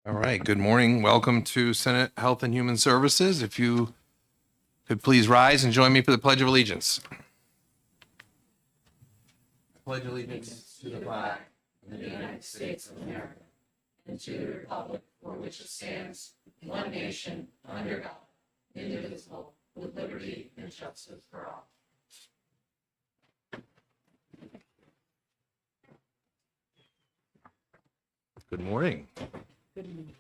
All right, good morning. Welcome to Senate Health and Human Services. If you could please rise and join me for the Pledge of Allegiance. Pledge allegiance to the flag of the United States of America and to the republic for which it stands, one nation, under God, indivisible, with liberty and justice for all. Good morning. Good morning.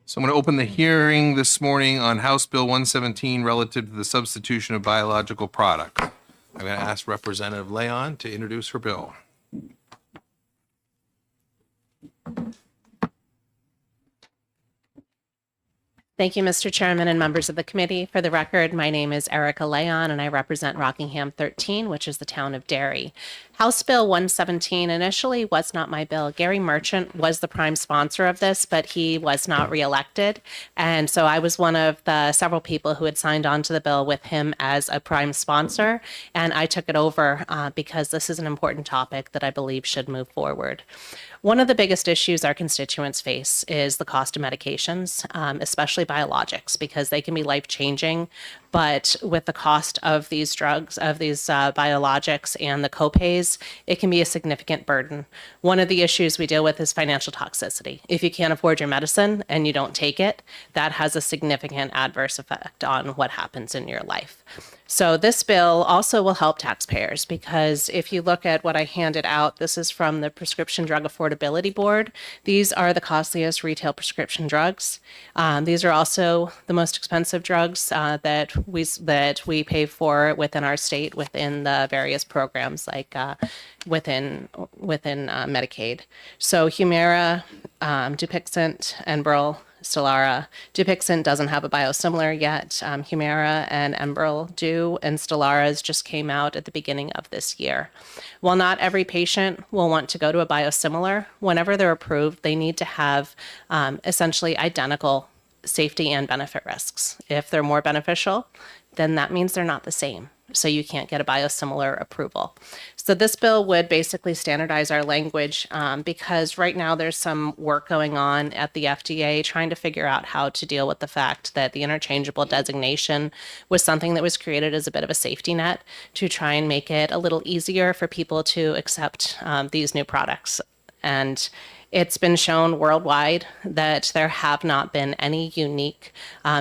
So I'm going to open the hearing this morning on House Bill 117 relative to the substitution of biological products. I'm going to ask Representative Leon to introduce her bill. Thank you, Mr. Chairman and members of the committee. For the record, my name is Erica Leon, and I represent Rockingham 13, which is the town of Derry. House Bill 117 initially was not my bill. Gary Merchant was the prime sponsor of this, but he was not reelected. And so I was one of the several people who had signed on to the bill with him as a prime sponsor. And I took it over because this is an important topic that I believe should move forward. One of the biggest issues our constituents face is the cost of medications, especially biologics, because they can be life-changing. But with the cost of these drugs, of these biologics and the copays, it can be a significant burden. One of the issues we deal with is financial toxicity. If you can't afford your medicine and you don't take it, that has a significant adverse effect on what happens in your life. So this bill also will help taxpayers, because if you look at what I handed out, this is from the Prescription Drug Affordability Board. These are the costliest retail prescription drugs. These are also the most expensive drugs that we pay for within our state, within the various programs like within Medicaid. So Humira, Dupixent, Enbrel, Stelara. Dupixent doesn't have a biosimilar yet. Humira and Enbrel do, and Stelara's just came out at the beginning of this year. While not every patient will want to go to a biosimilar, whenever they're approved, they need to have essentially identical safety and benefit risks. If they're more beneficial, then that means they're not the same. So you can't get a biosimilar approval. So this bill would basically standardize our language because right now there's some work going on at the FDA trying to figure out how to deal with the fact that the interchangeable designation was something that was created as a bit of a safety net to try and make it a little easier for people to accept these new products. And it's been shown worldwide that there have not been any unique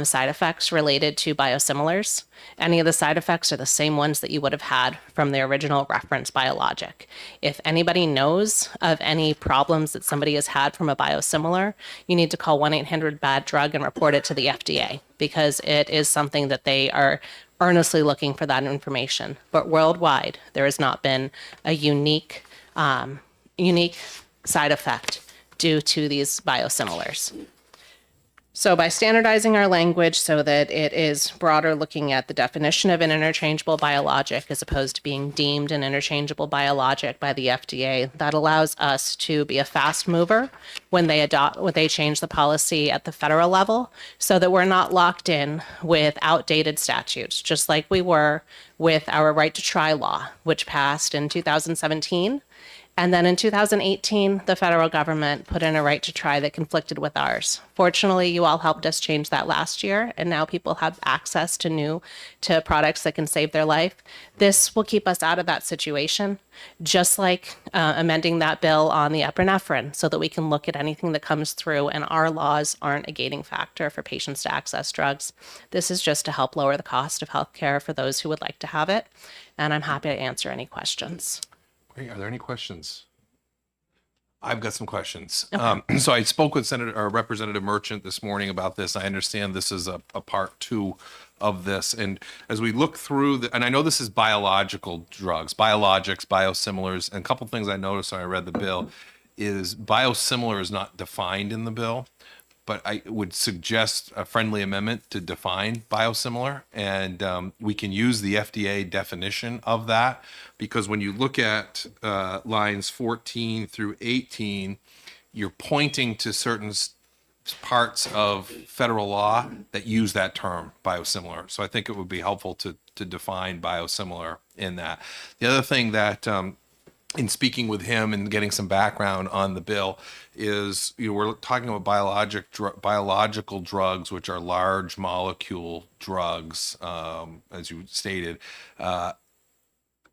side effects related to biosimilars. Any of the side effects are the same ones that you would have had from the original reference biologic. If anybody knows of any problems that somebody has had from a biosimilar, you need to call 1-800-BAD-DRUG and report it to the FDA, because it is something that they are earnestly looking for that information. But worldwide, there has not been a unique side effect due to these biosimilars. So by standardizing our language so that it is broader, looking at the definition of an interchangeable biologic as opposed to being deemed an interchangeable biologic by the FDA, that allows us to be a fast mover when they change the policy at the federal level, so that we're not locked in with outdated statutes, just like we were with our right to try law, which passed in 2017. And then in 2018, the federal government put in a right to try that conflicted with ours. Fortunately, you all helped us change that last year, and now people have access to products that can save their life. This will keep us out of that situation, just like amending that bill on the epinephrine, so that we can look at anything that comes through and our laws aren't a gating factor for patients to access drugs. This is just to help lower the cost of healthcare for those who would like to have it, and I'm happy to answer any questions. Great. Are there any questions? I've got some questions. Okay. So I spoke with Representative Merchant this morning about this. I understand this is a part two of this. And as we look through, and I know this is biological drugs, biologics, biosimilars, and a couple things I noticed when I read the bill is biosimilar is not defined in the bill. But I would suggest a friendly amendment to define biosimilar, and we can use the FDA definition of that, because when you look at lines 14 through 18, you're pointing to certain parts of federal law that use that term biosimilar. So I think it would be helpful to define biosimilar in that. The other thing that in speaking with him and getting some background on the bill is, we're talking about biological drugs, which are large molecule drugs, as you stated.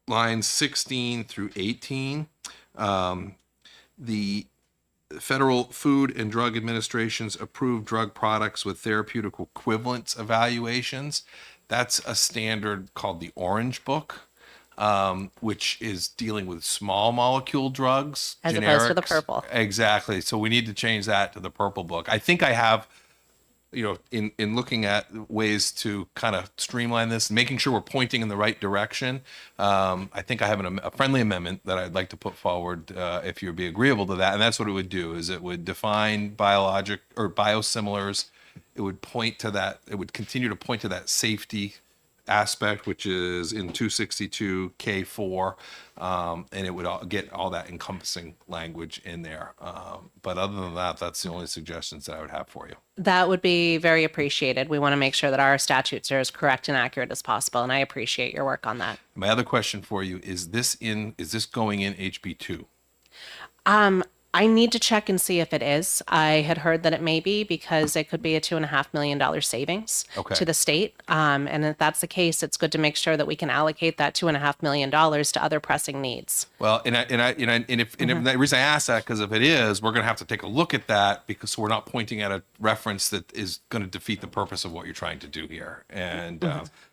Lines 16 through 18, the Federal Food and Drug Administration's approved drug products with therapeutic equivalence evaluations. That's a standard called the Orange Book, which is dealing with small molecule drugs. As opposed to the generics. purple. Exactly. So we need to change that to the Purple Book. I think I have, in looking at ways to kind of streamline this, making sure we're pointing in the right direction. I think I have a friendly amendment that I'd like to put forward, if you'd be agreeable to that. And that's what it would do, is it would define biologic or biosimilars. It would point to that. It would continue to point to that safety aspect, which is in 262 K4, and it would get all that encompassing language in there. But other than that, that's the only suggestions that I would have for you. That would be very appreciated. We want to make sure that our statutes are as correct and accurate as possible, and I appreciate your work on that. My other question for you is this going in HB2? I need to check and see if it is. I had heard that it may be, because it could be a $2.5 million savings Okay. to the state. And if that's the case, it's good to make sure that we can allocate that $2.5 million to other pressing needs. Well, and if the reason I ask that, because if it is, we're going to have to take a look at that, because we're not pointing at a reference that is going to defeat the purpose of what you're trying to do here. And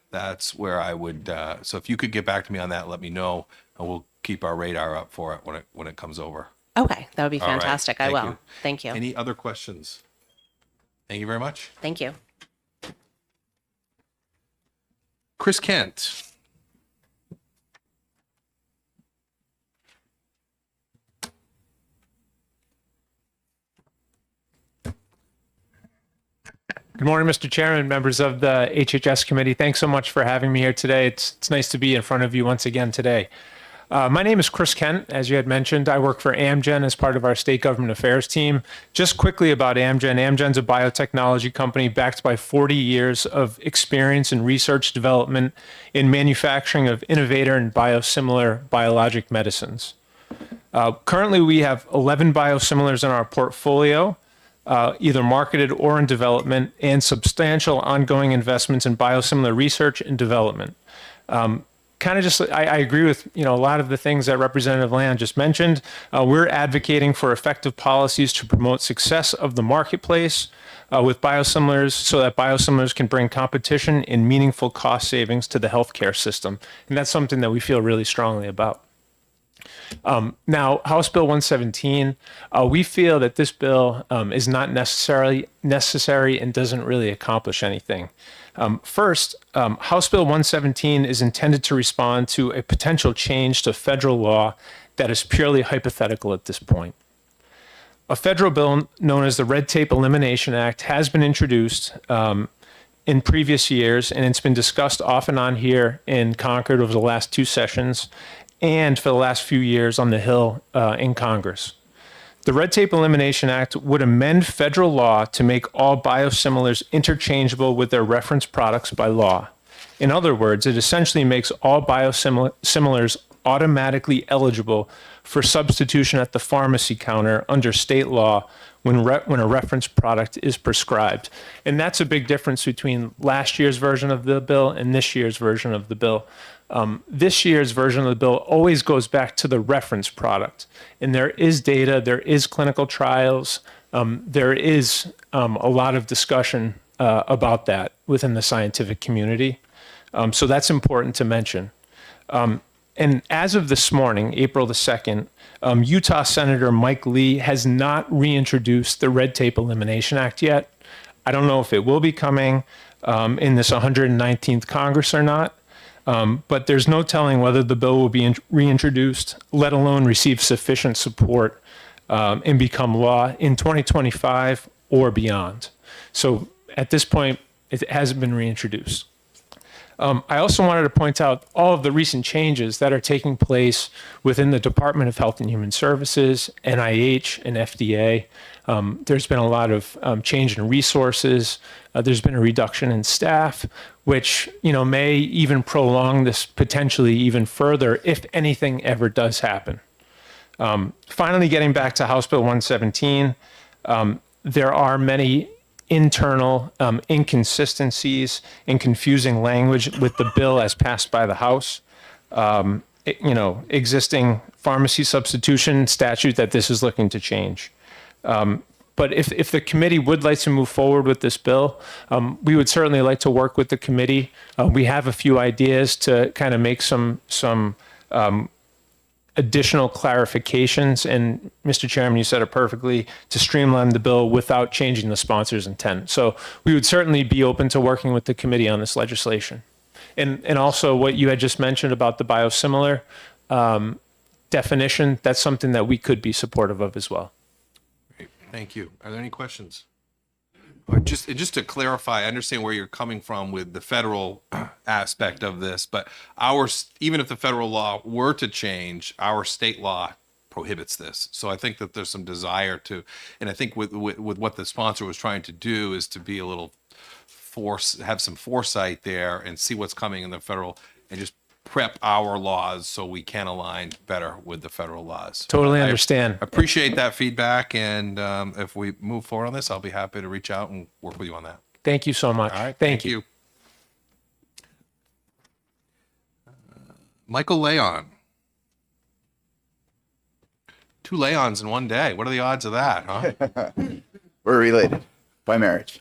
that's where I would. So if you could get back to me on that, let me know, and we'll keep our radar up for it when it comes over. Okay, that would be All right. fantastic. I Thank will. you. Thank you. Any other questions? Thank you very much. Thank you. Chris Kent. Good morning, Mr. Chairman, members of the HHS committee. Thanks so much for having me here today. It's nice to be in front of you once again today. My name is Chris Kent. As you had mentioned, I work for Amgen as part of our state government affairs team. Just quickly about Amgen. Amgen's a biotechnology company backed by 40 years of experience in research development in manufacturing of innovator and biosimilar biologic medicines. Currently, we have 11 biosimilars in our portfolio, either marketed or in development, and substantial ongoing investments in biosimilar research and development. I agree with a lot of the things that Representative Land just mentioned. We're advocating for effective policies to promote success of the marketplace with biosimilars, so that biosimilars can bring competition and meaningful cost savings to the healthcare system, and that's something that we feel really strongly about. Now, House Bill 117, we feel that this bill is not necessary and doesn't really accomplish anything. First, House Bill 117 is intended to respond to a potential change to federal law that is purely hypothetical at this point. A federal bill known as the Red Tape Elimination Act has been introduced in previous years, and it's been discussed off and on here in Concord over the last two sessions, and for the last few years on the Hill in Congress. The Red Tape Elimination Act would amend federal law to make all biosimilars interchangeable with their reference products by law. In other words, it essentially makes all biosimilars automatically eligible for substitution at the pharmacy counter under state law when a reference product is prescribed. And that's a big difference between last year's version of the bill and this year's version of the bill. This year's version of the bill always goes back to the reference product. And there is data, there is clinical trials, there is a lot of discussion about that within the scientific community. So that's important to mention. And as of this morning, April the 2nd, Utah Senator Mike Lee has not reintroduced the Red Tape Elimination Act yet. I don't know if it will be coming in this 119th Congress or not. But there's no telling whether the bill will be reintroduced, let alone receive sufficient support and become law in 2025 or beyond. So at this point, it hasn't been reintroduced. I also wanted to point out all of the recent changes that are taking place within the Department of Health and Human Services, NIH, and FDA. There's been a lot of change in resources. There's been a reduction in staff, which may even prolong this potentially even further if anything ever does happen. Finally, getting back to House Bill 117, there are many internal inconsistencies and confusing language with the bill as passed by the House. Existing pharmacy substitution statute that this is looking to change. But if the committee would like to move forward with this bill, we would certainly like to work with the committee. We have a few ideas to kind of make some additional clarifications. And Mr. Chairman, you said it perfectly, to streamline the bill without changing the sponsor's intent. So we would certainly be open to working with the committee on this legislation. And also what you had just mentioned about the biosimilar definition, that's something that we could be supportive of as well. Great. Thank you. Are there any questions? Just to clarify, I understand where you're coming from with the federal aspect of this, but even if the federal law were to change, our state law prohibits this. So I think that there's some desire to, and I think with what the sponsor was trying to do is to be a little have some foresight there and see what's coming in the federal and just prep our laws so we can align better with the federal laws. Totally I understand. appreciate that feedback, and if we move forward on this, I'll be happy to reach out and work with you on that. Thank you so much. All right. Thank you. Michael Leon. 2 Leons in one day. What are the odds of that, huh? We're related by marriage.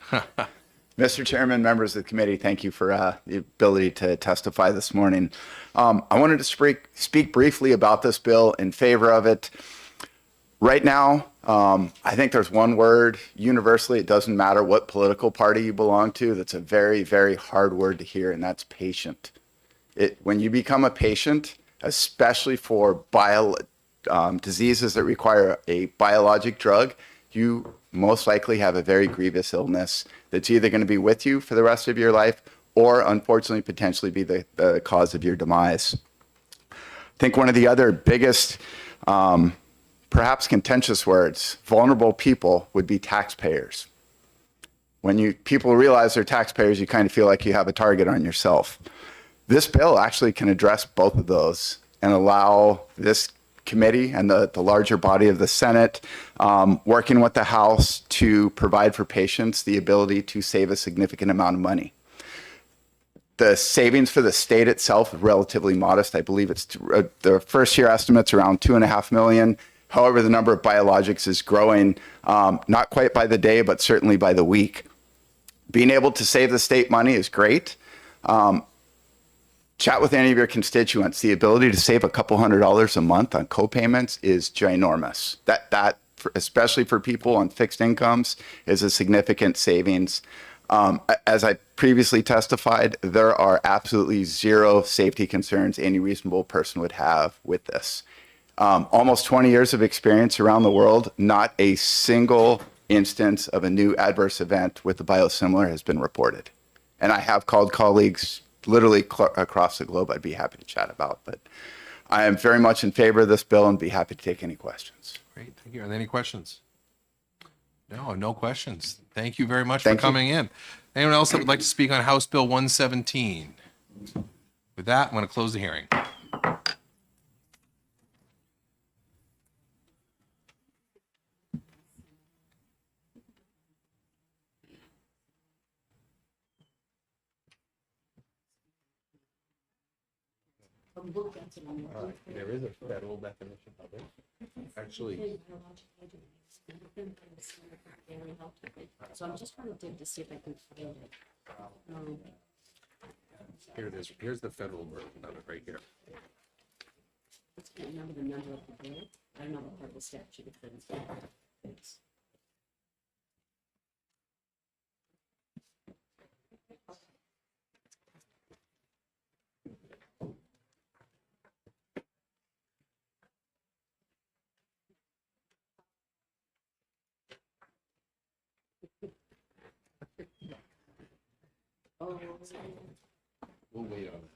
Mr. Chairman, members of the committee, thank you for the ability to testify this morning. I wanted to speak briefly about this bill, in favor of it. Right now, I think there's one word universally, it doesn't matter what political party you belong to, that's a very, very hard word to hear, and that's patient. When you become a patient, especially for diseases that require a biologic drug, you most likely have a very grievous illness that's either going to be with you for the rest of your life or unfortunately potentially be the cause of your demise. I think one of the other biggest, perhaps contentious words, vulnerable people, would be taxpayers. When people realize they're taxpayers, you kind of feel like you have a target on yourself. This bill actually can address both of those and allow this committee and the larger body of the Senate, working with the House to provide for patients the ability to save a significant amount of money. The savings for the state itself is relatively modest. I believe it's the first year estimates around $2.5 million. However, the number of biologics is growing, not quite by the day, but certainly by the week. Being able to save the state money is great. Chat with any of your constituents. The ability to save a couple $100s a month on co-payments is ginormous. That especially for people on fixed incomes, is a significant savings. As I previously testified, there are absolutely zero safety concerns any reasonable person would have with this. Almost 20 years of experience around the world, not a single instance of a new adverse event with the biosimilar has been reported. And I have called colleagues literally across the globe I'd be happy to chat about. But I am very much in favor of this bill and be happy to take any questions. Great. Thank you. Are there any questions? No questions. Thank you very much Thank for you. coming in. Anyone else that would like to speak on House Bill 117? With that, I'm going to close the hearing. There is a federal definition of it. Actually, So I'm just trying to dig to see if I can find it. here it is. Here's the federal version of it right here. I can't remember the number of the bill. I don't know what part of the statute it's in. We'll wait on that.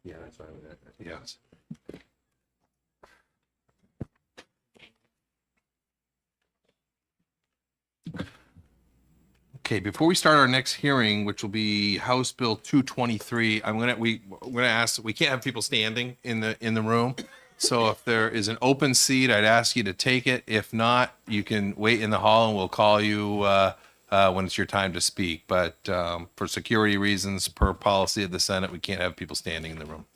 Yeah, that's fine with that. Yes. Okay, before we start our next hearing, which will be House Bill 223, we're gonna ask, we can't have people standing in the room. So if there is an open seat, I'd ask you to take it. If not, you can wait in the hall and we'll call you when it's your time to speak. But for security reasons, per policy of the Senate, we can't have people standing in the room.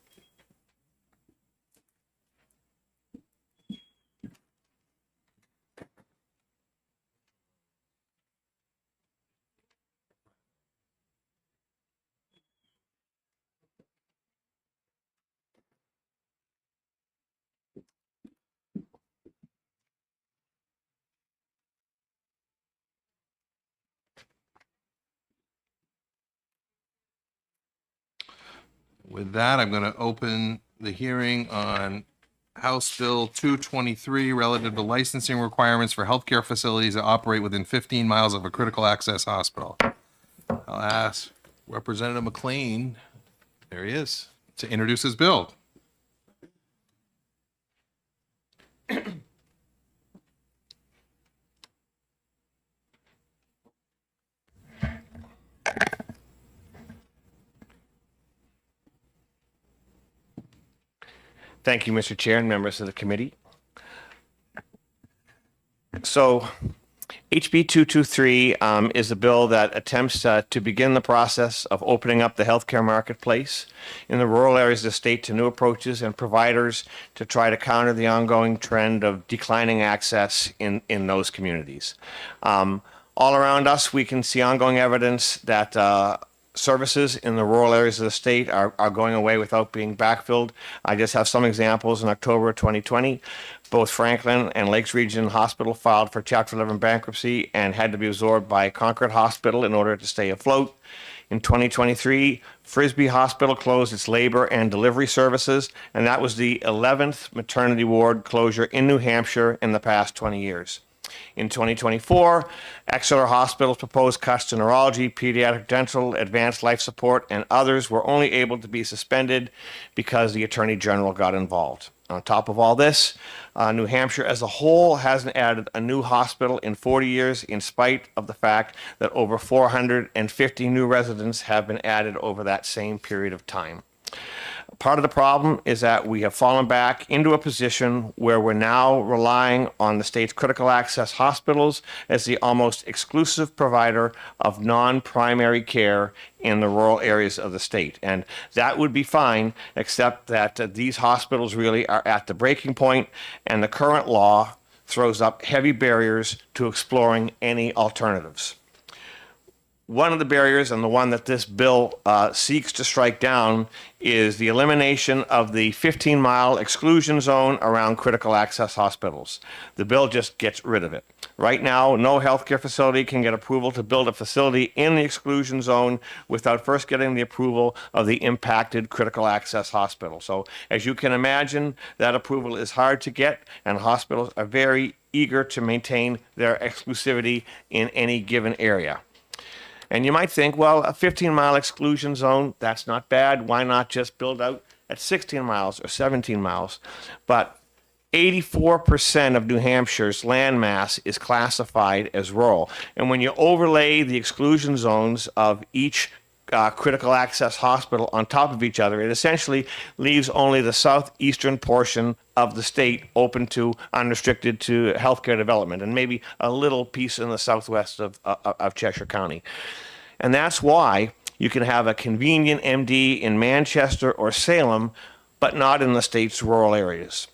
With that, I'm going to open the hearing on House Bill 223 relative to licensing requirements for healthcare facilities that operate within 15 miles of a critical access hospital. I'll ask Representative McLean, there he is, to introduce his bill. Thank you, Mr. Chair and members of the committee. So HB 223 is a bill that attempts to begin the process of opening up the healthcare marketplace in the rural areas of the state to new approaches and providers to try to counter the ongoing trend of declining access in those communities. All around us, we can see ongoing evidence that services in the rural areas of the state are going away without being backfilled. I just have some examples. In October of 2020, both Franklin and Lakes Region Hospital filed for Chapter 11 bankruptcy and had to be absorbed by Concord Hospital in order to stay afloat. In 2023, Frisbee Hospital closed its labor and delivery services, and that was the 11th maternity ward closure in New Hampshire in the past 20 years. In 2024, Exeter Hospital's proposed cuts to neurology, pediatric dental, advanced life support, and others were only able to be suspended because the Attorney General got involved. On top of all this, New Hampshire as a whole hasn't added a new hospital in 40 years, in spite of the fact that over 450 new residents have been added over that same period of time. Part of the problem is that we have fallen back into a position where we're now relying on the state's critical access hospitals as the almost exclusive provider of non-primary care in the rural areas of the state. And that would be fine, except that these hospitals really are at the breaking point, and the current law throws up heavy barriers to exploring any alternatives. One of the barriers, and the one that this bill seeks to strike down, is the elimination of the 15-mile exclusion zone around critical access hospitals. The bill just gets rid of it. Right now, no healthcare facility can get approval to build a facility in the exclusion zone without first getting the approval of the impacted critical access hospital. So, as you can imagine, that approval is hard to get, and hospitals are very eager to maintain their exclusivity in any given area. And you might think, well, a 15-mile exclusion zone, that's not bad. Why not just build out at 16 miles or 17 miles? But 84% of New Hampshire's land mass is classified as rural. And when you overlay the exclusion zones of each critical access hospital on top of each other, it essentially leaves only the southeastern portion of the state open to unrestricted to healthcare development, and maybe a little piece in the southwest of Cheshire County. And that's why you can have a convenient MD in Manchester or Salem, but not in the state's rural areas.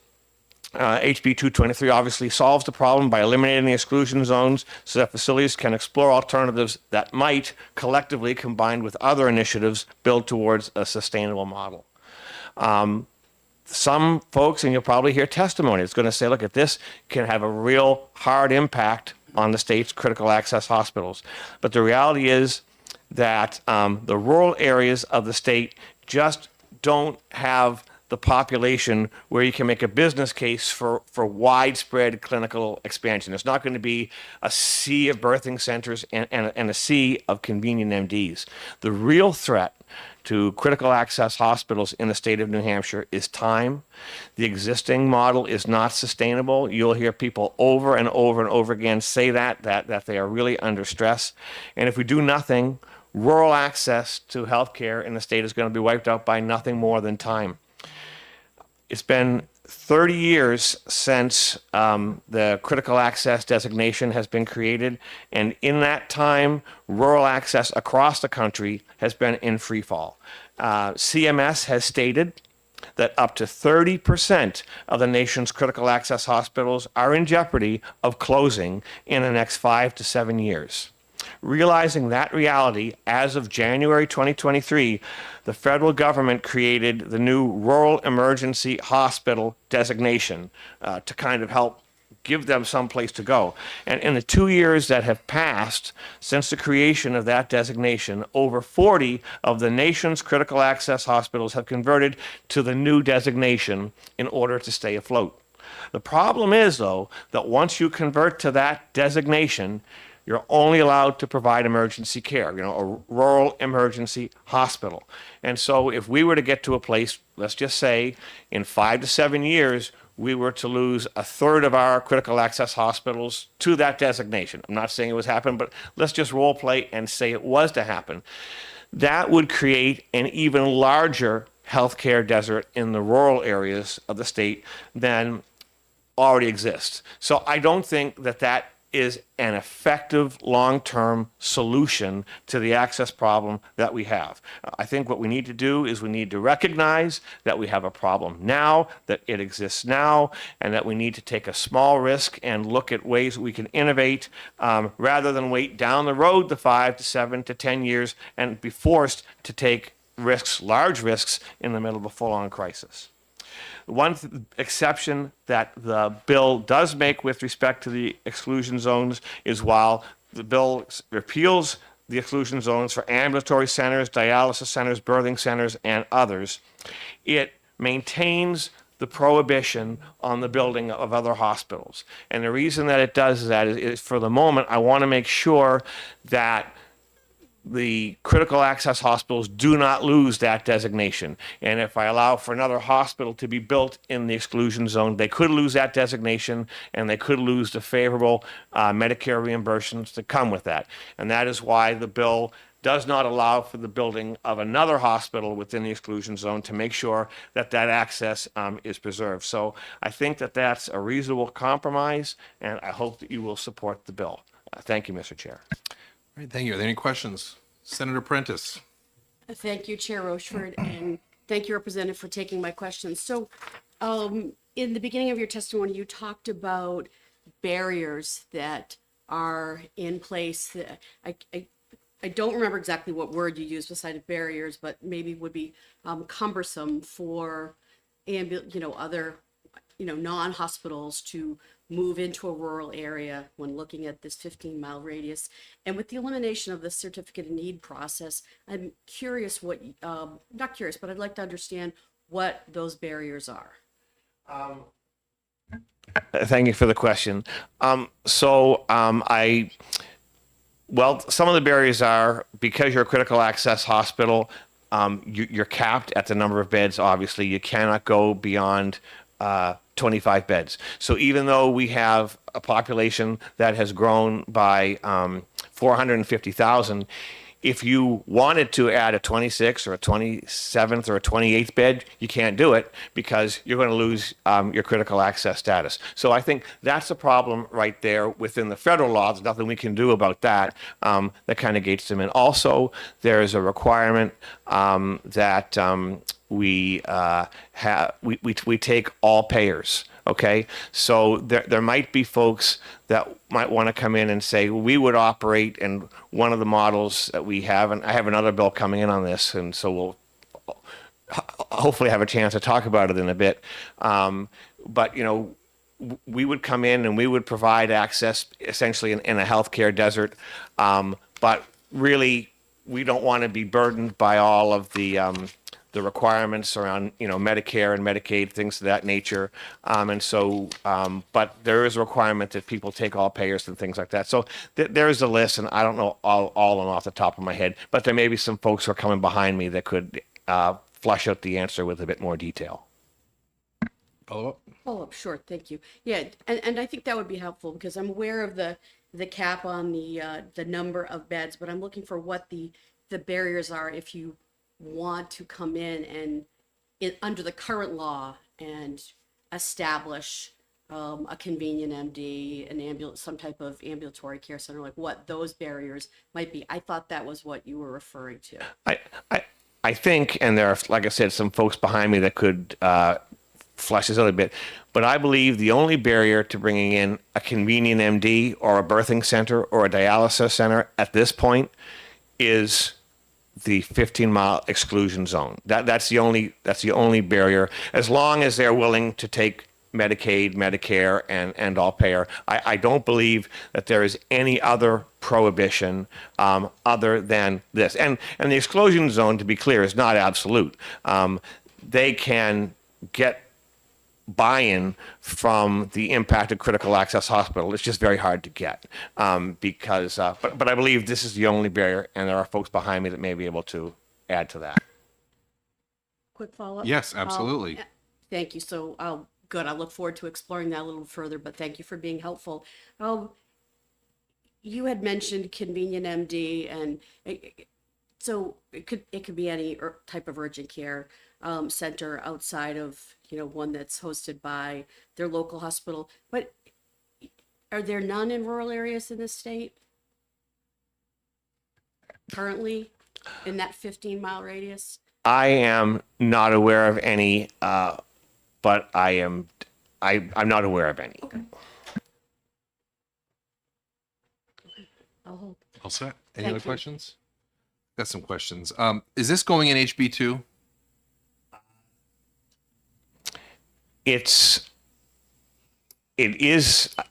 HB 223 obviously solves the problem by eliminating the exclusion zones so that facilities can explore alternatives that might collectively, combined with other initiatives, build towards a sustainable model. Some folks, and you'll probably hear testimony, it's going to say, look, at this can have a real hard impact on the state's critical access hospitals. But the reality is that the rural areas of the state just don't have the population where you can make a business case for widespread clinical expansion. It's not going to be a sea of birthing centers and a sea of convenient MDs. The real threat to critical access hospitals in the state of New Hampshire is time. The existing model is not sustainable. You'll hear people over and over and over again say that they are really under stress. And if we do nothing, rural access to healthcare in the state is going to be wiped out by nothing more than time. It's been 30 years since the critical access designation has been created, and in that time, rural access across the country has been in free fall. CMS has stated that up to 30% of the nation's critical access hospitals are in jeopardy of closing in the next 5 to 7 years. Realizing that reality, as of January 2023, the federal government created the new Rural Emergency Hospital designation to kind of help give them some place to go. And in the 2 years that have passed since the creation of that designation, over 40 of the nation's critical access hospitals have converted to the new designation in order to stay afloat. The problem is, though, that once you convert to that designation, you're only allowed to provide emergency care, a rural emergency hospital. And so if we were to get to a place, let's just say in 5 to 7 years, we were to lose a third of our critical access hospitals to that designation. I'm not saying it was happening, but let's just role play and say it was to happen. That would create an even larger healthcare desert in the rural areas of the state than already exists. So I don't think that is an effective long-term solution to the access problem that we have. I think what we need to do is we need to recognize that we have a problem now, that it exists now, and that we need to take a small risk and look at ways we can innovate rather than wait down the road the 5 to 7 to 10 years and be forced to take risks, large risks, in the middle of a full-on crisis. One exception that the bill does make with respect to the exclusion zones is while the bill repeals the exclusion zones for ambulatory centers, dialysis centers, birthing centers, and others, it maintains the prohibition on the building of other hospitals. And the reason that it does that is for the moment, I want to make sure that the critical access hospitals do not lose that designation. And if I allow for another hospital to be built in the exclusion zone, they could lose that designation and they could lose the favorable Medicare reimbursements that come with that. And that is why the bill does not allow for the building of another hospital within the exclusion zone to make sure that that access is preserved. So I think that that's a reasonable compromise, and I hope that you will support the bill. Thank you, Mr. Chair. All right, thank you. Are there any questions? Senator Prentice. Thank you, Chair Rochford, and thank you, Representative, for taking my questions. So in the beginning of your testimony, you talked about barriers that are in place. I don't remember exactly what word you used beside barriers, but maybe would be cumbersome for other non-hospitals to move into a rural area when looking at this 15-mile radius. And with the elimination of the certificate of need process, I'm curious not curious, but I'd like to understand what those barriers are. Thank you for the question. Some of the barriers are because you're a critical access hospital, you're capped at the number of beds. Obviously, you cannot go beyond 25 beds. So even though we have a population that has grown by 450,000, if you wanted to add a 26th or a 27th or a 28th bed, you can't do it because you're going to lose your critical access status. So I think that's a problem right there within the federal law. There's nothing we can do about that. That kind of gates them in. Also, there is a requirement that we take all payers. Okay, so there might be folks that might want to come in and say, we would operate in one of the models that we have, and I have another bill coming in on this, and so we'll hopefully have a chance to talk about it in a bit. But we would come in and we would provide access essentially in a healthcare desert, but really we don't want to be burdened by all of the requirements around, Medicare and Medicaid, things of that nature. But there is a requirement that people take all payers and things like that. So there is a list, and I don't know all of them off the top of my head, but there may be some folks who are coming behind me that could flush out the answer with a bit more detail. Follow up? Follow up, sure, thank you. Yeah, and I think that would be helpful because I'm aware of the cap on the number of beds, but I'm looking for what the barriers are if you want to come in and under the current law and establish a convenient MD, an ambulance, some type of ambulatory care center, like what those barriers might be. I thought that was what you were referring to. I think, and there are, like I said, some folks behind me that could flesh this out a bit, but I believe the only barrier to bringing in a convenient MD or a birthing center or a dialysis center at this point is the 15-mile exclusion zone. That's the only barrier. As long as they're willing to take Medicaid, Medicare, and all payer, I don't believe that there is any other prohibition other than this. And the exclusion zone, to be clear, is not absolute. They can get buy-in from the impacted critical access hospital. It's just very hard to get because, but I believe this is the only barrier, and there are folks behind me that may be able to add to that. Quick follow-up? Yes, absolutely. Thank you. So, good. I look forward to exploring that a little further, but thank you for being helpful. You had mentioned convenient MD, and so it could be any type of urgent care center outside of, one that's hosted by their local hospital. But are there none in rural areas in the state currently in that 15-mile radius? I am not aware of any, but I'm not aware of any. Okay. I'll hold. All set? Any Thank other you. questions? Got some questions. Is this going in HB2? It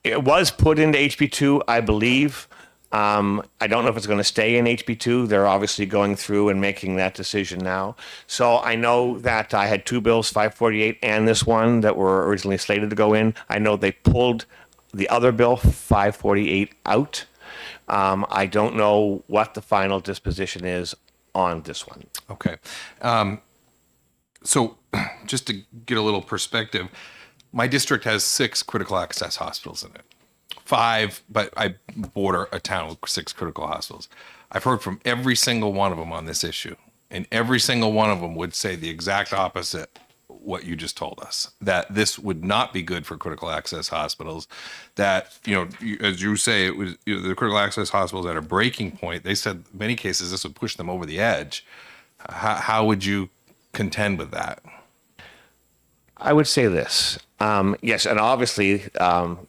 was put into HB2, I believe. I don't know if it's going to stay in HB2. They're obviously going through and making that decision now. So I know that I had two bills, 548 and this one, that were originally slated to go in. I know they pulled the other bill, 548, out. I don't know what the final disposition is on this one. Okay. So just to get a little perspective, my district has 6 critical access hospitals in it. 5, but I border a town with 6 critical hospitals. I've heard from every single one of them on this issue, and every single one of them would say the exact opposite what you just told us, that this would not be good for critical access hospitals, that, as you say, it was the critical access hospitals at a breaking point. They said in many cases this would push them over the edge. How would you contend with that? I would say this. Yes, and obviously,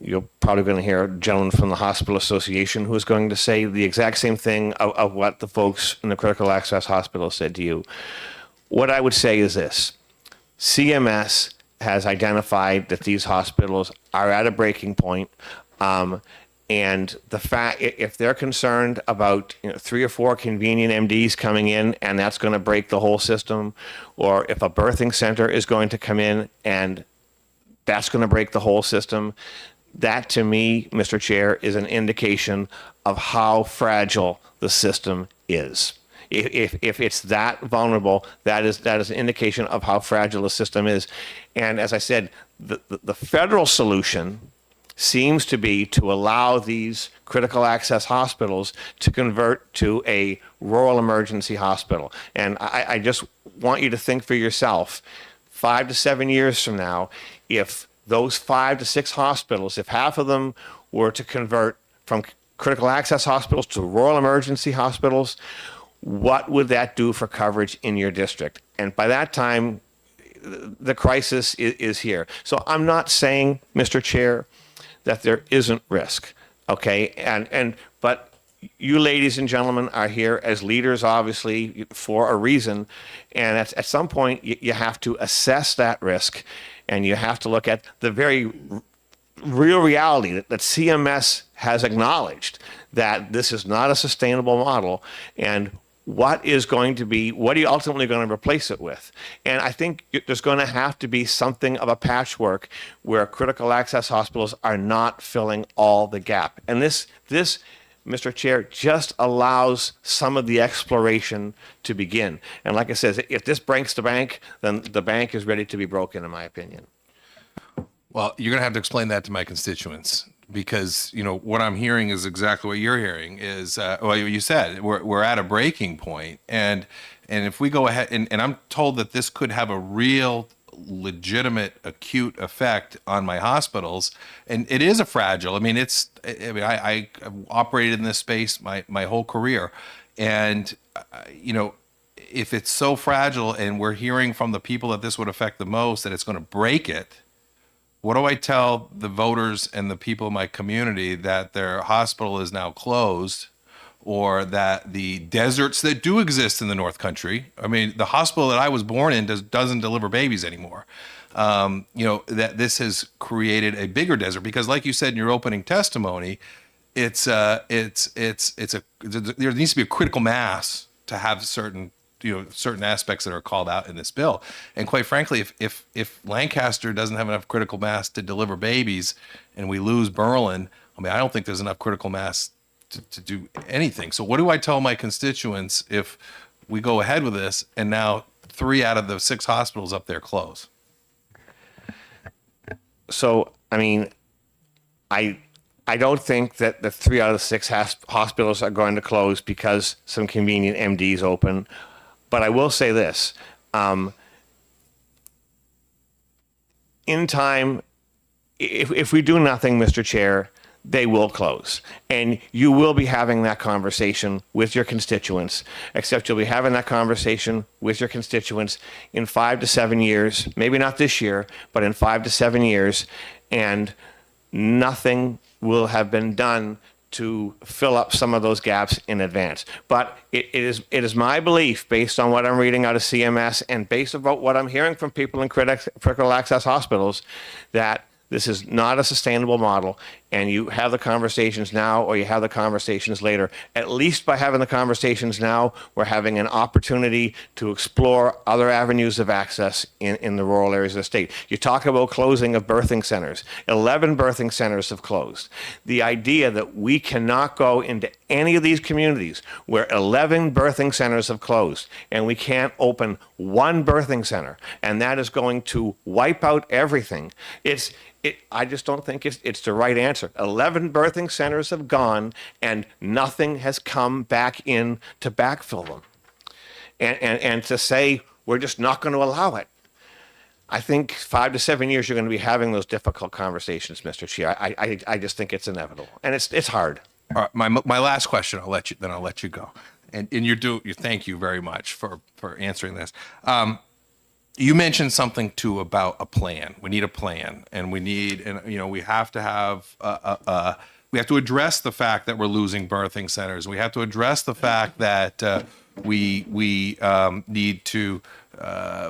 you're probably going to hear a gentleman from the Hospital Association who is going to say the exact same thing of what the folks in the critical access hospital said to you. What I would say is this. CMS has identified that these hospitals are at a breaking point. And the fact, if they're concerned about 3 or 4 convenient MDs coming in and that's going to break the whole system, or if a birthing center is going to come in and that's going to break the whole system, that to me, Mr. Chair, is an indication of how fragile the system is. If it's that vulnerable, that is an indication of how fragile the system is. And as I said, the federal solution seems to be to allow these critical access hospitals to convert to a rural emergency hospital. And I just want you to think for yourself, 5 to 7 years from now, if those 5 to 6 hospitals, if half of them were to convert from critical access hospitals to rural emergency hospitals, what would that do for coverage in your district? And by that time, the crisis is here. So I'm not saying, Mr. Chair, that there isn't risk, okay? But you ladies and gentlemen are here as leaders, obviously, for a reason. And at some point, you have to assess that risk, and you have to look at the very real reality that CMS has acknowledged that this is not a sustainable model. And what are you ultimately going to replace it with? And I think there's going to have to be something of a patchwork where critical access hospitals are not filling all the gap. And this, Mr. Chair, just allows some of the exploration to begin. And like I said, if this breaks the bank, then the bank is ready to be broken, in my opinion. Well, you're going to have to explain that to my constituents, because, you know, what I'm hearing is exactly what you're hearing is, well, you said we're at a breaking point. And if we go ahead, and I'm told that this could have a real legitimate acute effect on my hospitals, and it is a fragile. I mean, I operated in this space my whole career, and you know, if it's so fragile, and we're hearing from the people that this would affect the most, that it's going to break it, what do I tell the voters and the people in my community that their hospital is now closed, or that the deserts that do exist in the North Country, I mean, the hospital that I was born in doesn't deliver babies anymore. You know, that this has created a bigger desert, because like you said in your opening testimony, there needs to be a critical mass to have certain aspects that are called out in this bill. And quite frankly, if Lancaster doesn't have enough critical mass to deliver babies, and we lose Berlin, I mean, I don't think there's enough critical mass to do anything. So what do I tell my constituents if we go ahead with this and now 3 out of the 6 hospitals up there close? So, I mean, I don't think that the 3 out of the 6 hospitals are going to close because some convenient MDs open. But I will say this, in time, if we do nothing, Mr. Chair, they will close. And you will be having that conversation with your constituents, except you'll be having that conversation with your constituents in 5 to 7 years, maybe not this year, but in 5 to 7 years, and nothing will have been done to fill up some of those gaps in advance. But it is my belief, based on what I'm reading out of CMS and based on what I'm hearing from people in critical access hospitals, that this is not a sustainable model, and you have the conversations now or you have the conversations later. At least by having the conversations now, we're having an opportunity to explore other avenues of access in the rural areas of the state. You talk about closing of birthing centers. 11 birthing centers have closed. The idea that we cannot go into any of these communities where 11 birthing centers have closed and we can't open one birthing center, and that is going to wipe out everything. I just don't think it's the right answer. 11 birthing centers have gone and nothing has come back in to backfill them. And to say we're just not going to allow it. I think 5 to 7 years you're going to be having those difficult conversations, Mr. Chair. I just think it's inevitable, and it's hard. All right, my last question, I'll let you go. And thank you very much for answering this. You mentioned something too about a plan. We need a plan, and we have to have we have to address the fact that we're losing birthing centers. We have to address the fact that we need to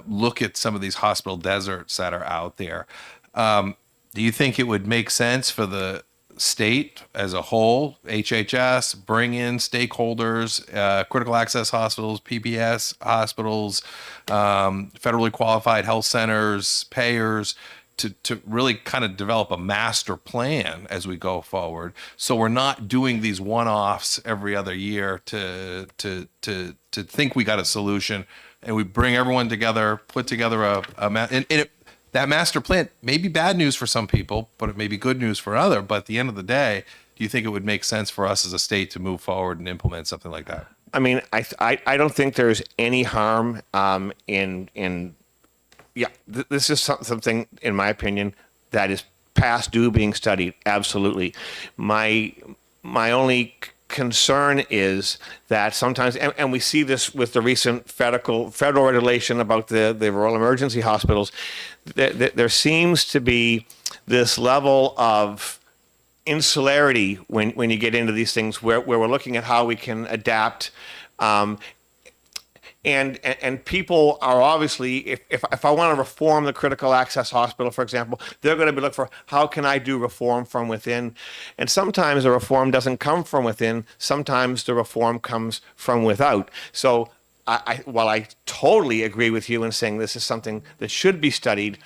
look at some of these hospital deserts that are out there. Do you think it would make sense for the state as a whole, HHS, bring in stakeholders, critical access hospitals, PPS hospitals, federally qualified health centers, payers, to really kind of develop a master plan as we go forward, so we're not doing these one-offs every other year to think we got a solution, and we bring everyone together, put together that master plan may be bad news for some people, but it may be good news for others. But at the end of the day, do you think it would make sense for us as a state to move forward and implement something like that? I mean, I don't think there's any harm this is something, in my opinion, that is past due being studied. Absolutely. My only concern is that sometimes, and we see this with the recent federal regulation about the rural emergency hospitals, there seems to be this level of insularity when you get into these things where we're looking at how we can adapt. and people are obviously, if I want to reform the critical access hospital, for example, they're going to be looking for, how can I do reform from within? And sometimes the reform doesn't come from within. Sometimes the reform comes from without. So while I totally agree with you in saying this is something that should be studied,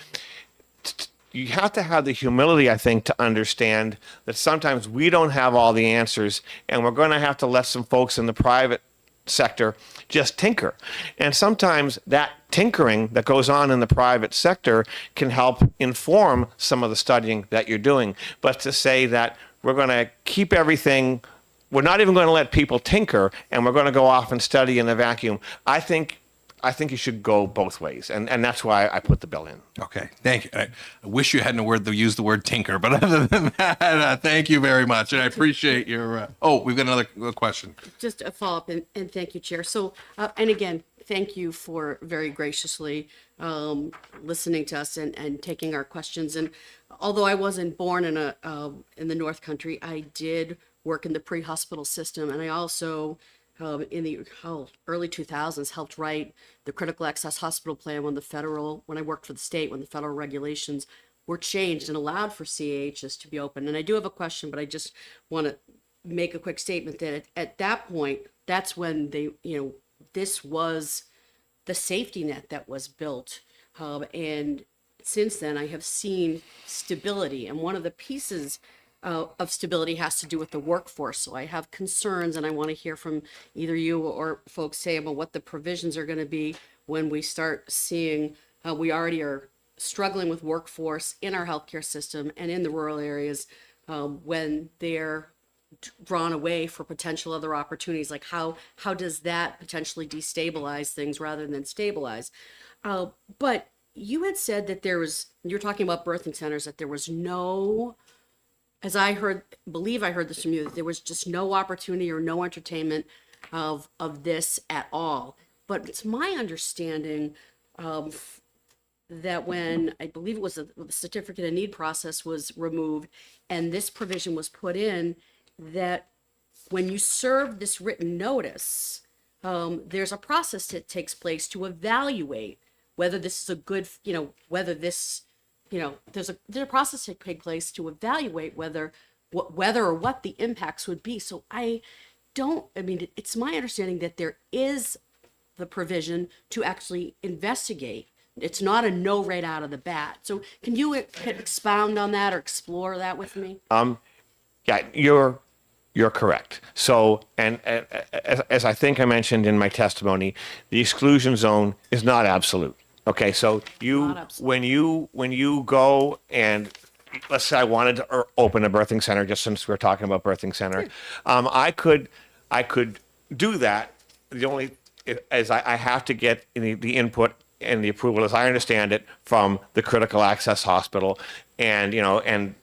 you have to have the humility, I think, to understand that sometimes we don't have all the answers, and we're going to have to let some folks in the private sector just tinker. And sometimes that tinkering that goes on in the private sector can help inform some of the studying that you're doing. But to say that we're going to keep everything, we're not even going to let people tinker, and we're going to go off and study in a vacuum, I think you should go both ways, and that's why I put the bill in. Okay, thank you. I wish you hadn't used the word tinker, but other than that, thank you very much, and I appreciate your. Oh, we've got another question. Just a follow-up, and thank you, Chair. So, and again, thank you for very graciously listening to us and taking our questions. And although I wasn't born in the North Country, I did work in the pre-hospital system, and I also in the early 2000s helped write the critical access hospital plan when I worked for the state, when the federal regulations were changed and allowed for CAHs to be open. And I do have a question, but I just want to make a quick statement that at that point, that's when this was the safety net that was built. And since then, I have seen stability. And one of the pieces of stability has to do with the workforce. So I have concerns, and I want to hear from either you or folks say about what the provisions are going to be when we start seeing we already are struggling with workforce in our healthcare system and in the rural areas when they're drawn away for potential other opportunities. Like how does that potentially destabilize things rather than stabilize? But you had said that you're talking about birthing centers, that there was no, as I believe I heard this from you, that there was just no opportunity or no entertainment of this at all. But it's my understanding that when I believe it was the certificate of need process was removed and this provision was put in, that when you serve this written notice, there's a process that takes place to evaluate whether this is a good, whether this, there's a process to take place to evaluate whether or what the impacts would be. So it's my understanding that there is the provision to actually investigate. It's not a no right out of the bat. So can you expound on that or explore that with me? Yeah, you're correct. So, and as I think I mentioned in my testimony, the exclusion zone is not absolute. Okay, so when you go and let's say I wanted to open a birthing center, just since we're talking about birthing center, I could do that. The only is I have to get the input and the approval, as I understand it, from the critical access hospital, and and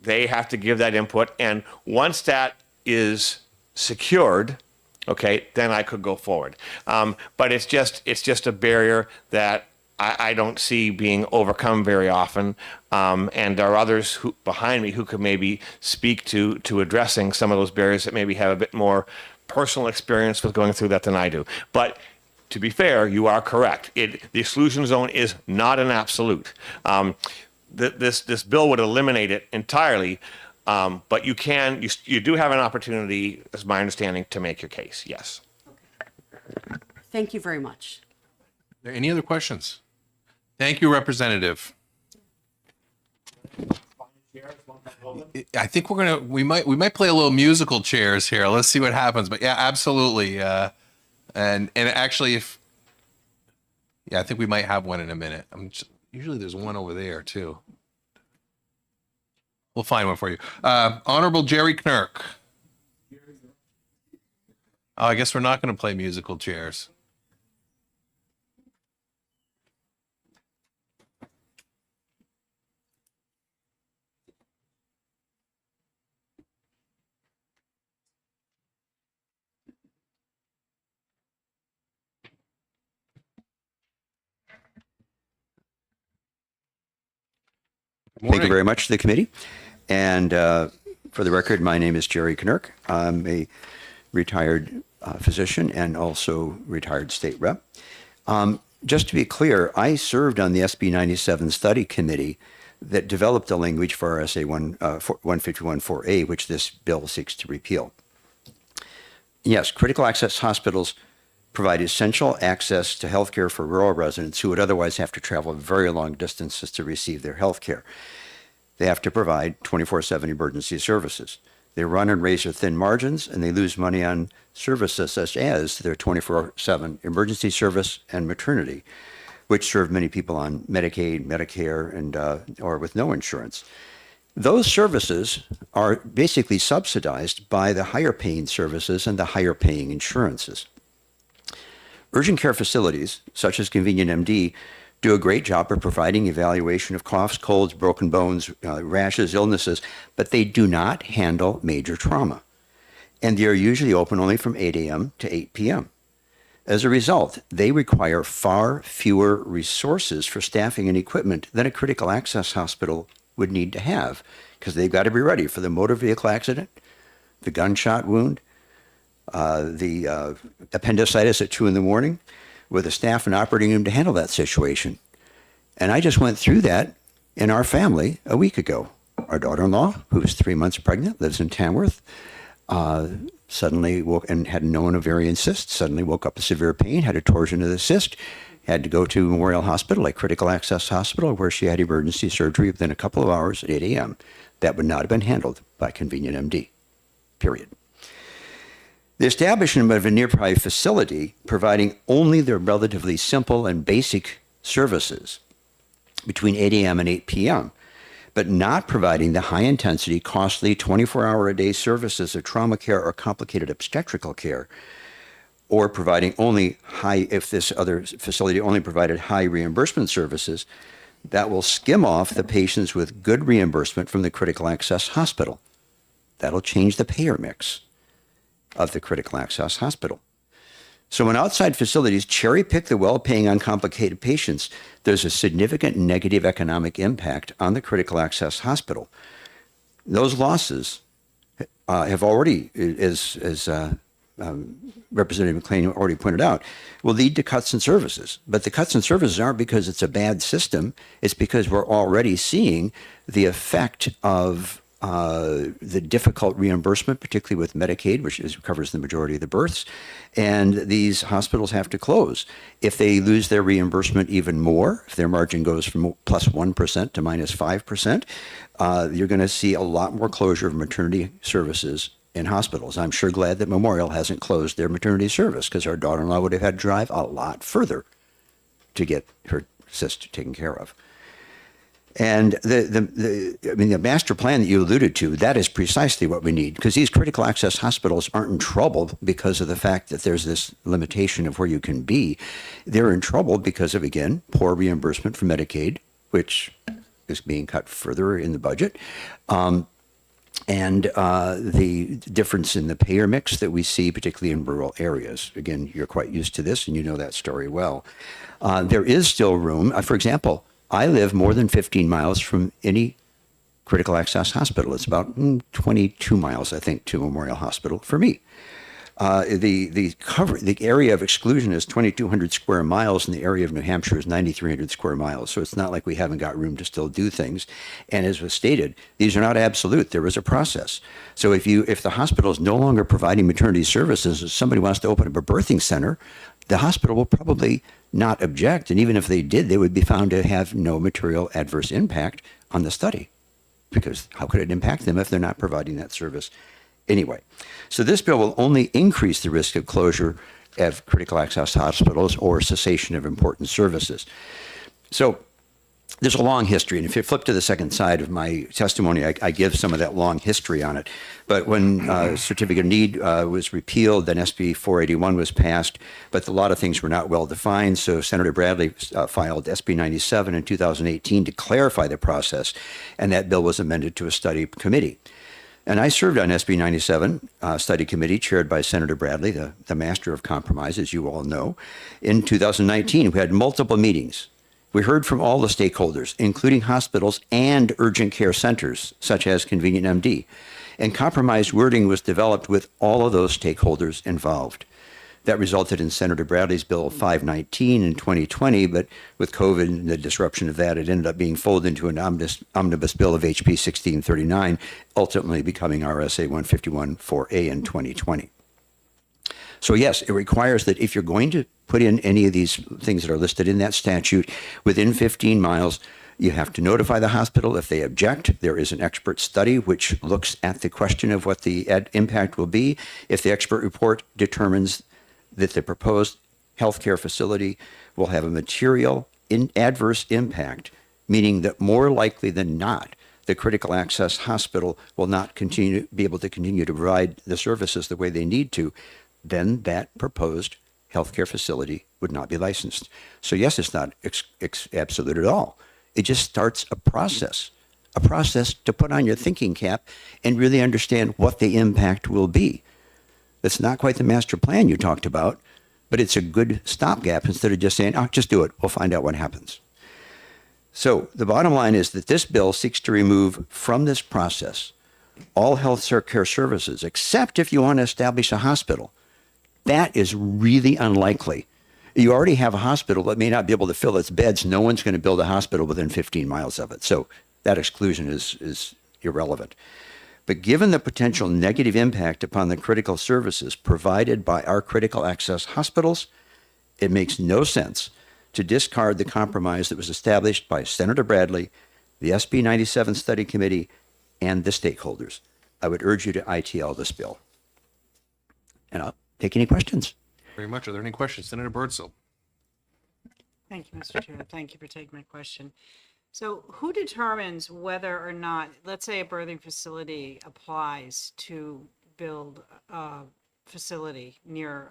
they have to give that input. And once that is secured, okay, then I could go forward. But it's just a barrier that I don't see being overcome very often. And there are others behind me who could maybe speak to addressing some of those barriers that maybe have a bit more personal experience with going through that than I do. But to be fair, you are correct. The exclusion zone is not an absolute. This bill would eliminate it entirely, but you do have an opportunity, as my understanding, to make your case. Yes. Thank you very much. Are there any other questions? Thank you, Representative. I think we might play a little musical chairs here. Let's see what happens. But yeah, absolutely. And actually, I think we might have one in a minute. Usually there's one over there too. We'll find one for you. Honorable Jerry Knirk. Oh, I guess we're not going to play musical chairs. Thank you very much to the committee. And for the record, my name is Jerry Knirk. I'm a retired physician and also retired state rep. Just to be clear, I served on the SB 97 study committee that developed the language for RSA 151-4A, which this bill seeks to repeal. Yes, critical access hospitals provide essential access to healthcare for rural residents who would otherwise have to travel very long distances to receive their healthcare. They have to provide 24/7 emergency services. They run on razor-thin margins, and they lose money on services such as their 24/7 emergency service and maternity, which serve many people on Medicaid, Medicare, and or with no insurance. Those services are basically subsidized by the higher-paying services and the higher-paying insurances. Urgent care facilities, such as Convenient MD, do a great job of providing evaluation of coughs, colds, broken bones, rashes, illnesses, but they do not handle major trauma. And they are usually open only from 8 a.m. to 8 p.m. As a result, they require far fewer resources for staffing and equipment than a critical access hospital would need to have, because they've got to be ready for the motor vehicle accident, the gunshot wound, the appendicitis at 2 a.m, with a staff and operating room to handle that situation. And I just went through that in our family a week ago. Our daughter-in-law, who was 3 months pregnant, lives in Tamworth, suddenly woke and had known ovarian cyst, suddenly woke up with severe pain, had a torsion of the cyst, had to go to Memorial Hospital, a critical access hospital, where she had emergency surgery within a couple of hours at 8 a.m. That would not have been handled by Convenient MD, period. The establishment of a nearby facility providing only the relatively simple and basic services between 8 a.m. and 8 p.m., but not providing the high-intensity, costly 24-hour-a-day services of trauma care or complicated obstetrical care, or providing only if this other facility only provided high reimbursement services, that will skim off the patients with good reimbursement from the critical access hospital. That'll change the payer mix of the critical access hospital. So when outside facilities cherry pick the well-paying uncomplicated patients, there's a significant negative economic impact on the critical access hospital. Those losses have already, as Representative McLean already pointed out, will lead to cuts in services. But the cuts in services aren't because it's a bad system. It's because we're already seeing the effect of the difficult reimbursement, particularly with Medicaid, which covers the majority of the births, and these hospitals have to close. If they lose their reimbursement even more, if their margin goes from plus 1% to minus 5%, you're going to see a lot more closure of maternity services in hospitals. I'm sure glad that Memorial hasn't closed their maternity service, because our daughter-in-law would have had to drive a lot further to get her cyst taken care of. And the master plan that you alluded to, that is precisely what we need, because these critical access hospitals aren't in trouble because of the fact that there's this limitation of where you can be. They're in trouble because of, again, poor reimbursement from Medicaid, which is being cut further in the budget, and the difference in the payer mix that we see, particularly in rural areas. Again, you're quite used to this, and you know that story well. There is still room. For example, I live more than 15 miles from any critical access hospital. It's about 22 miles, I think, to Memorial Hospital for me. The area of exclusion is 2,200 square miles, and the area of New Hampshire is 9,300 square miles. So it's not like we haven't got room to still do things. And as was stated, these are not absolute. There is a process. So if the hospital is no longer providing maternity services, if somebody wants to open up a birthing center, the hospital will probably not object. And even if they did, they would be found to have no material adverse impact on the study, because how could it impact them if they're not providing that service anyway? So this bill will only increase the risk of closure of critical access hospitals or cessation of important services. So there's a long history, and if you flip to the second side of my testimony, I give some of that long history on it. But when Certificate of Need was repealed, then SB 481 was passed, but a lot of things were not well defined. So Senator Bradley filed SB 97 in 2018 to clarify the process, and that bill was amended to a study committee. And I served on SB 97 study committee chaired by Senator Bradley, the master of compromise, as you all know. In 2019, we had multiple meetings. We heard from all the stakeholders, including hospitals and urgent care centers, such as Convenient MD. And compromise wording was developed with all of those stakeholders involved. That resulted in Senator Bradley's Bill 519 in 2020, but with COVID and the disruption of that, it ended up being folded into an omnibus bill of HB 1639, ultimately becoming RSA 151-4A in 2020. So yes, it requires that if you're going to put in any of these things that are listed in that statute within 15 miles, you have to notify the hospital. If they object, there is an expert study which looks at the question of what the impact will be. If the expert report determines that the proposed healthcare facility will have a material adverse impact, meaning that more likely than not, the critical access hospital will not be able to continue to provide the services the way they need to, then that proposed healthcare facility would not be licensed. So yes, it's not absolute at all. It just starts a process to put on your thinking cap and really understand what the impact will be. That's not quite the master plan you talked about, but it's a good stopgap instead of just saying, oh, just do it. We'll find out what happens. So the bottom line is that this bill seeks to remove from this process all health care services, except if you want to establish a hospital. That is really unlikely. You already have a hospital that may not be able to fill its beds. No one's going to build a hospital within 15 miles of it. So that exclusion is irrelevant. But given the potential negative impact upon the critical services provided by our critical access hospitals, it makes no sense to discard the compromise that was established by Senator Bradley, the SB 97 Study Committee, and the stakeholders. I would urge you to ITL this bill. And I'll take any questions. Very much. Are there any questions? Senator Birdsell. Thank you, Mr. Chair. Thank you for taking my question. So who determines whether or not, let's say a birthing facility applies to build a facility near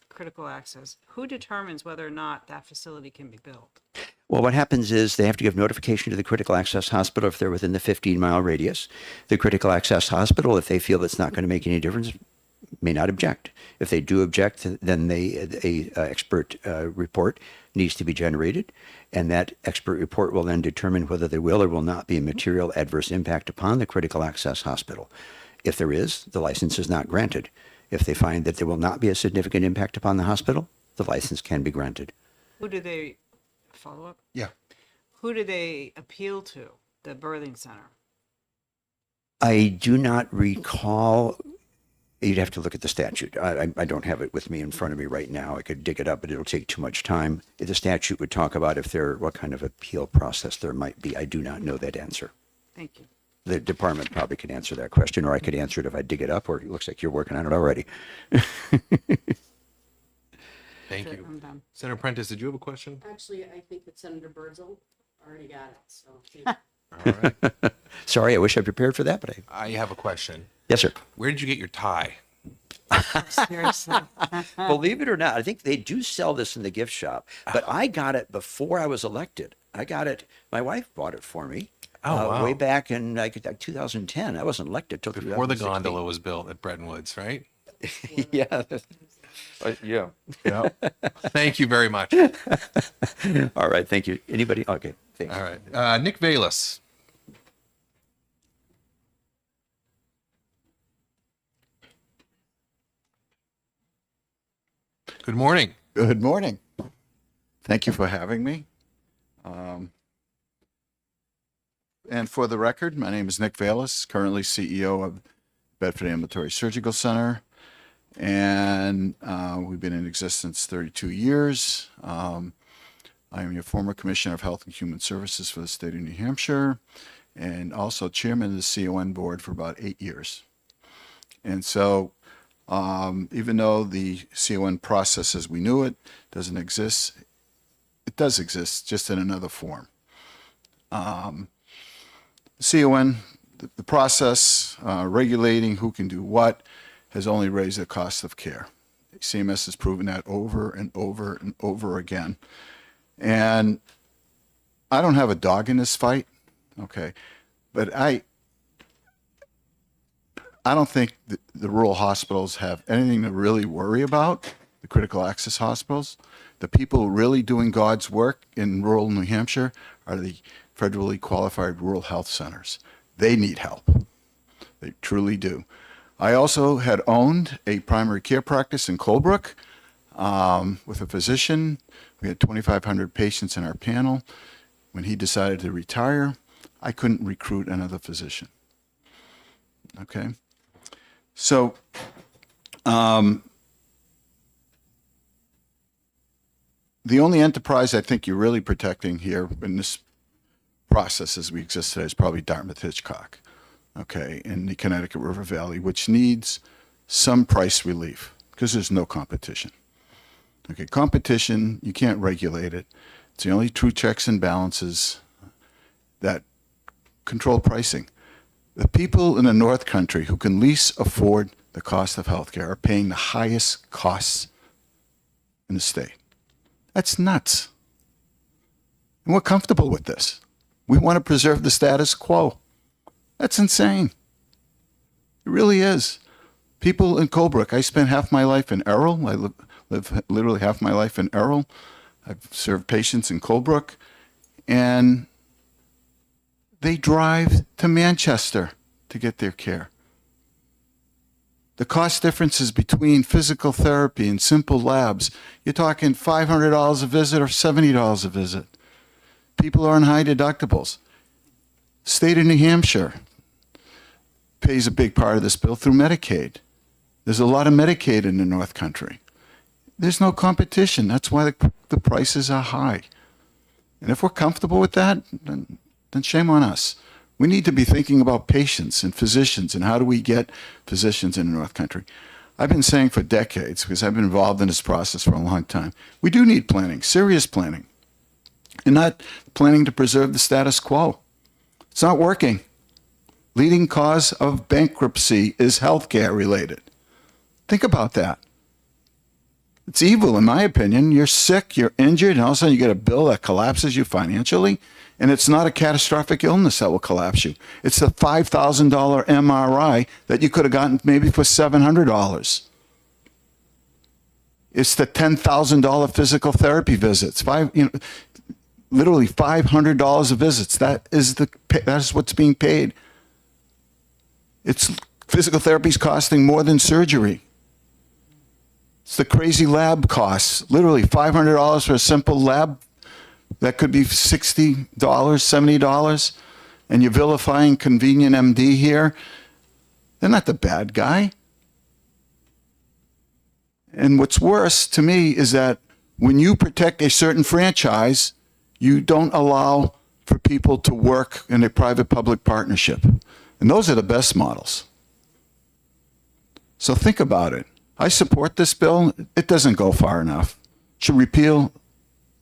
critical access, who determines whether or not that facility can be built? Well, what happens is they have to give notification to the critical access hospital if they're within the 15-mile radius. The critical access hospital, if they feel it's not going to make any difference, may not object. If they do object, then a expert report needs to be generated, and that expert report will then determine whether there will or will not be a material adverse impact upon the critical access hospital. If there is, the license is not granted. If they find that there will not be a significant impact upon the hospital, the license can be granted. Who do they follow up? Yeah. Who do they appeal to? The birthing center? I do not recall. You'd have to look at the statute. I don't have it with me in front of me right now. I could dig it up, but it'll take too much time. The statute would talk about what kind of appeal process there might be. I do not know that answer. Thank you. The department probably could answer that question, or I could answer it if I dig it up, or it looks like you're working on it already. Thank That's it. you. I'm done. Senator Prentice, did you have a question? Actually, I think that Senator Birdsell already got it, so. All right. Sorry, I wish I prepared for that, but I have a question. yes, sir. Where did you get your tie? Seriously. Believe it or not, I think they do sell this in the gift shop, but I got it before I was elected. I got it. My wife bought it for me. Oh, wow. Way back in 2010. I wasn't elected till Before the 2016. gondola was built at Bretton Woods, right? Yeah. Yeah. Yeah. Thank you very much. All right. Thank you. Anybody? Okay. Thanks. All right. Nick Valis. Good morning. Good morning. Thank you for having me. And for the record, my name is Nick Valis, currently CEO of Bedford Ambulatory Surgical Center. And we've been in existence 32 years. I am your former Commissioner of Health and Human Services for the state of New Hampshire, and also Chairman of the CON board for about 8 years. And so even though the CON process as we knew it doesn't exist, it does exist, just in another form. CON, the process regulating who can do what, has only raised the cost of care. CMS has proven that over and over and over again. And I don't have a dog in this fight, okay, but I don't think the rural hospitals have anything to really worry about, the critical access hospitals. The people really doing God's work in rural New Hampshire are the federally qualified rural health centers. They need help. They truly do. I also had owned a primary care practice in Colebrook with a physician. We had 2,500 patients in our panel. When he decided to retire, I couldn't recruit another physician. Okay? So, the only enterprise I think you're really protecting here in this process as we exist today is probably Dartmouth Hitchcock, okay, in the Connecticut River Valley, which needs some price relief because there's no competition. Okay, competition, you can't regulate it. It's the only true checks and balances that control pricing. The people in the North Country who can least afford the cost of healthcare are paying the highest costs in the state. That's nuts. And we're comfortable with this. We want to preserve the status quo. That's insane. It really is. People in Colebrook, I spent half my life in Errol. I live literally half my life in Errol. I've served patients in Colebrook. And they drive to Manchester to get their care. The cost differences between physical therapy and simple labs, you're talking $500 a visit or $70 a visit. People are on high deductibles. State of New Hampshire pays a big part of this bill through Medicaid. There's a lot of Medicaid in the North Country. There's no competition. That's why the prices are high. And if we're comfortable with that, then shame on us. We need to be thinking about patients and physicians and how do we get physicians in the North Country. I've been saying for decades, because I've been involved in this process for a long time, we do need planning, serious planning, and not planning to preserve the status quo. It's not working. Leading cause of bankruptcy is healthcare related. Think about that. It's evil, in my opinion. You're sick, you're injured, and all of a sudden you get a bill that collapses you financially. And it's not a catastrophic illness that will collapse you. It's the $5,000 MRI that you could have gotten maybe for $700. It's the $10,000 physical therapy visits. Literally $500 a visits. That is what's being paid. It's physical therapy is costing more than surgery. It's the crazy lab costs. Literally $500 for a simple lab. That could be $60, $70, and you're vilifying Convenient MD here. They're not the bad guy. And what's worse to me is that when you protect a certain franchise, you don't allow for people to work in a private-public partnership. And those are the best models. So think about it. I support this bill. It doesn't go far enough. It should repeal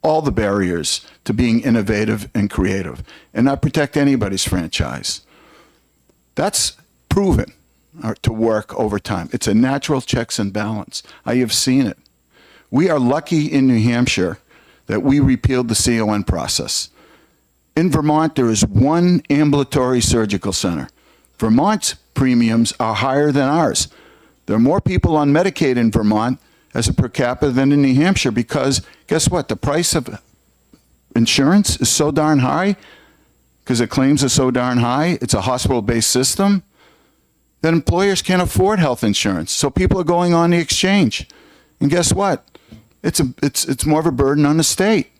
all the barriers to being innovative and creative and not protect anybody's franchise. That's proven to work over time. It's a natural checks and balance. I have seen it. We are lucky in New Hampshire that we repealed the CON process. In Vermont, there is one ambulatory surgical center. Vermont's premiums are higher than ours. There are more people on Medicaid in Vermont as a per capita than in New Hampshire because guess what? The price of insurance is so darn high because the claims are so darn high. It's a hospital-based system that employers can't afford health insurance. So people are going on the exchange. And guess what? It's more of a burden on the state.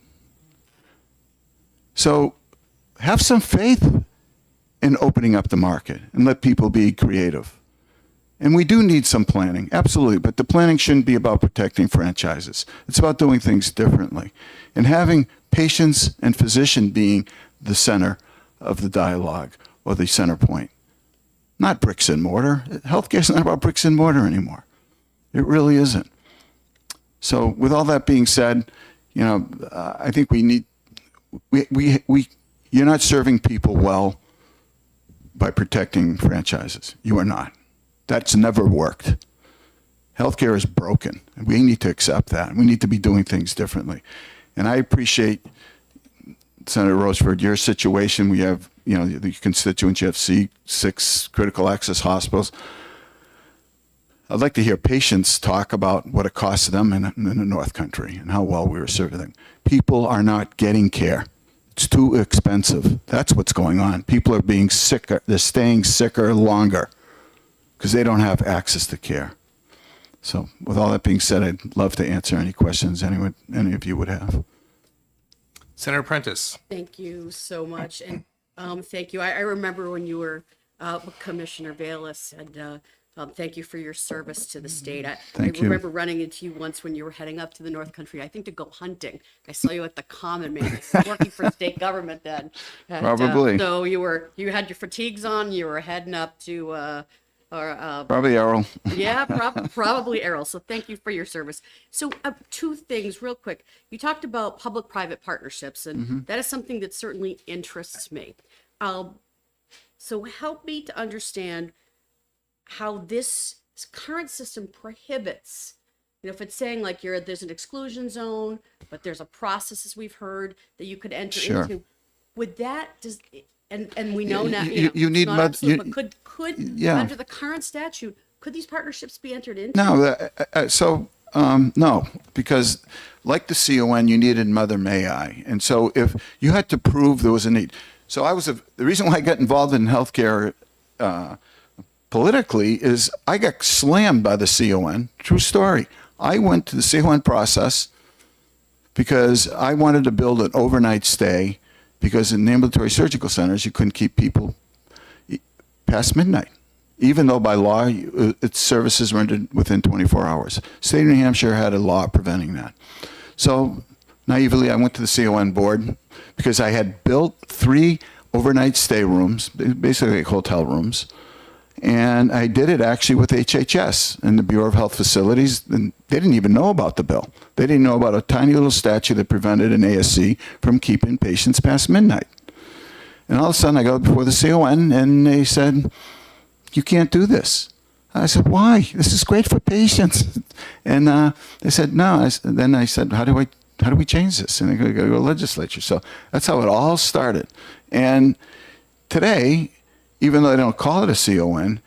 So have some faith in opening up the market and let people be creative. And we do need some planning, absolutely, but the planning shouldn't be about protecting franchises. It's about doing things differently and having patients and physician being the center of the dialogue or the center point, not bricks and mortar. Healthcare is not about bricks and mortar anymore. It really isn't. So with all that being said, I think you're not serving people well by protecting franchises. You are not. That's never worked. Healthcare is broken. And we need to accept that. We need to be doing things differently. And I appreciate, Senator Rochford, your situation. We have, the constituents, you have 6 critical access hospitals. I'd like to hear patients talk about what it costs them in the North Country and how well we were serving them. People are not getting care. It's too expensive. That's what's going on. People are being sicker. They're staying sicker longer because they don't have access to care. So with all that being said, I'd love to answer any questions any of you would have. Senator Prentice. Thank you so much. And thank you. I remember when you were Commissioner Bayless, and thank you for your service to the state. Thank I you. remember running into you once when you were heading up to the North Country, I think to go hunting. I saw you at the Common, maybe working for state government then. And, Probably. So you had your fatigues on, you were heading up to Probably Errol. yeah, probably Errol. So thank you for your service. So two things real quick. You talked about public-private partnerships, and that is something that certainly interests me. So help me to understand how this current system prohibits, if it's saying like there's an exclusion zone, but there's a process, as we've heard, that you could enter Sure. into. Would that and we know now You it's need not absolute, but could yeah. under the current statute, could these partnerships be entered into? No, no, because like the CON, you needed Mother May I. And so if you had to prove there was a need. So the reason why I got involved in healthcare politically is I got slammed by the CON. True story. I went to the CON process because I wanted to build an overnight stay, because in ambulatory surgical centers, you couldn't keep people past midnight, even though by law, its services rendered within 24 hours. State of New Hampshire had a law preventing that. So naively, I went to the CON board because I had built 3 overnight stay rooms, basically hotel rooms, and I did it actually with HHS and the Bureau of Health Facilities. And they didn't even know about the bill. They didn't know about a tiny little statute that prevented an ASC from keeping patients past midnight. And all of a sudden, I go before the CON, and they said, "You can't do this." I said, "Why? This is great for patients." And they said, "No." Then I said, "How do we change this?" And they go to the legislature. So that's how it all started. And today, even though they don't call it a CON,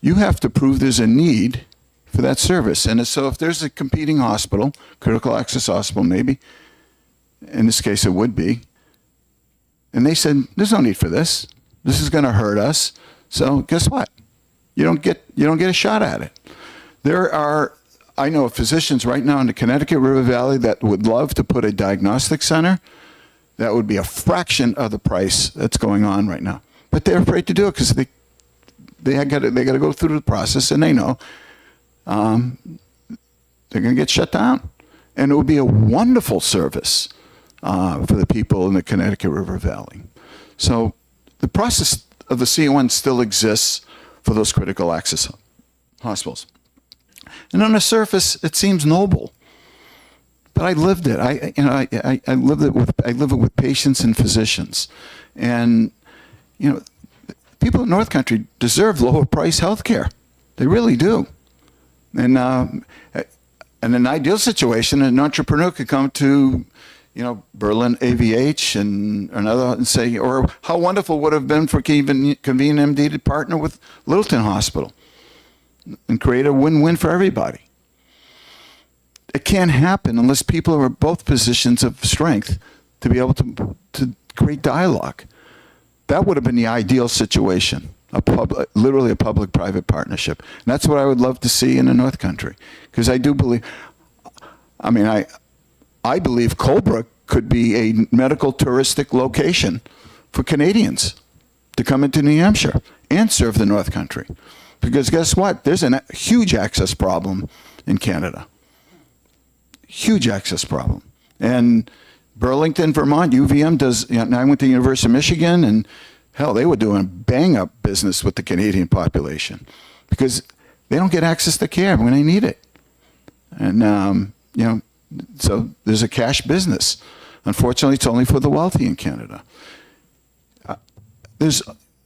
you have to prove there's a need for that service. And so if there's a competing hospital, critical access hospital maybe, in this case it would be, and they said, "There's no need for this. This is going to hurt us." So guess what? You don't get a shot at it. I know of physicians right now in the Connecticut River Valley that would love to put a diagnostic center. That would be a fraction of the price that's going on right now. But they're afraid to do it because they got to go through the process, and they know they're going to get shut down. And it would be a wonderful service for the people in the Connecticut River Valley. So the process of the CON still exists for those critical access hospitals. And on the surface, it seems noble. But I lived it. I lived it with patients and physicians. And people in North Country deserve lower price health care. They really do. And in an ideal situation, an entrepreneur could come to, Berlin AVH and another and say, or how wonderful it would have been for Convenient MD to partner with Littleton Hospital and create a win-win for everybody. It can't happen unless people are in both positions of strength to be able to create dialogue. That would have been the ideal situation, literally a public-private partnership. And that's what I would love to see in the North Country. Because I do believe, I believe Colebrook could be a medical touristic location for Canadians to come into New Hampshire and serve the North Country. Because guess what? There's a huge access problem in Canada. Huge access problem. And Burlington, Vermont, UVM does, I went to the University of Michigan, and hell, they were doing bang-up business with the Canadian population because they don't get access to care when they need it. And, so there's a cash business. Unfortunately, it's only for the wealthy in Canada.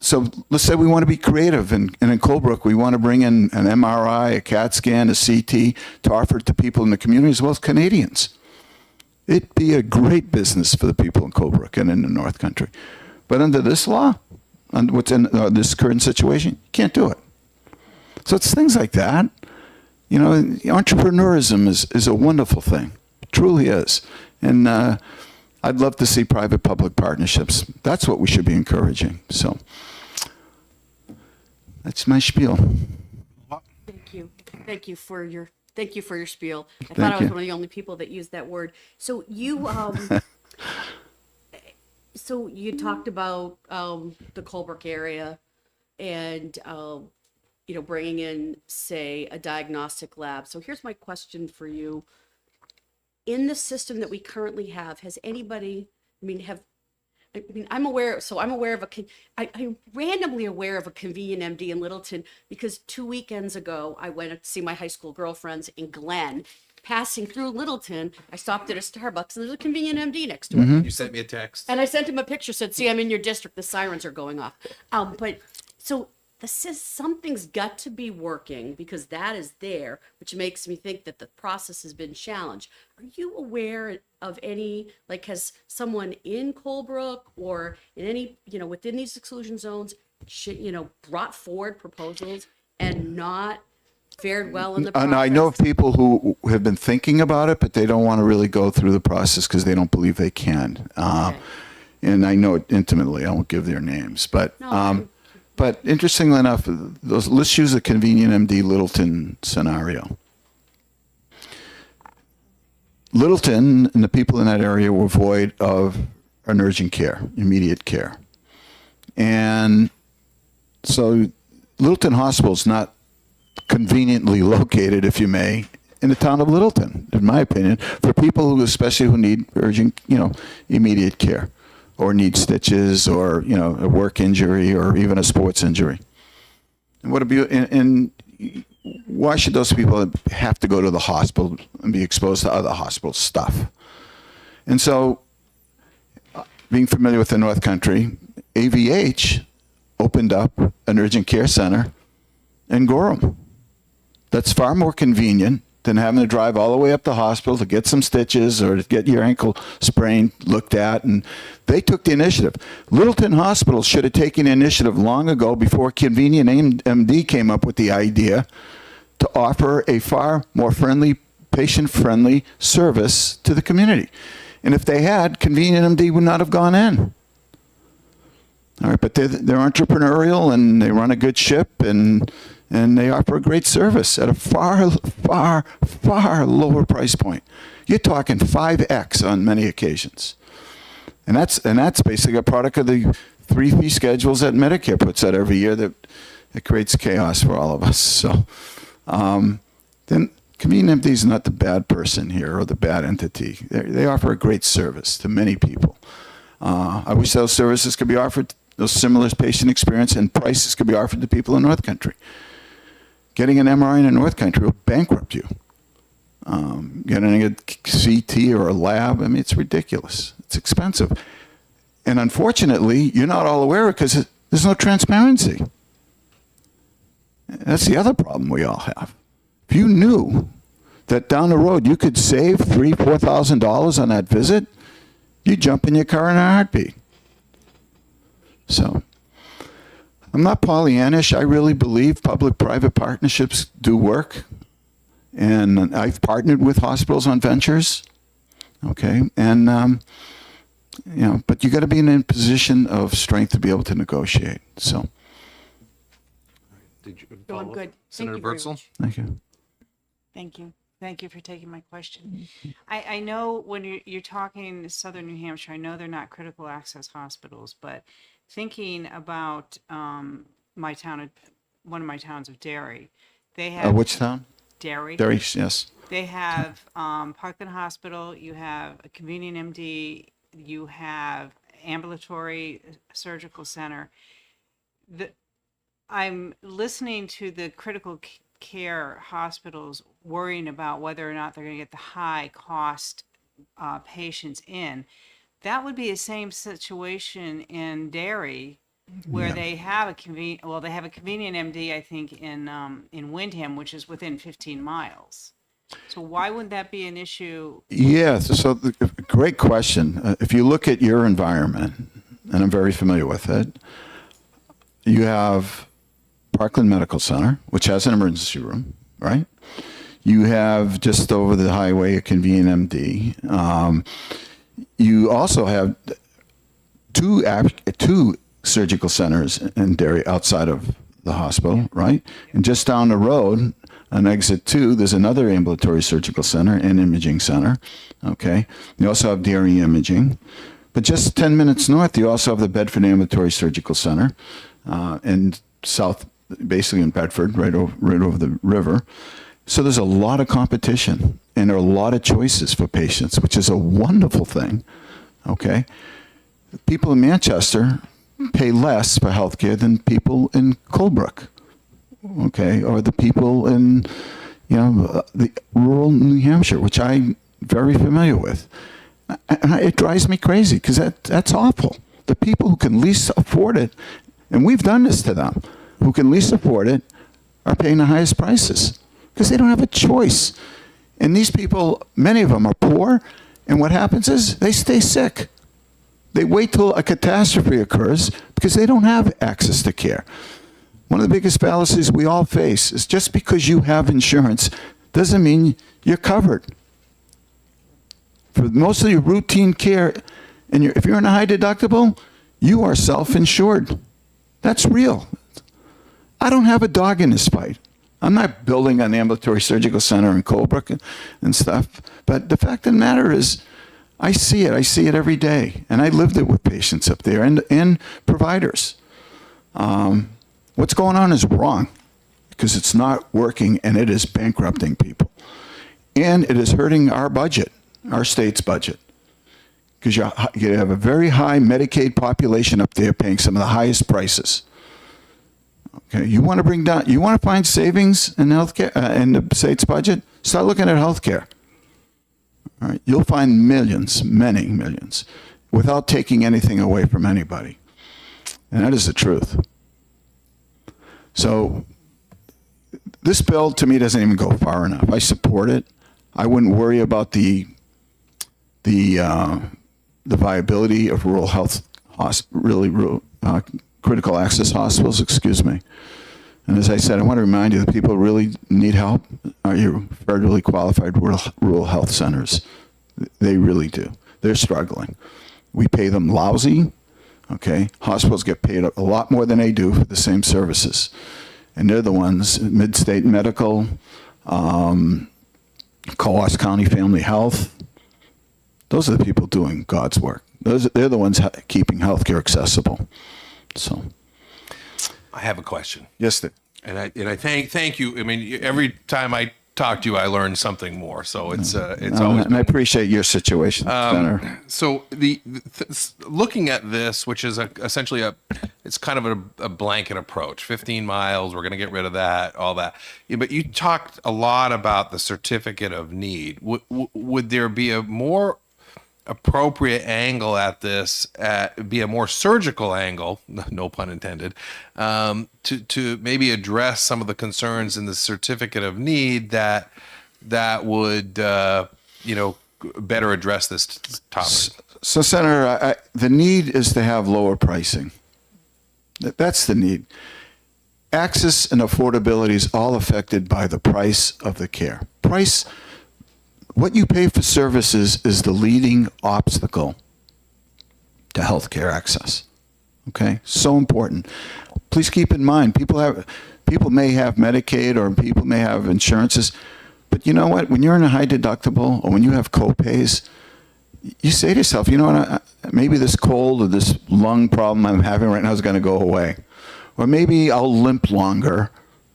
So let's say we want to be creative, and in Colebrook, we want to bring in an MRI, a CAT scan, a CT to offer to people in the community as well as Canadians. It'd be a great business for the people in Colebrook and in the North Country. But under this law, under what's in this current situation, you can't do it. So it's things like that. Entrepreneurism is a wonderful thing. It truly is. And I'd love to see private-public partnerships. That's what we should be encouraging. So that's my spiel. Thank you. Thank you for your thank you for your spiel. I thought Thank I was you. one of the only people that used that word. So you, so you talked about the Colebrook area and you know, bringing in, say, a diagnostic lab. So here's my question for you. In the system that we currently have, has anybody, I'm aware of I'm randomly aware of a convenient MD in Littleton because 2 weekends ago, I went to see my high school girlfriends in Glen. Passing through Littleton, I stopped at a Starbucks and there's a convenient MD next to it. You sent me a text. And I sent him a picture, said, see, I'm in your district, the sirens are going off. But so something's got to be working because that is there, which makes me think that the process has been challenged. Are you aware of any, like, has someone in Colebrook or in any, you know, within these exclusion zones, brought forward proposals and not fared well in the process? And I know of people who have been thinking about it, but they don't want to really go through the process because they don't believe they can. Okay. And I know it intimately. I won't give their names, but but interestingly enough, let's use a convenient MD Littleton scenario. Littleton and the people in that area were void of an urgent care, immediate care, and so Littleton Hospital is not conveniently located, if you may, in the town of Littleton, in my opinion, for people who, especially who need urgent, immediate care, or need stitches, or a work injury, or even a sports injury. And why should those people have to go to the hospital and be exposed to other hospital stuff? And so, being familiar with the North Country, AVH opened up an urgent care center in Gorham. That's far more convenient than having to drive all the way up to the hospital to get some stitches or to get your ankle sprained looked at. And they took the initiative. Littleton Hospital should have taken the initiative long ago, before Convenient MD came up with the idea to offer a far more friendly, patient-friendly service to the community. And if they had, Convenient MD would not have gone in. All right, but they're entrepreneurial and they run a good ship, and they offer a great service at a far, far, far lower price point. You're talking 5x on many occasions. And that's basically a product of the 3 fee schedules that Medicare puts out every year that creates chaos for all of us. So then Convenient MD is not the bad person here or the bad entity. They offer a great service to many people. I wish those services could be offered, those similar patient experience and prices could be offered to people in North Country. Getting an MRI in the North Country will bankrupt you. Getting a CT or a lab, it's ridiculous. It's expensive. And unfortunately, you're not all aware of it because there's no transparency. That's the other problem we all have. If you knew that down the road you could save $3,000, $4,000 on that visit, you'd jump in your car in a heartbeat. So, I'm not Pollyannish. I really believe public-private partnerships do work. And I've partnered with hospitals on ventures. Okay. And, but you got to be in a position of strength to be able to negotiate. So, Did you No, I'm follow up? good. Thank Senator you very Bertzel? much. thank you. Thank you. Thank you for taking my question. I know when you're talking Southern New Hampshire, I know they're not critical access hospitals, but thinking about one of my towns of Derry, they have Which town? Derry. Derry, yes. They have Parkland Hospital, you have a Convenient MD, you have ambulatory surgical center. I'm listening to the critical care hospitals worrying about whether or not they're going to get the high cost patients in. That would be the same situation in Derry, where they have a convenient MD, I think, in Windham, which is within 15 miles. So why wouldn't that be an issue? Yeah, great question. If you look at your environment, and I'm very familiar with it, you have Parkland Medical Center, which has an emergency room, right? You have just over the highway a Convenient MD. You also have two surgical centers in Derry outside of the hospital, right? And just down the road, On exit 2, there's another ambulatory surgical center and imaging center. Okay. You also have Dairy Imaging. But just 10 minutes north, you also have the Bedford Ambulatory Surgical Center in south, basically in Bedford, right over the river. So there's a lot of competition and there are a lot of choices for patients, which is a wonderful thing. Okay. People in Manchester pay less for healthcare than people in Colebrook. Okay. Or the people in, the rural New Hampshire, which I'm very familiar with. And it drives me crazy because that's awful. The people who can least afford it, and we've done this to them, who can least afford it are paying the highest prices because they don't have a choice. And these people, many of them are poor, and what happens is they stay sick. They wait till a catastrophe occurs because they don't have access to care. One of the biggest fallacies we all face is just because you have insurance doesn't mean you're covered. For most of your routine care, and if you're in a high deductible, you are self-insured. That's real. I don't have a dog in this fight. I'm not building an ambulatory surgical center in Colebrook and stuff. But the fact of the matter is, I see it. I see it every day. And I lived it with patients up there and providers. What's going on is wrong because it's not working and it is bankrupting people. And it is hurting our budget. Our state's budget, because you have a very high Medicaid population up there paying some of the highest prices. Okay, you want to find savings in healthcare in the state's budget? Start looking at healthcare. All right, you'll find millions, many millions, without taking anything away from anybody, and that is the truth. So, this bill to me doesn't even go far enough. I support it. I wouldn't worry about the viability of rural health, critical access hospitals, excuse me. And as I said, I want to remind you that people who really need help are your federally qualified rural health centers. They really do. They're struggling. We pay them lousy, okay? Hospitals get paid a lot more than they do for the same services. And they're the ones, Mid-State Medical, Coos County Family Health, those are the people doing God's work. They're the ones keeping healthcare accessible. So, I have a question. yes, And I thank you. I mean, every time I talk to you, I learn something more. So it's always. and I appreciate your situation, Senator. So looking at this, which is essentially it's kind of a blanket approach. 15 miles, we're going to get rid of that, all that. Yeah, but you talked a lot about the certificate of need. Would there be a more appropriate angle at this, be a more surgical angle, no pun intended, to maybe address some of the concerns in the certificate of need that would better address this topic? So, Senator, the need is to have lower pricing. That's the need. Access and affordability is all affected by the price of the care. What you pay for services is the leading obstacle to healthcare access. Okay, so important. Please keep in mind, people may have Medicaid or people may have insurances, but you know what? When you're in a high deductible or when you have co-pays, you say to yourself, you know what? Maybe this cold or this lung problem I'm having right now is going to go away, or maybe I'll limp longer.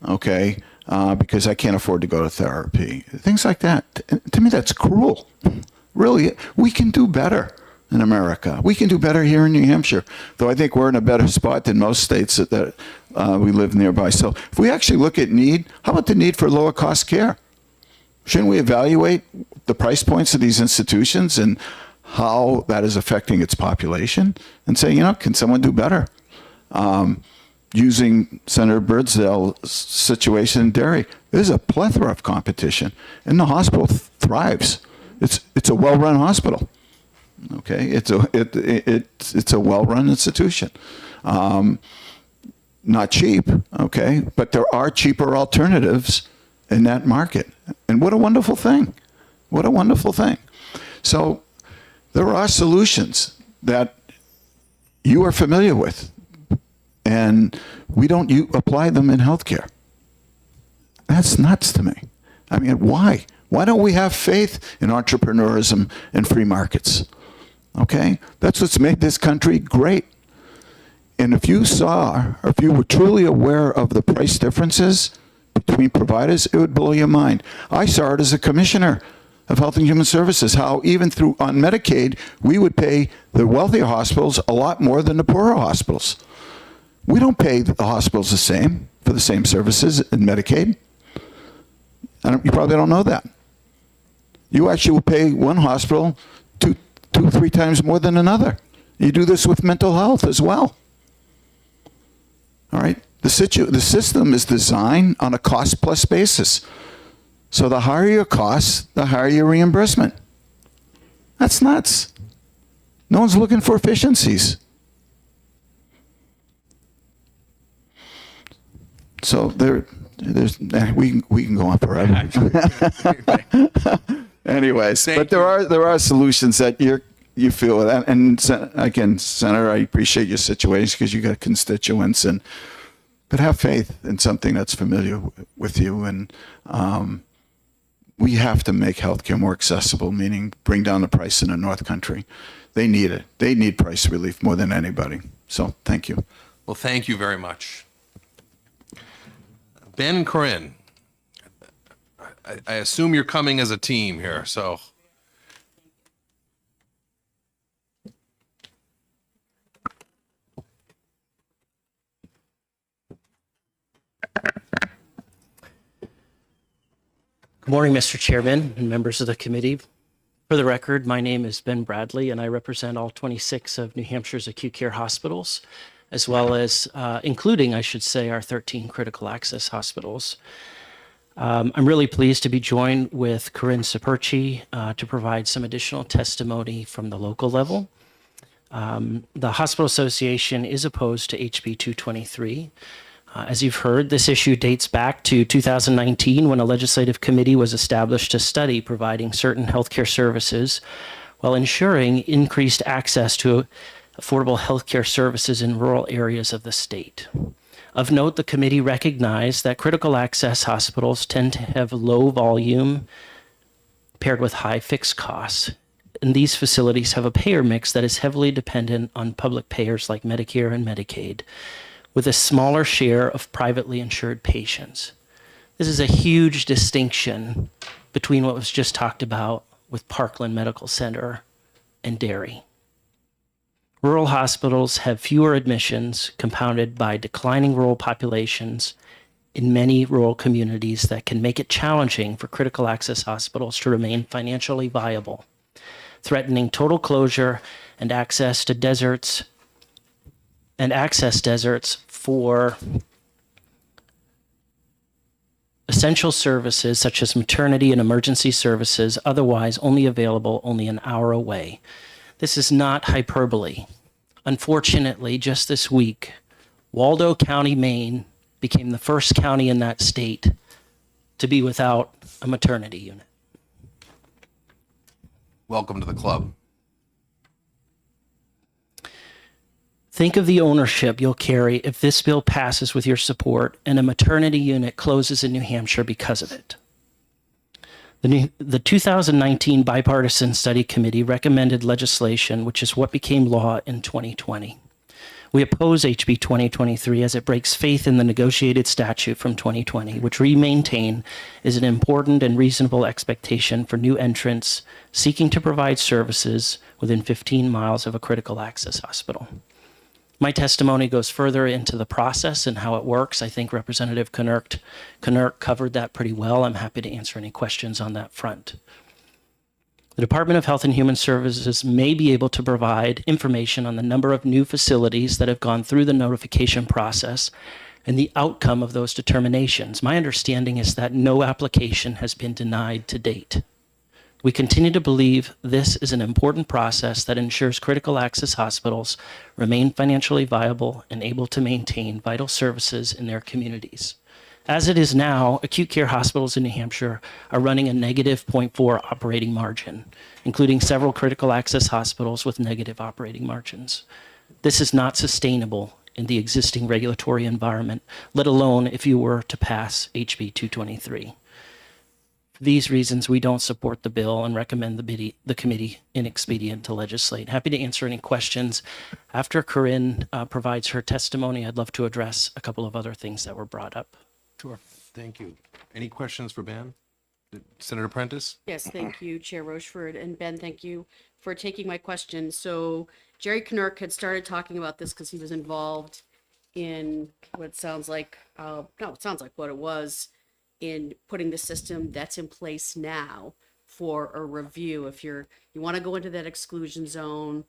Okay. Because I can't afford to go to therapy. Things like that. To me, that's cruel. Really, we can do better in America. We can do better here in New Hampshire, though I think we're in a better spot than most states that we live nearby. So if we actually look at need, how about the need for lower cost care? Shouldn't we evaluate the price points of these institutions and how that is affecting its population and say, can someone do better? Using Senator Birdsdale's situation in Derry, there's a plethora of competition, and the hospital thrives. It's a well-run hospital. Okay, it's a well-run institution. Not cheap, okay, but there are cheaper alternatives in that market, and what a wonderful thing! What a wonderful thing. So there are solutions that you are familiar with. And we don't apply them in healthcare. That's nuts to me. I mean, why? Why don't we have faith in entrepreneurism and free markets? Okay? That's what's made this country great. And if you saw, or if you were truly aware of the price differences between providers, it would blow your mind. I saw it as a commissioner of Health and Human Services, how even through on Medicaid, we would pay the wealthier hospitals a lot more than the poorer hospitals. We don't pay the hospitals the same for the same services in Medicaid. You probably don't know that. You actually will pay one hospital two, 3 times more than another. You do this with mental health as well. All right? The system is designed on a cost-plus basis. So the higher your costs, the higher your reimbursement. That's nuts. No one's looking for efficiencies. So we can go on forever. Anyways, but there are solutions that you feel that. And again, Senator, I appreciate your situation because you got constituents, but have faith in something that's familiar with you. And we have to make healthcare more accessible, meaning bring down the price in the North Country. They need it. They need price relief more than anybody. So thank you. Well, thank you very much. Ben and Corinne, I assume you're coming as a team here, so. Good morning, Mr. Chairman and members of the committee. For the record, my name is Ben Bradley, and I represent all 26 of New Hampshire's acute care hospitals, as well as, including, I should say, our 13 critical access hospitals. I'm really pleased to be joined with Corinne Saperchi to provide some additional testimony from the local level. The Hospital Association is opposed to HB 223. As you've heard, this issue dates back to 2019 when a legislative committee was established to study providing certain healthcare services while ensuring increased access to affordable healthcare services in rural areas of the state. Of note, the committee recognized that critical access hospitals tend to have low volume paired with high fixed costs. And these facilities have a payer mix that is heavily dependent on public payers like Medicare and Medicaid, with a smaller share of privately insured patients. This is a huge distinction between what was just talked about with Parkland Medical Center and Derry. Rural hospitals have fewer admissions compounded by declining rural populations in many rural communities that can make it challenging for critical access hospitals to remain financially viable, threatening total closure and access deserts for essential services such as maternity and emergency services, otherwise only available only an hour away. This is not hyperbole. Unfortunately, just this week, Waldo County, Maine became the first county in that state to be without a maternity unit. Welcome to the club. Think of the ownership you'll carry if this bill passes with your support and a maternity unit closes in New Hampshire because of it. The 2019 Bipartisan Study Committee recommended legislation, which is what became law in 2020. We oppose HB 2023 as it breaks faith in the negotiated statute from 2020, which we maintain is an important and reasonable expectation for new entrants seeking to provide services within 15 miles of a critical access hospital. My testimony goes further into the process and how it works. I think Representative Knurk covered that pretty well. I'm happy to answer any questions on that front. The Department of Health and Human Services may be able to provide information on the number of new facilities that have gone through the notification process and the outcome of those determinations. My understanding is that no application has been denied to date. We continue to believe this is an important process that ensures critical access hospitals remain financially viable and able to maintain vital services in their communities. As it is now, acute care hospitals in New Hampshire are running a negative 0.4 operating margin, including several critical access hospitals with negative operating margins. This is not sustainable in the existing regulatory environment, let alone if you were to pass HB 223. For these reasons, we don't support the bill and recommend the committee inexpedient to legislate. Happy to answer any questions. After Corinne provides her testimony, I'd love to address a couple of other things that were brought up. Sure. Thank you. Any questions for Ben? Senator Prentice? Yes, thank you, Chair Rocheford. And Ben, thank you for taking my question. So Jerry Knurk had started talking about this because he was involved in what sounds like, it sounds like what it was in putting the system that's in place now for a review. If you want to go into that exclusion zone,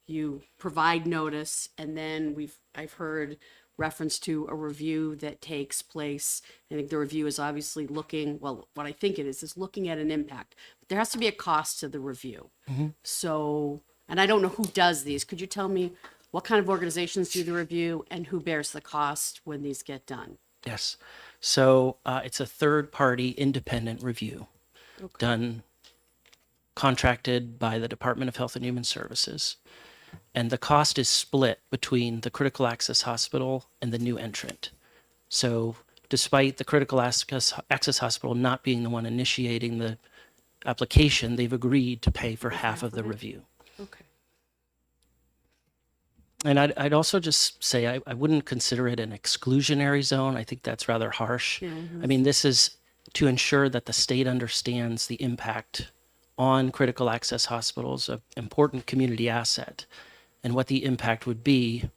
you provide notice, and then I've heard reference to a review that takes place. I think the review is obviously looking, well, what I think it is looking at an impact. But there has to be a cost to the review. So, and I don't know who does these. Could you tell me what kind of organizations do the review and who bears the cost when these get done? Yes. So it's a third-party independent review done, contracted by the Department of Health and Human Services. And the cost is split between the critical access hospital and the new entrant. So despite the critical access hospital not being the one initiating the application, they've agreed to pay for half of the review. Okay. And I'd also just say I wouldn't consider it an exclusionary zone. I think that's rather harsh. I mean, this is to ensure that the state understands the impact on critical access hospitals, an important community asset, and what the impact would be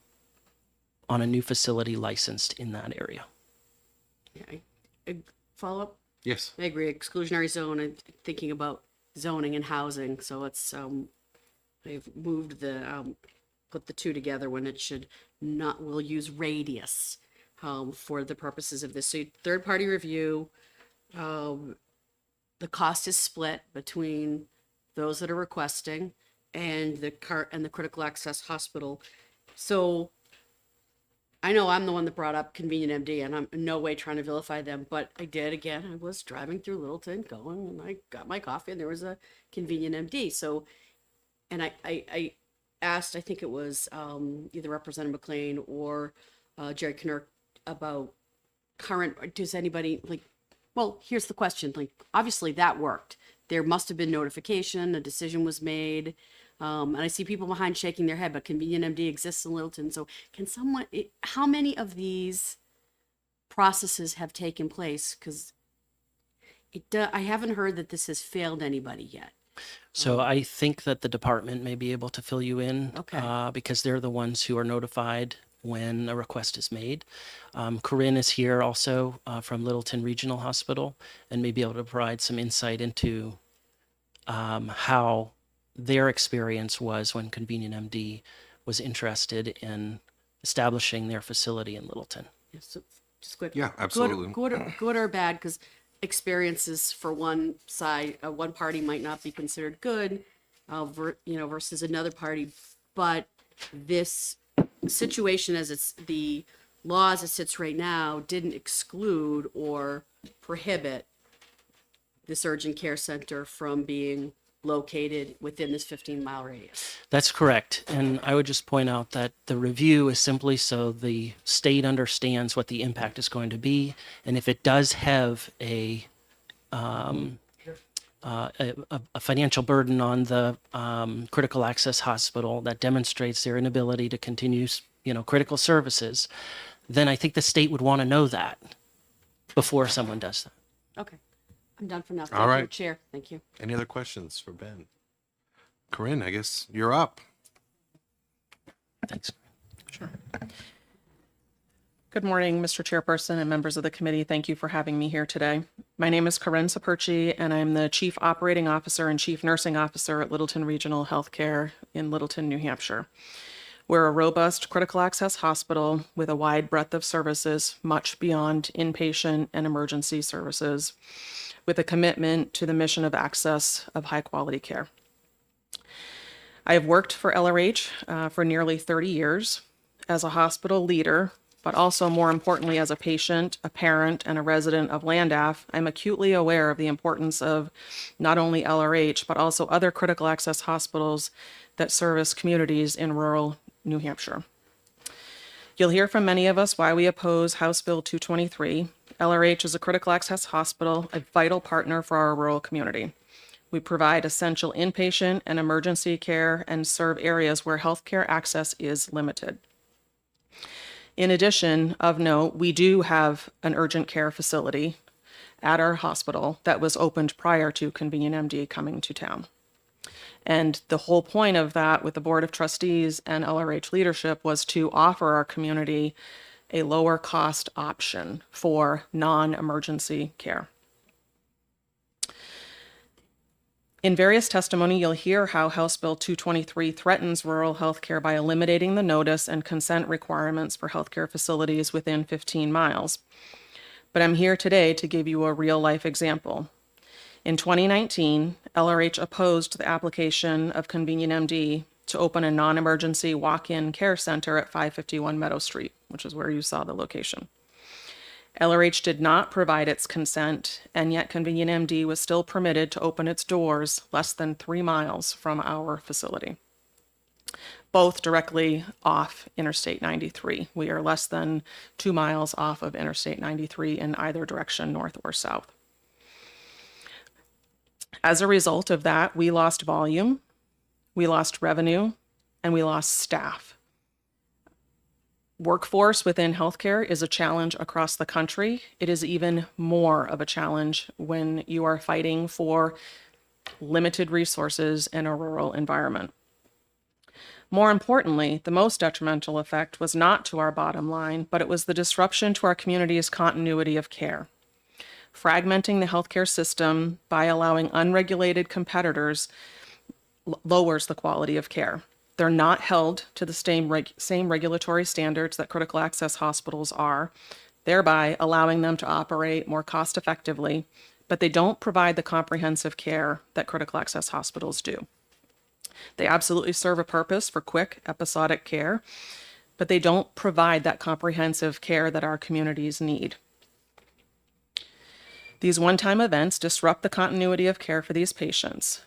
on a new facility licensed in that area. Yeah, follow up? Yes. I agree. Exclusionary zone, I'm thinking about zoning and housing. So it's, they've moved put the two together when it should not, we'll use radius for the purposes of this. So third party review, the cost is split between those that are requesting and the critical access hospital. So I know I'm the one that brought up Convenient MD, and I'm in no way trying to vilify them, but I did. Again, I was driving through Littleton going, and I got my coffee, and there was a Convenient MD. So, and I asked, I think it was either Representative McLean or Jerry Knurk about current, does anybody, like, well, here's the question, like, obviously that worked. There must have been notification, a decision was made. And I see people behind shaking their head, but Convenient MD exists in Littleton. So can someone, how many of these processes have taken place? Because I haven't heard that this has failed anybody yet. So I think that the department may be able to fill you in because they're the ones who are notified when a request is made. Corinne is here also from Littleton Regional Hospital and may be able to provide some insight into how their experience was when Convenient MD was interested in establishing their facility in Littleton. Yes, so just quick. Yeah, absolutely. Good or bad, because experiences for one side, one party might not be considered good, versus another party. But this situation, as it's the law as it sits right now, didn't exclude or prohibit this urgent care center from being located within this 15-mile radius. That's correct. And I would just point out that the review is simply so the state understands what the impact is going to be. And if it does have a financial burden on the critical access hospital that demonstrates their inability to continue, critical services, then I think the state would want to know that before someone does that. Okay. I'm done for now. All right. Chair. Thank you. Any other questions for Ben? Corinne, I guess you're up. Thanks. Good morning, Mr. Chairperson and members of the committee. Thank you for having me here today. My name is Corinne Saperchi, and I'm the Chief Operating Officer and Chief Nursing Officer at Littleton Regional Healthcare in Littleton, New Hampshire. We're a robust critical access hospital with a wide breadth of services, much beyond inpatient and emergency services, with a commitment to the mission of access of high quality care. I have worked for LRH for nearly 30 years as a hospital leader, but also more importantly as a patient, a parent, and a resident of Landaff. I'm acutely aware of the importance of not only LRH, but also other critical access hospitals that service communities in rural New Hampshire. You'll hear from many of us why we oppose House Bill 223. LRH is a critical access hospital, a vital partner for our rural community. We provide essential inpatient and emergency care and serve areas where healthcare access is limited. In addition, of note, we do have an urgent care facility at our hospital that was opened prior to Convenient MD coming to town. And the whole point of that with the Board of Trustees and LRH leadership was to offer our community a lower cost option for non-emergency care. In various testimony, you'll hear how House Bill 223 threatens rural healthcare by eliminating the notice and consent requirements for healthcare facilities within 15 miles. But I'm here today to give you a real-life example. In 2019, LRH opposed the application of Convenient MD to open a non-emergency walk-in care center at 551 Meadow Street, which is where you saw the location. LRH did not provide its consent, and yet Convenient MD was still permitted to open its doors less than 3 miles from our facility, both directly off Interstate 93. We are less than 2 miles off of Interstate 93 in either direction, north or south. As a result of that, we lost volume, we lost revenue, and we lost staff. Workforce within healthcare is a challenge across the country. It is even more of a challenge when you are fighting for limited resources in a rural environment. More importantly, the most detrimental effect was not to our bottom line, but it was the disruption to our community's continuity of care. Fragmenting the healthcare system by allowing unregulated competitors lowers the quality of care. They're not held to the same regulatory standards that critical access hospitals are, thereby allowing them to operate more cost effectively, but they don't provide the comprehensive care that critical access hospitals do. They absolutely serve a purpose for quick episodic care, but they don't provide that comprehensive care that our communities need. These one-time events disrupt the continuity of care for these patients.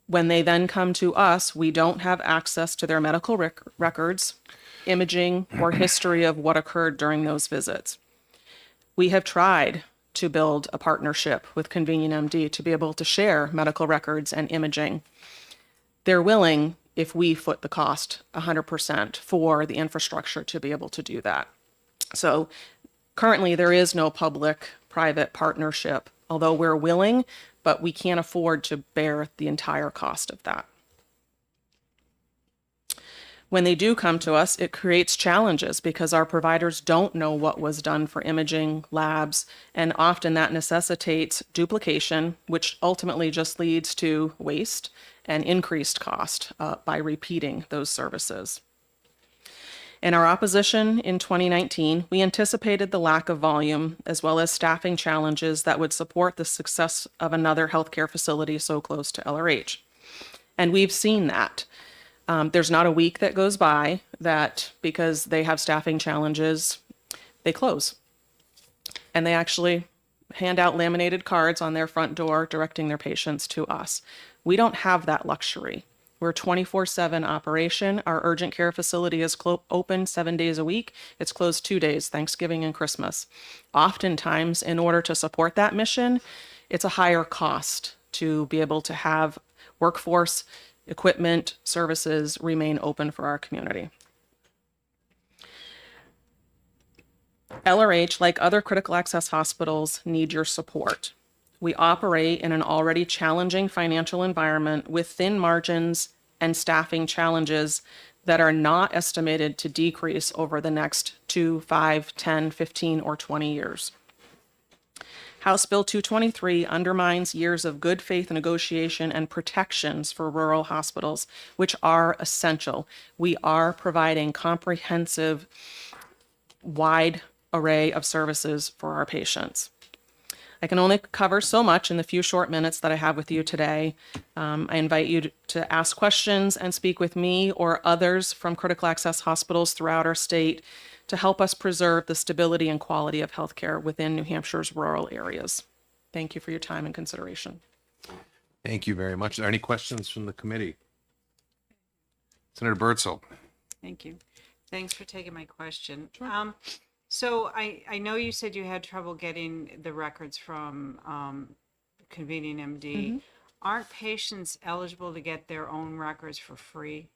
When they then come to us, we don't have access to their medical records, imaging, or history of what occurred during those visits. We have tried to build a partnership with Convenient MD to be able to share medical records and imaging. They're willing if we foot the cost 100% for the infrastructure to be able to do that. So currently there is no public-private partnership, although we're willing, but we can't afford to bear the entire cost of that. When they do come to us, it creates challenges because our providers don't know what was done for imaging, labs, and often that necessitates duplication, which ultimately just leads to waste and increased cost by repeating those services. In our opposition in 2019, we anticipated the lack of volume as well as staffing challenges that would support the success of another healthcare facility so close to LRH. And we've seen that. There's not a week that goes by that because they have staffing challenges, they close. And they actually hand out laminated cards on their front door directing their patients to us. We don't have that luxury. We're a 24/7 operation. Our urgent care facility is open 7 days a week. It's closed 2 days, Thanksgiving and Christmas. Oftentimes, in order to support that mission, it's a higher cost to be able to have workforce, equipment, services remain open for our community. LRH, like other critical access hospitals, need your support. We operate in an already challenging financial environment with thin margins and staffing challenges that are not estimated to decrease over the next 2, 5, 10, 15, or 20 years. House Bill 223 undermines years of good faith negotiation and protections for rural hospitals, which are essential. We are providing comprehensive, wide array of services for our patients. I can only cover so much in the few short minutes that I have with you today. I invite you to ask questions and speak with me or others from critical access hospitals throughout our state to help us preserve the stability and quality of healthcare within New Hampshire's rural areas. Thank you for your time and consideration. Thank you very much. Are there any questions from the committee? Senator Birdsall. Thank you. Thanks for taking my question. So I know you said you had trouble getting the records from Convenient MD. Aren't patients eligible to get their own records for free?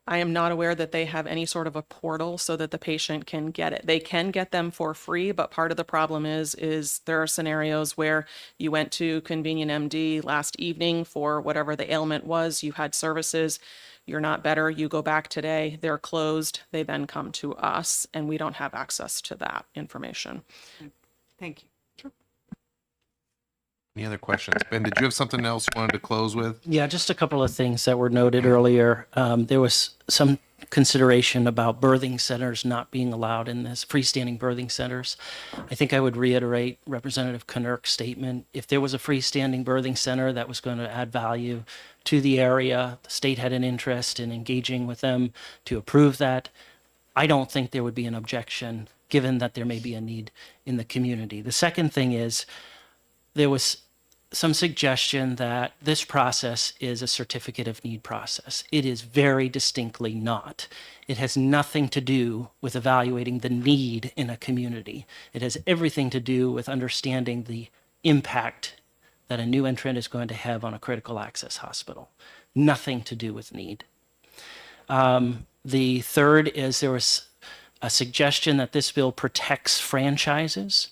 I am not aware that they have any sort of a portal so that the patient can get it. They can get them for free, but part of the problem is there are scenarios where you went to Convenient MD last evening for whatever the ailment was, you had services, you're not better, you go back today, they're closed, they then come to us, and we don't have access to that information. Thank you. Any other questions? Ben, did you have something else you wanted to close with? Yeah, just a couple of things that were noted earlier. There was some consideration about birthing centers not being allowed in this, freestanding birthing centers. I think I would reiterate Representative Knirk's statement. If there was a freestanding birthing center that was going to add value to the area, the state had an interest in engaging with them to approve that. I don't think there would be an objection, given that there may be a need in the community. The second thing is, there was some suggestion that this process is a certificate of need process. It is very distinctly not. It has nothing to do with evaluating the need in a community. It has everything to do with understanding the impact that a new entrant is going to have on a critical access hospital. Nothing to do with need. The third is there was a suggestion that this bill protects franchises.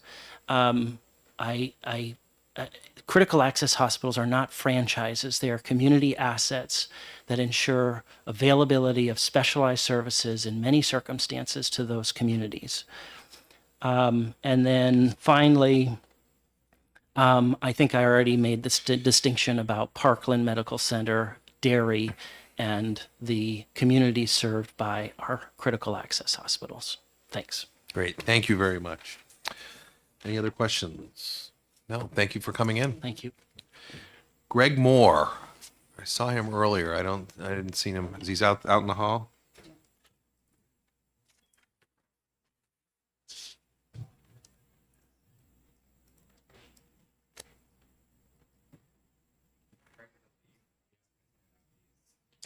Critical access hospitals are not franchises. They are community assets that ensure availability of specialized services in many circumstances to those communities. And then finally, I think I already made this distinction about Parkland Medical Center, Derry, and the communities served by our critical access hospitals. Thanks. Great. Thank you very much. Any other questions? No, thank you for coming in. Thank you. Greg Moore. I saw him earlier. I didn't see him. Is he out in the hall?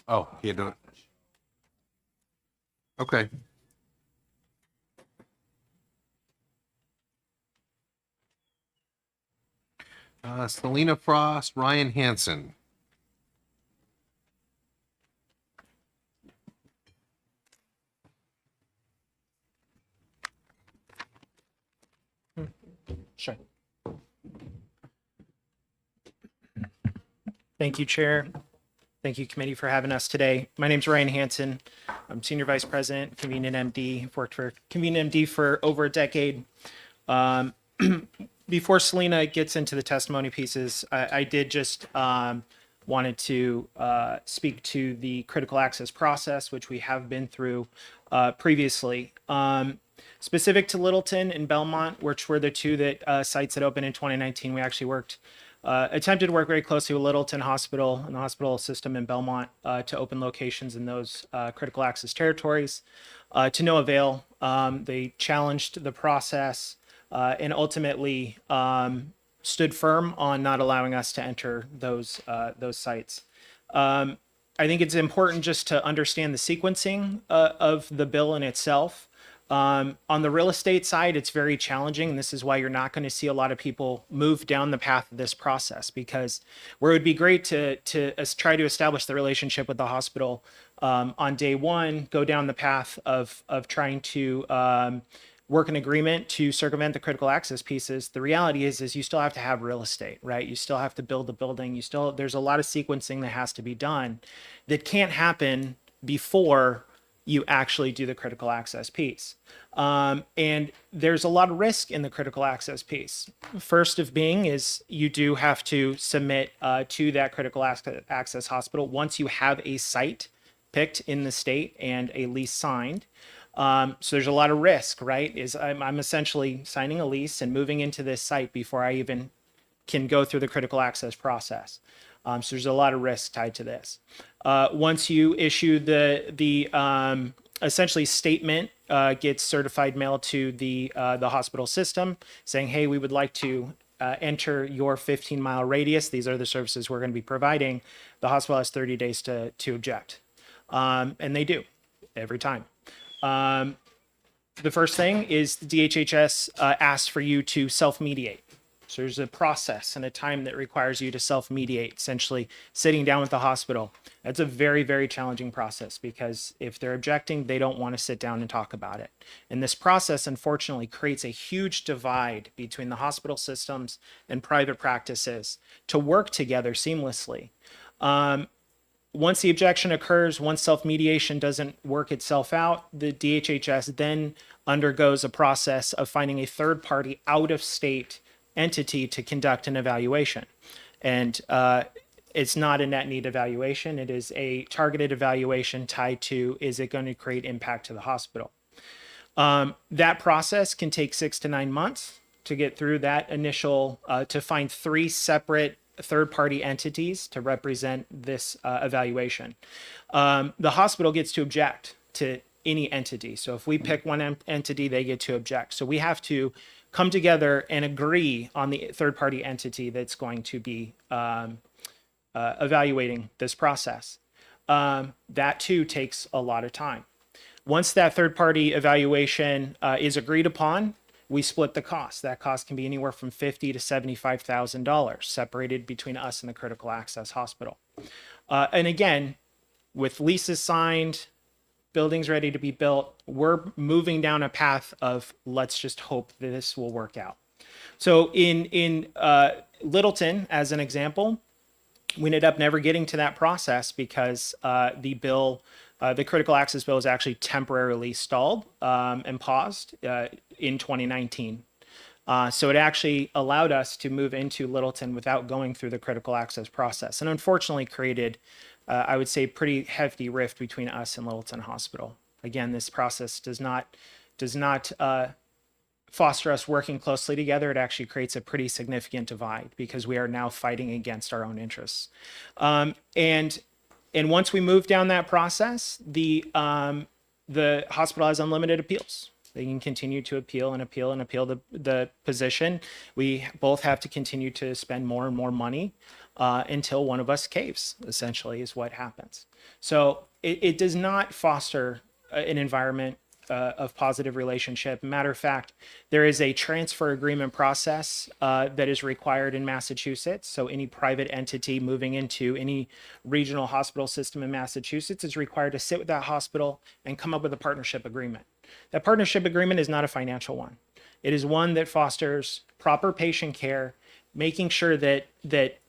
Oh, he had to. Okay. Selena Frost, Ryan Hansen. Sure. Thank you, Chair. Thank you, Committee, for having us today. My name is Ryan Hansen. I'm Senior Vice President, Convenient MD. I've worked for Convenient MD for over a decade. Before Selena gets into the testimony pieces, I did just wanted to speak to the critical access process, which we have been through previously. Specific to Littleton and Belmont, which were the two that sites that opened in 2019, we actually attempted to work very closely with Littleton Hospital and the hospital system in Belmont to open locations in those critical access territories. To no avail. They challenged the process and ultimately stood firm on not allowing us to enter those sites. I think it's important just to understand the sequencing of the bill in itself. On the real estate side, it's very challenging. And this is why you're not going to see a lot of people move down the path of this process, because where it would be great to try to establish the relationship with the hospital on day one, go down the path of trying to work an agreement to circumvent the critical access pieces. The reality is you still have to have real estate, right? You still have to build the building. There's a lot of sequencing that has to be done that can't happen before you actually do the critical access piece. And there's a lot of risk in the critical access piece. First of being is you do have to submit to that critical access hospital once you have a site picked in the state and a lease signed. So there's a lot of risk, right? I'm essentially signing a lease and moving into this site before I even can go through the critical access process. So there's a lot of risk tied to this. Once you issue the essentially statement, gets certified mail to the hospital system saying, hey, we would like to enter your 15-mile radius. These are the services we're going to be providing. The hospital has 30 days to object. And they do every time. The first thing is the DHHS asks for you to self-mediate. So there's a process and a time that requires you to self-mediate, essentially sitting down with the hospital. That's a very, very challenging process because if they're objecting, they don't want to sit down and talk about it. And this process, unfortunately, creates a huge divide between the hospital systems and private practices to work together seamlessly. Once the objection occurs, once self-mediation doesn't work itself out, the DHHS then undergoes a process of finding a third party out-of-state entity to conduct an evaluation. And it's not a net need evaluation. It is a targeted evaluation tied to, is it going to create impact to the hospital? That process can take 6 to 9 months to get through that initial, to find 3 separate third-party entities to represent this evaluation. The hospital gets to object to any entity. So if we pick one entity, they get to object. So we have to come together and agree on the third-party entity that's going to be evaluating this process. That too takes a lot of time. Once that third-party evaluation is agreed upon, we split the cost. That cost can be anywhere from $50,000 to $75,000, separated between us and the critical access hospital. And again, with leases signed, buildings ready to be built, we're moving down a path of let's just hope that this will work out. So in Littleton, as an example, we ended up never getting to that process because the critical access bill is actually temporarily stalled and paused in 2019. So it actually allowed us to move into Littleton without going through the critical access process, and unfortunately created, I would say, pretty hefty rift between us and Littleton Hospital. Again, this process does not foster us working closely together. It actually creates a pretty significant divide because we are now fighting against our own interests. And once we move down that process, the hospital has unlimited appeals. They can continue to appeal and appeal and appeal the position. We both have to continue to spend more and more money until one of us caves, essentially, is what happens. So it does not foster an environment of positive relationship. Matter of fact, there is a transfer agreement process that is required in Massachusetts. So any private entity moving into any regional hospital system in Massachusetts is required to sit with that hospital and come up with a partnership agreement. That partnership agreement is not a financial one. It is one that fosters proper patient care, making sure that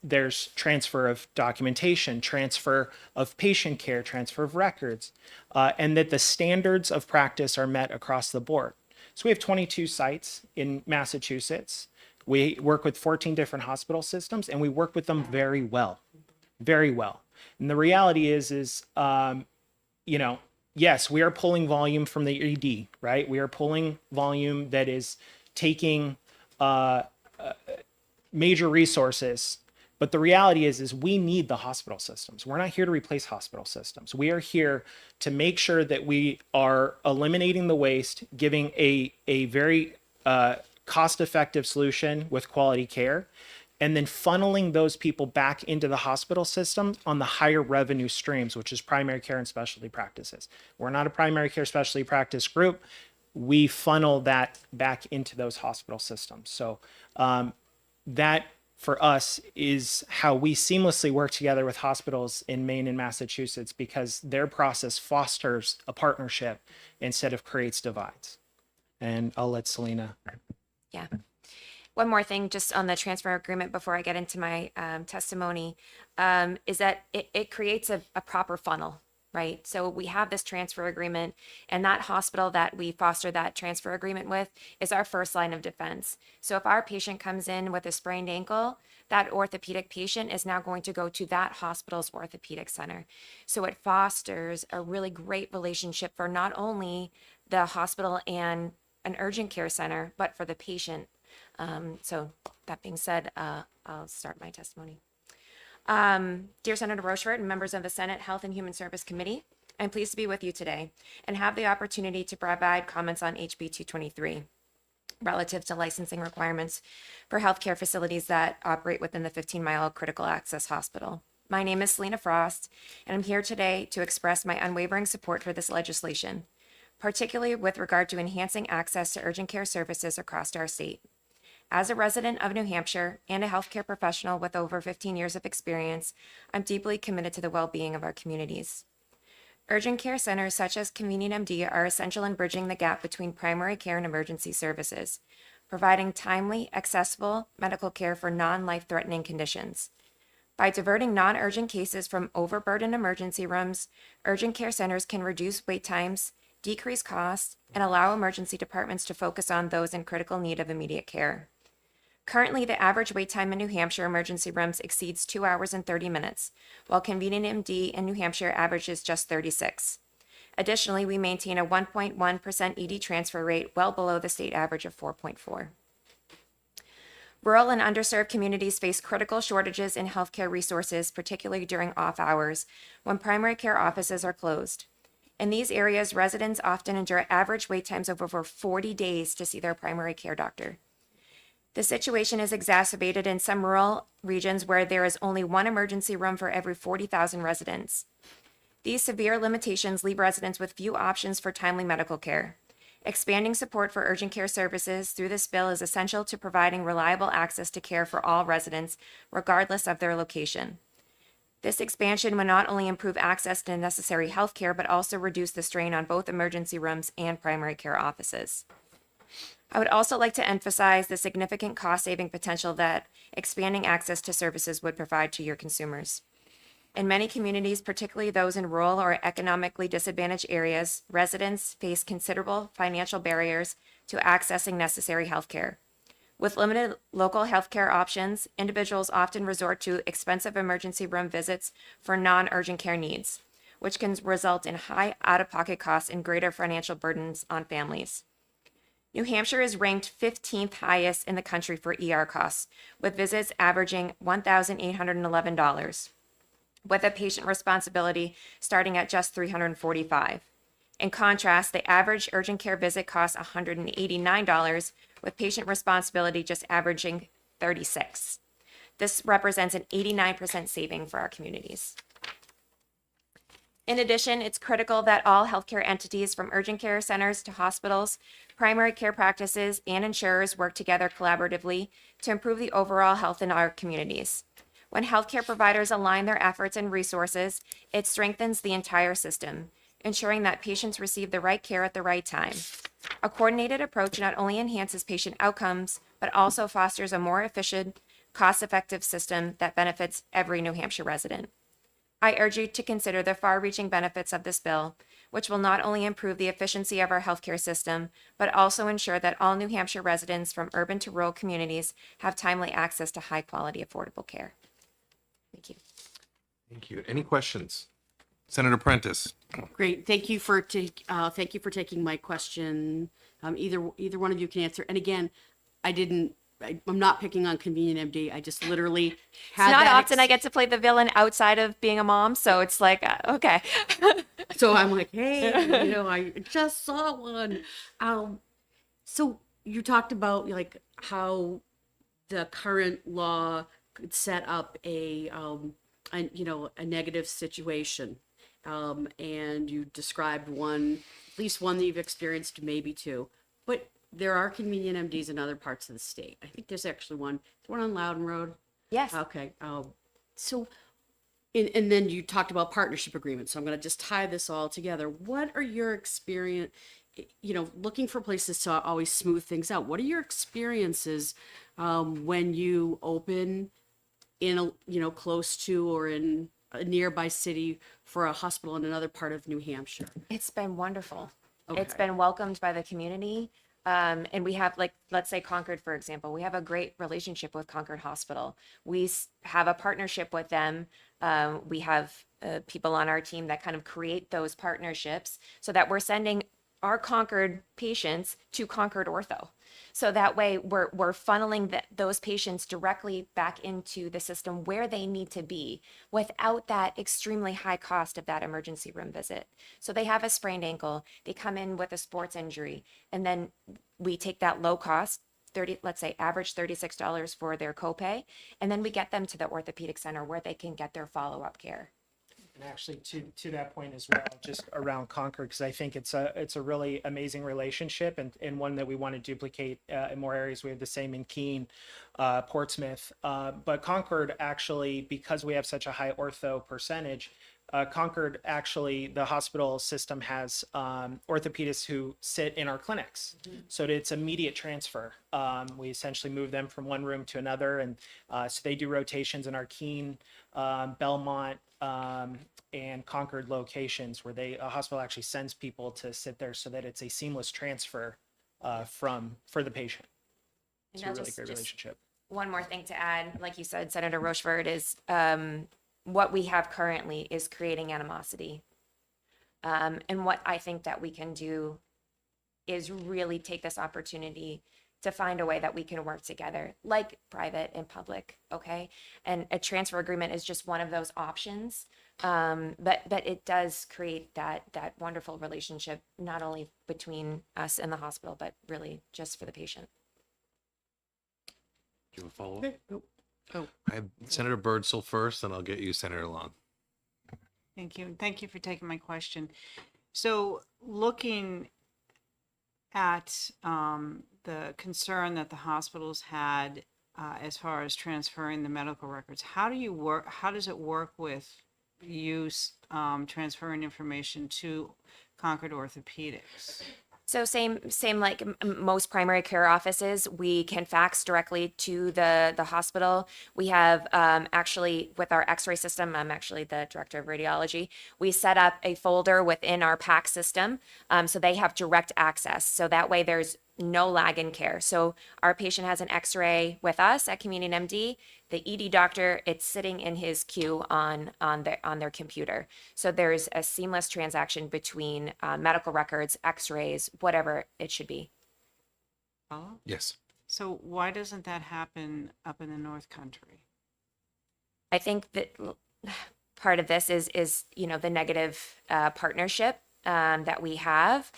there's transfer of documentation, transfer of patient care, transfer of records, and that the standards of practice are met across the board. So we have 22 sites in Massachusetts. We work with 14 different hospital systems, and we work with them very well, very well. And the reality is yes, we are pulling volume from the ED, right? We are pulling volume that is taking major resources. But the reality is we need the hospital systems. We're not here to replace hospital systems. We are here to make sure that we are eliminating the waste, giving a very cost-effective solution with quality care, and then funneling those people back into the hospital system on the higher revenue streams, which is primary care and specialty practices. We're not a primary care specialty practice group. We funnel that back into those hospital systems. So that for us is how we seamlessly work together with hospitals in Maine and Massachusetts, because their process fosters a partnership instead of creates divides. And I'll let Selena. Yeah. One more thing just on the transfer agreement before I get into my testimony, is that it creates a proper funnel, right? So we have this transfer agreement, and that hospital that we foster that transfer agreement with is our first line of defense. So if our patient comes in with a sprained ankle, that orthopedic patient is now going to go to that hospital's orthopedic center. So it fosters a really great relationship for not only the hospital and an urgent care center, but for the patient. So that being said, I'll start my testimony. Dear Senator Rochefort and members of the Senate Health and Human Service Committee, I'm pleased to be with you today and have the opportunity to provide comments on HB 223 relative to licensing requirements for healthcare facilities that operate within the 15-mile critical access hospital. My name is Selena Frost, and I'm here today to express my unwavering support for this legislation. particularly with regard to enhancing access to urgent care services across our state. As a resident of New Hampshire and a healthcare professional with over 15 years of experience, I'm deeply committed to the well-being of our communities. Urgent care centers such as Convenient MD are essential in bridging the gap between primary care and emergency services, providing timely, accessible medical care for non-life-threatening conditions. By diverting non-urgent cases from overburdened emergency rooms, urgent care centers can reduce wait times, decrease costs, and allow emergency departments to focus on those in critical need of immediate care. Currently, the average wait time in New Hampshire emergency rooms exceeds 2 hours and 30 minutes, while Convenient MD in New Hampshire averages just 36. Additionally, we maintain a 1.1% ED transfer rate, well below the state average of 4.4. Rural and underserved communities face critical shortages in healthcare resources, particularly during off hours, when primary care offices are closed. In these areas, residents often endure average wait times of over 40 days to see their primary care doctor. The situation is exacerbated in some rural regions where there is only one emergency room for every 40,000 residents. These severe limitations leave residents with few options for timely medical care. Expanding support for urgent care services through this bill is essential to providing reliable access to care for all residents, regardless of their location. This expansion will not only improve access to necessary health care, but also reduce the strain on both emergency rooms and primary care offices. I would also like to emphasize the significant cost-saving potential that expanding access to services would provide to your consumers. In many communities, particularly those in rural or economically disadvantaged areas, residents face considerable financial barriers to accessing necessary health care. With limited local healthcare options, individuals often resort to expensive emergency room visits for non-urgent care needs, which can result in high out-of-pocket costs and greater financial burdens on families. New Hampshire is ranked 15th highest in the country for ER costs, with visits averaging $1,811, with a patient responsibility starting at just $345. In contrast, the average urgent care visit costs $189, with patient responsibility just averaging $36. This represents an 89% saving for our communities. In addition, it's critical that all healthcare entities, from urgent care centers to hospitals, primary care practices, and insurers work together collaboratively to improve the overall health in our communities. When healthcare providers align their efforts and resources, it strengthens the entire system, ensuring that patients receive the right care at the right time. A coordinated approach not only enhances patient outcomes, but also fosters a more efficient, cost-effective system that benefits every New Hampshire resident. I urge you to consider the far-reaching benefits of this bill, which will not only improve the efficiency of our healthcare system, but also ensure that all New Hampshire residents from urban to rural communities have timely access to high-quality, affordable care. Thank you. Thank you. Any questions? Senator Prentice. Great. Thank you for taking my question. Either one of you can answer. And again, I'm not picking on Convenient MD. I just literally had It's not that often I get to play the villain outside of being a mom, so it's like, okay. So I'm like, hey, I just saw one. So you talked about like how the current law could set up a negative situation, and you described one, at least one that you've experienced, maybe two, but there are Convenient MDs in other parts of the state. I think there's actually one on Loudon Road. Yes. Okay. So, and then you talked about partnership agreements. So I'm going to just tie this all together. What are your experience, looking for places to always smooth things out? What are your experiences when you open in a, close to or in a nearby city for a hospital in another part of New Hampshire? It's been wonderful. Okay. It's been welcomed by the community. And we have, like, let's say Concord, for example, we have a great relationship with Concord Hospital. We have a partnership with them. We have people on our team that kind of create those partnerships so that we're sending our Concord patients to Concord Ortho. So that way we're funneling those patients directly back into the system where they need to be without that extremely high cost of that emergency room visit. So they have a sprained ankle, they come in with a sports injury, and then we take that low cost, let's say average $36 for their copay, and then we get them to the orthopedic center where they can get their follow-up care. And actually, to that point as well, just around Concord, because I think it's a really amazing relationship and one that we want to duplicate in more areas. We have the same in Keene, Portsmouth, but Concord actually, because we have such a high ortho percentage, Concord actually, the hospital system has orthopedists who sit in our clinics, so it's immediate transfer. We essentially move them from one room to another, and so they do rotations in our Keene, Belmont, and Concord locations where a hospital actually sends people to sit there so that it's a seamless transfer for the patient. It's a And really great relationship. One more thing to add, like you said, Senator Rochefort, is what we have currently is creating animosity. And what I think that we can do is really take this opportunity to find a way that we can work together, like private and public, okay? And a transfer agreement is just one of those options. But it does create that wonderful relationship, not only between us and the hospital, but really just for the patient. Do you have a follow-up? I have Senator Birdsell first, and I'll get you Senator Long. Thank you. Thank you for taking my question. So looking at the concern that the hospitals had as far as transferring the medical records, how does it work with transferring information to Concord Orthopedics? So same like most primary care offices, we can fax directly to the hospital. We have actually with our X-ray system, I'm actually the director of radiology. We set up a folder within our PACS system, so they have direct access. So that way there's no lag in care. So our patient has an X-ray with us at Community MD. The ED doctor, it's sitting in his queue on their computer. So there's a seamless transaction between medical records, X-rays, whatever it should be. Follow? Yes. So why doesn't that happen up in the North Country? I think that part of this is the negative partnership that we have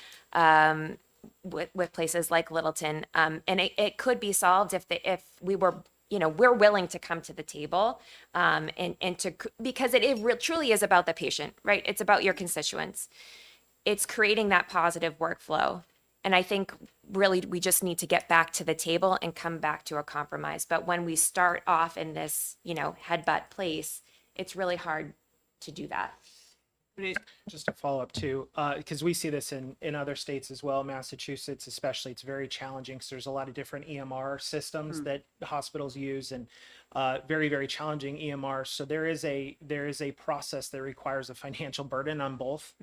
with places like Littleton, and it could be solved if we were, we're willing to come to the table, because it truly is about the patient, right? It's about your constituents. It's creating that positive workflow. And I think really we just need to get back to the table and come back to a compromise. But when we start off in this, headbutt place, it's really hard to do that. Just to follow up too, because we see this in other states as well, Massachusetts especially, it's very challenging because there's a lot of different EMR systems that hospitals use, and very, very challenging EMRs. So there is a process that requires a financial burden on both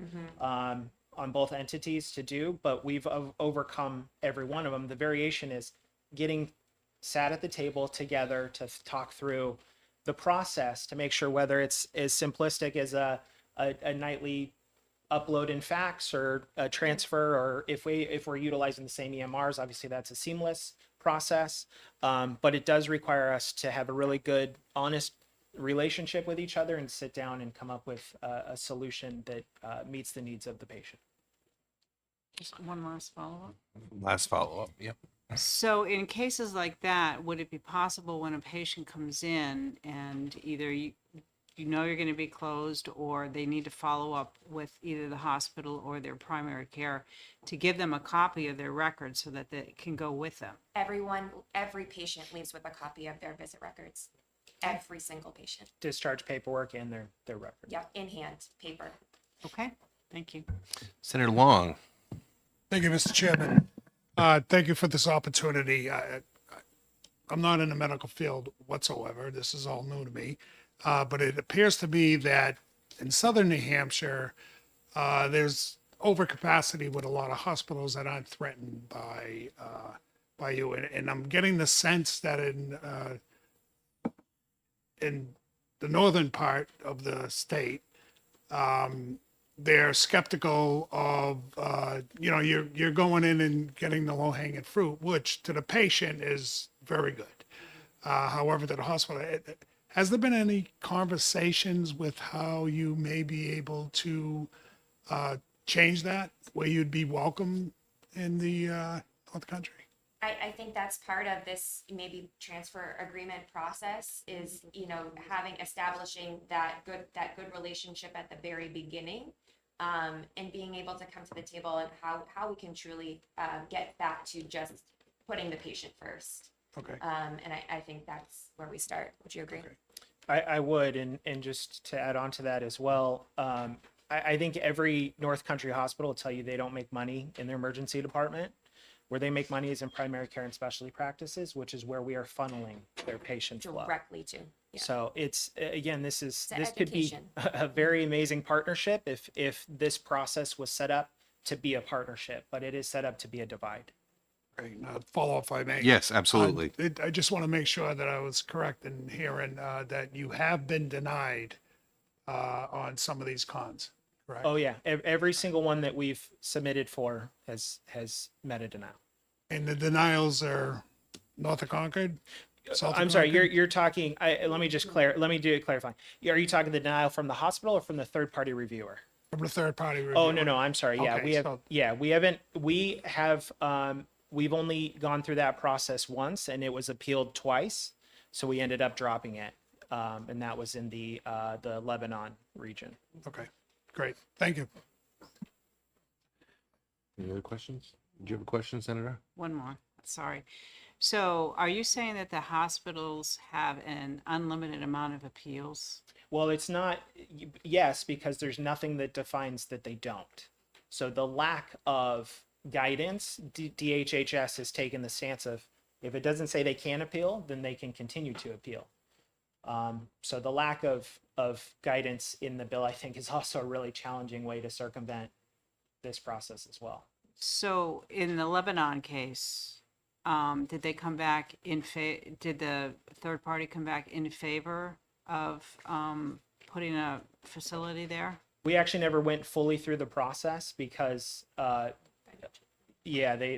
entities to do, but we've overcome every one of them. The variation is getting sat at the table together to talk through the process to make sure whether it's as simplistic as a nightly upload in fax or a transfer, or if we're utilizing the same EMRs, obviously that's a seamless process. But it does require us to have a really good, honest relationship with each other and sit down and come up with a solution that meets the needs of the patient. Just one last follow-up. Last follow-up. Yep. So in cases like that, would it be possible when a patient comes in and either you're going to be closed, or they need to follow up with either the hospital or their primary care, to give them a copy of their records so that they can go with them? Every patient leaves with a copy of their visit records. Every single patient. Discharge paperwork and their record. Yep, in hand, paper. Okay, thank you. Senator Long. Thank you, Mr. Chairman. Thank you for this opportunity. I'm not in the medical field whatsoever. This is all new to me. But it appears to me that in southern New Hampshire, there's overcapacity with a lot of hospitals that aren't threatened by you. And I'm getting the sense that in the northern part of the state, they're skeptical of, you're going in and getting the low-hanging fruit, which to the patient is very good. However, to the hospital, has there been any conversations with how you may be able to change that, where you'd be welcome in the North Country? I think that's part of this maybe transfer agreement process is, establishing that good relationship at the very beginning. And being able to come to the table and how we can truly get back to just putting the patient first. Okay. And I think that's where we start. Would you agree? I would, and just to add on to that as well, I think every North Country hospital will tell you they don't make money in their emergency department. Where they make money is in primary care and specialty practices, which is where we are funneling their patient flow. Directly to. Yeah. So it's again, this could be education. a very amazing partnership if this process was set up to be a partnership, but it is set up to be a divide. Great. Follow up if I may. Yes, absolutely. I just want to make sure that I was correct in hearing that you have been denied on some of these cons, correct? Oh yeah, every single one that we've submitted for has met a denial. And the denials are north of Concord? South of I'm sorry, Concord? you're talking. Let me do it clarifying. Are you talking the denial from the hospital or from the third party reviewer? From the third party review. Oh no, I'm sorry. Yeah, Okay, we have we've only gone through that process once, and it was appealed twice, so we ended up dropping it, and that was in the Lebanon region. Okay, great. Thank you. Any other questions? Do you have a question, Senator? One more, sorry. So are you saying that the hospitals have an unlimited amount of appeals? Well, it's not, yes, because there's nothing that defines that they don't. So the lack of guidance, DHHS has taken the stance of, if it doesn't say they can appeal, then they can continue to appeal. So the lack of guidance in the bill, I think, is also a really challenging way to circumvent this process as well. So in the Lebanon case, did they come back did the third party come back in favor of putting a facility there? We actually never went fully through the process because, they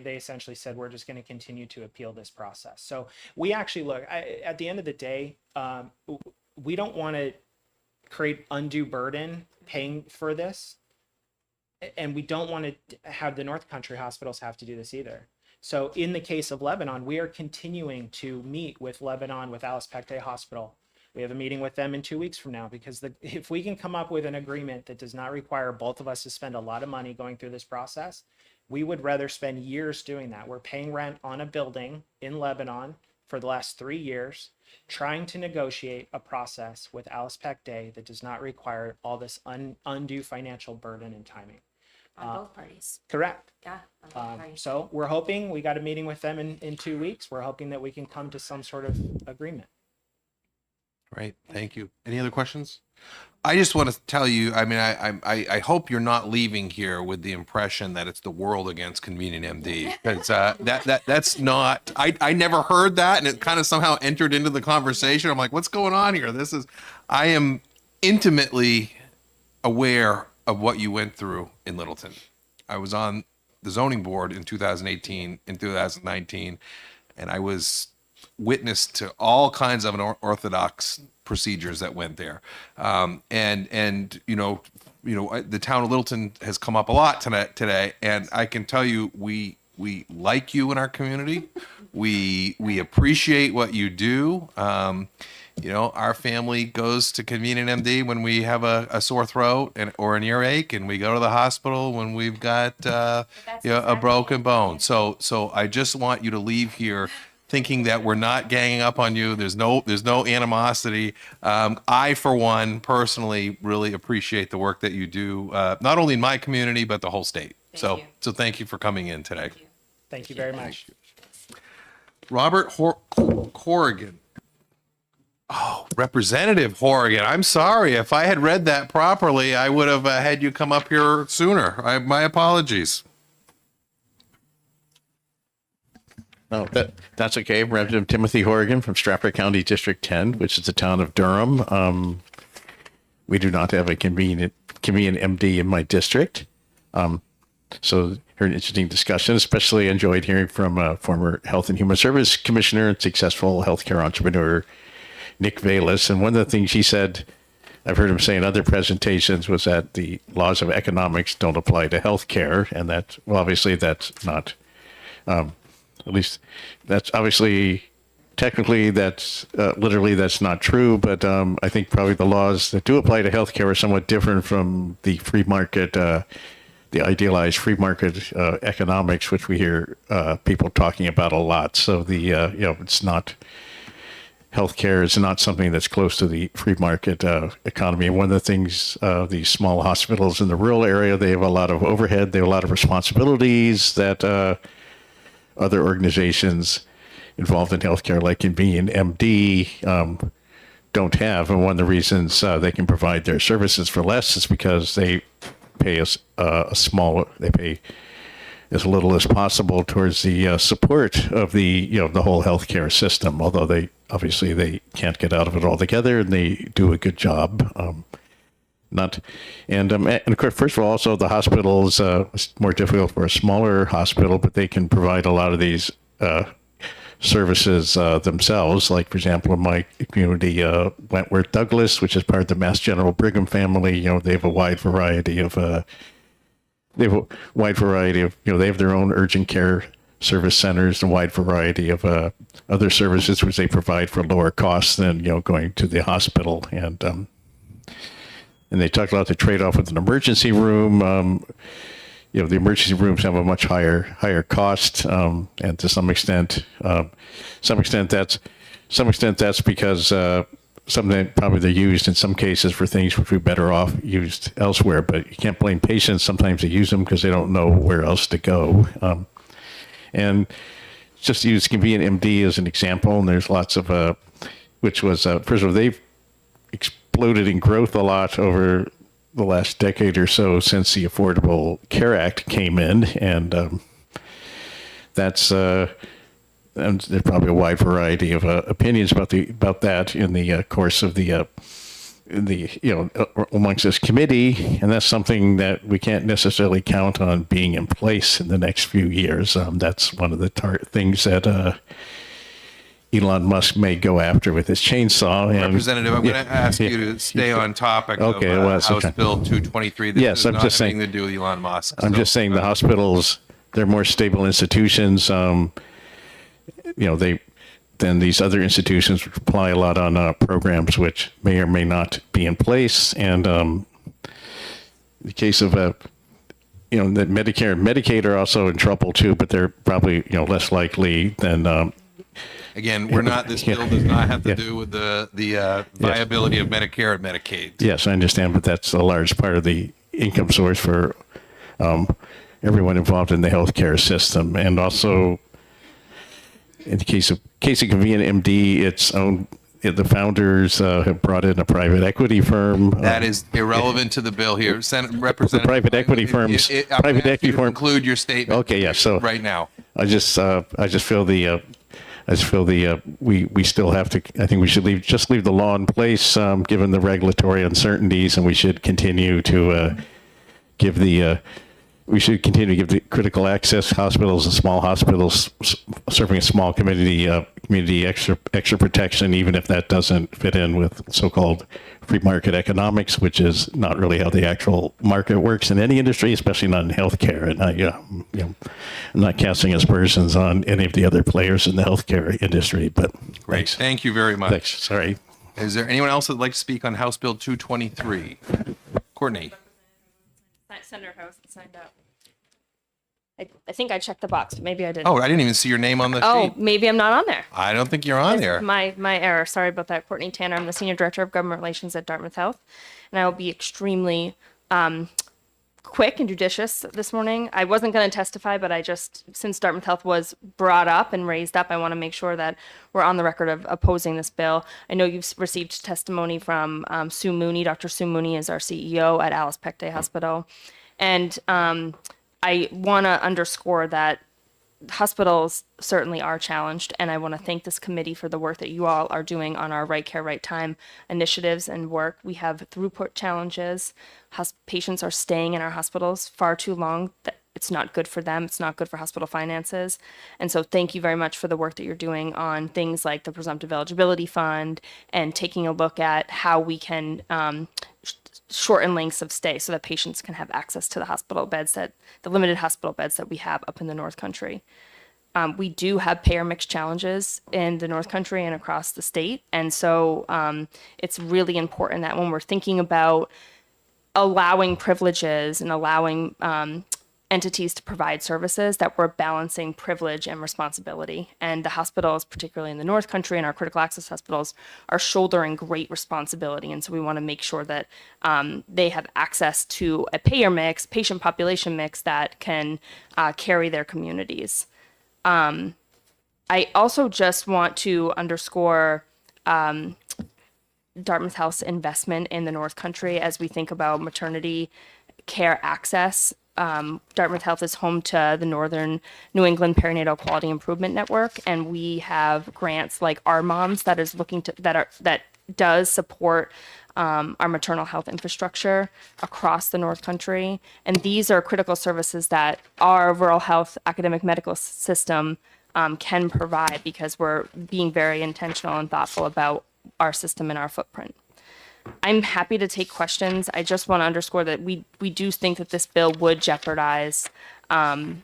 essentially said, we're just going to continue to appeal this process. So we actually at the end of the day, we don't want to create undue burden paying for this. And we don't want to have the North Country hospitals have to do this either. So in the case of Lebanon, we are continuing to meet with Lebanon, with Alice Pecte Hospital. We have a meeting with them in 2 weeks from now, because if we can come up with an agreement that does not require both of us to spend a lot of money going through this process, we would rather spend years doing that. We're paying rent on a building in Lebanon for the last 3 years, trying to negotiate a process with Alice Pecte that does not require all this undue financial burden and timing. On both parties. Correct. Yeah. On both parties. So we're hoping, we got a meeting with them in 2 weeks. We're hoping that we can come to some sort of agreement. Right. Thank you. Any other questions? I just want to tell you, I mean, I hope you're not leaving here with the impression that it's the world against Convenient MD, because that's not, I never heard that, and it kind of somehow entered into the conversation. I'm like, what's going on here? I am intimately aware of what you went through in Littleton. I was on the zoning board in 2018 and 2019, and I was witness to all kinds of unorthodox procedures that went there. And the town of Littleton has come up a lot today, and I can tell you, we like you in our community. We appreciate what you do. Our family goes to Convenient MD when we have a sore throat or an earache, and we go to the hospital when we've got a broken bone. So I just want you to leave here thinking that we're not ganging up on you. There's no animosity. I, for one, personally really appreciate the work that you do, not only in my community but the whole state. So thank you for coming in today. Thank you very much. Robert Horrigan. Oh, Representative Horrigan. I'm sorry. If I had read that properly, I would have had you come up here sooner. My apologies. No, that's okay. Representative Timothy Horrigan from Stratford County District 10, which is the town of Durham. We do not have a convenient MD in my district. So heard an interesting discussion, especially enjoyed hearing from former Health and Human Service Commissioner and successful healthcare entrepreneur, Nick Velas. And one of the things he said, I've heard him say in other presentations, was that the laws of economics don't apply to healthcare, and that, well, obviously that's not At least that's obviously, technically, that's literally that's not true. But I think probably the laws that do apply to healthcare are somewhat different from the free market, the idealized free market economics, which we hear people talking about a lot. So it's not. Healthcare is not something that's close to the free market economy. And one of the things, these small hospitals in the rural area, they have a lot of overhead, they have a lot of responsibilities that other organizations involved in healthcare, like Convenient MD, don't have. And one of the reasons they can provide their services for less is because they pay they pay as little as possible towards the support of the whole healthcare system. Although they can't get out of it altogether, and they do a good job. And of course, first of all, also the hospitals, it's more difficult for a smaller hospital, but they can provide a lot of these services themselves. Like, for example, in my community, Wentworth Douglas, which is part of the Mass General Brigham family, they have a wide variety of they have their own urgent care service centers and a wide variety of other services which they provide for lower costs than going to the hospital. And they talk about the trade-off with an emergency room. The emergency rooms have a much higher cost, and to some extent that's because something probably they're used in some cases for things which would be better off used elsewhere. But you can't blame patients. Sometimes they use them because they don't know where else to go. And just use Convenient MD as an example, and there's lots of, which was, first of all, they've exploded in growth a lot over the last decade or so since the Affordable Care Act came in, and that's, and there's probably a wide variety of opinions about that in the course of the amongst this committee, and that's something that we can't necessarily count on being in place in the next few years. That's one of the things that Elon Musk may go after with his chainsaw. And, Representative, I'm going to ask you to stay on topic of House Bill 223. This yes, I'm just saying. To do with Elon Musk. I'm just saying the hospitals, they're more stable institutions. Than these other institutions which rely a lot on programs which may or may not be in place. And the case of that Medicare and Medicaid are also in trouble too, but they're probably less likely than. Again, this bill does not have to do with the viability of Medicare and Medicaid. Yes, I understand, but that's a large part of the income source for everyone involved in the healthcare system. And also, in the case of Convenient MD, the founders have brought in a private equity firm. That is irrelevant to the bill here. Representative, the private equity firms. Private equity firms. Conclude your statement. Okay, yeah. So right now, I just feel we still have to. I think we should leave the law in place, given the regulatory uncertainties, and we should continue to give the critical access hospitals and small hospitals serving a small community extra protection, even if that doesn't fit in with so-called free market economics, which is not really how the actual market works in any industry, especially not in healthcare. And I'm not casting aspersions on any of the other players in the healthcare industry. But great, thanks. Thank you very much. Thanks. Sorry. Is there anyone else that'd like to speak on House Bill 223? Courtney. Senator House signed up. I think I checked the box, but maybe I didn't. Oh, I didn't even see your name on the sheet. Oh, maybe I'm not on there. I don't think you're on there. My error. Sorry about that. Courtney Tanner. I'm the Senior Director of Government Relations at Dartmouth Health, and I will be extremely quick and judicious this morning. I wasn't going to testify, but since Dartmouth Health was brought up and raised up, I want to make sure that we're on the record of opposing this bill. I know you've received testimony from Sue Mooney. Dr. Sue Mooney is our CEO at Alice Peck Day Hospital. And I want to underscore that hospitals certainly are challenged, and I want to thank this committee for the work that you all are doing on our Right Care, Right Time initiatives and work. We have throughput challenges. Patients are staying in our hospitals far too long. It's not good for them. It's not good for hospital finances. And so thank you very much for the work that you're doing on things like the Presumptive Eligibility Fund and taking a look at how we can shorten lengths of stay so that patients can have access to the limited hospital beds that we have up in the North Country. we do have payer mix challenges in the North Country and across the state. And so it's really important that when we're thinking about allowing privileges and allowing entities to provide services, that we're balancing privilege and responsibility. And the hospitals, particularly in the North Country and our critical access hospitals, are shouldering great responsibility. And so we want to make sure that they have access to a payer mix, patient population mix that can carry their communities. I also just want to underscore Dartmouth Health's investment in the North Country as we think about maternity care access. Dartmouth Health is home to the Northern New England Perinatal Quality Improvement Network, and we have grants like Our Moms that is looking to that does support our maternal health infrastructure across the North Country. And these are critical services that our rural health academic medical system can provide, because we're being very intentional and thoughtful about our system and our footprint. I'm happy to take questions. I just want to underscore that we do think that this bill would jeopardize the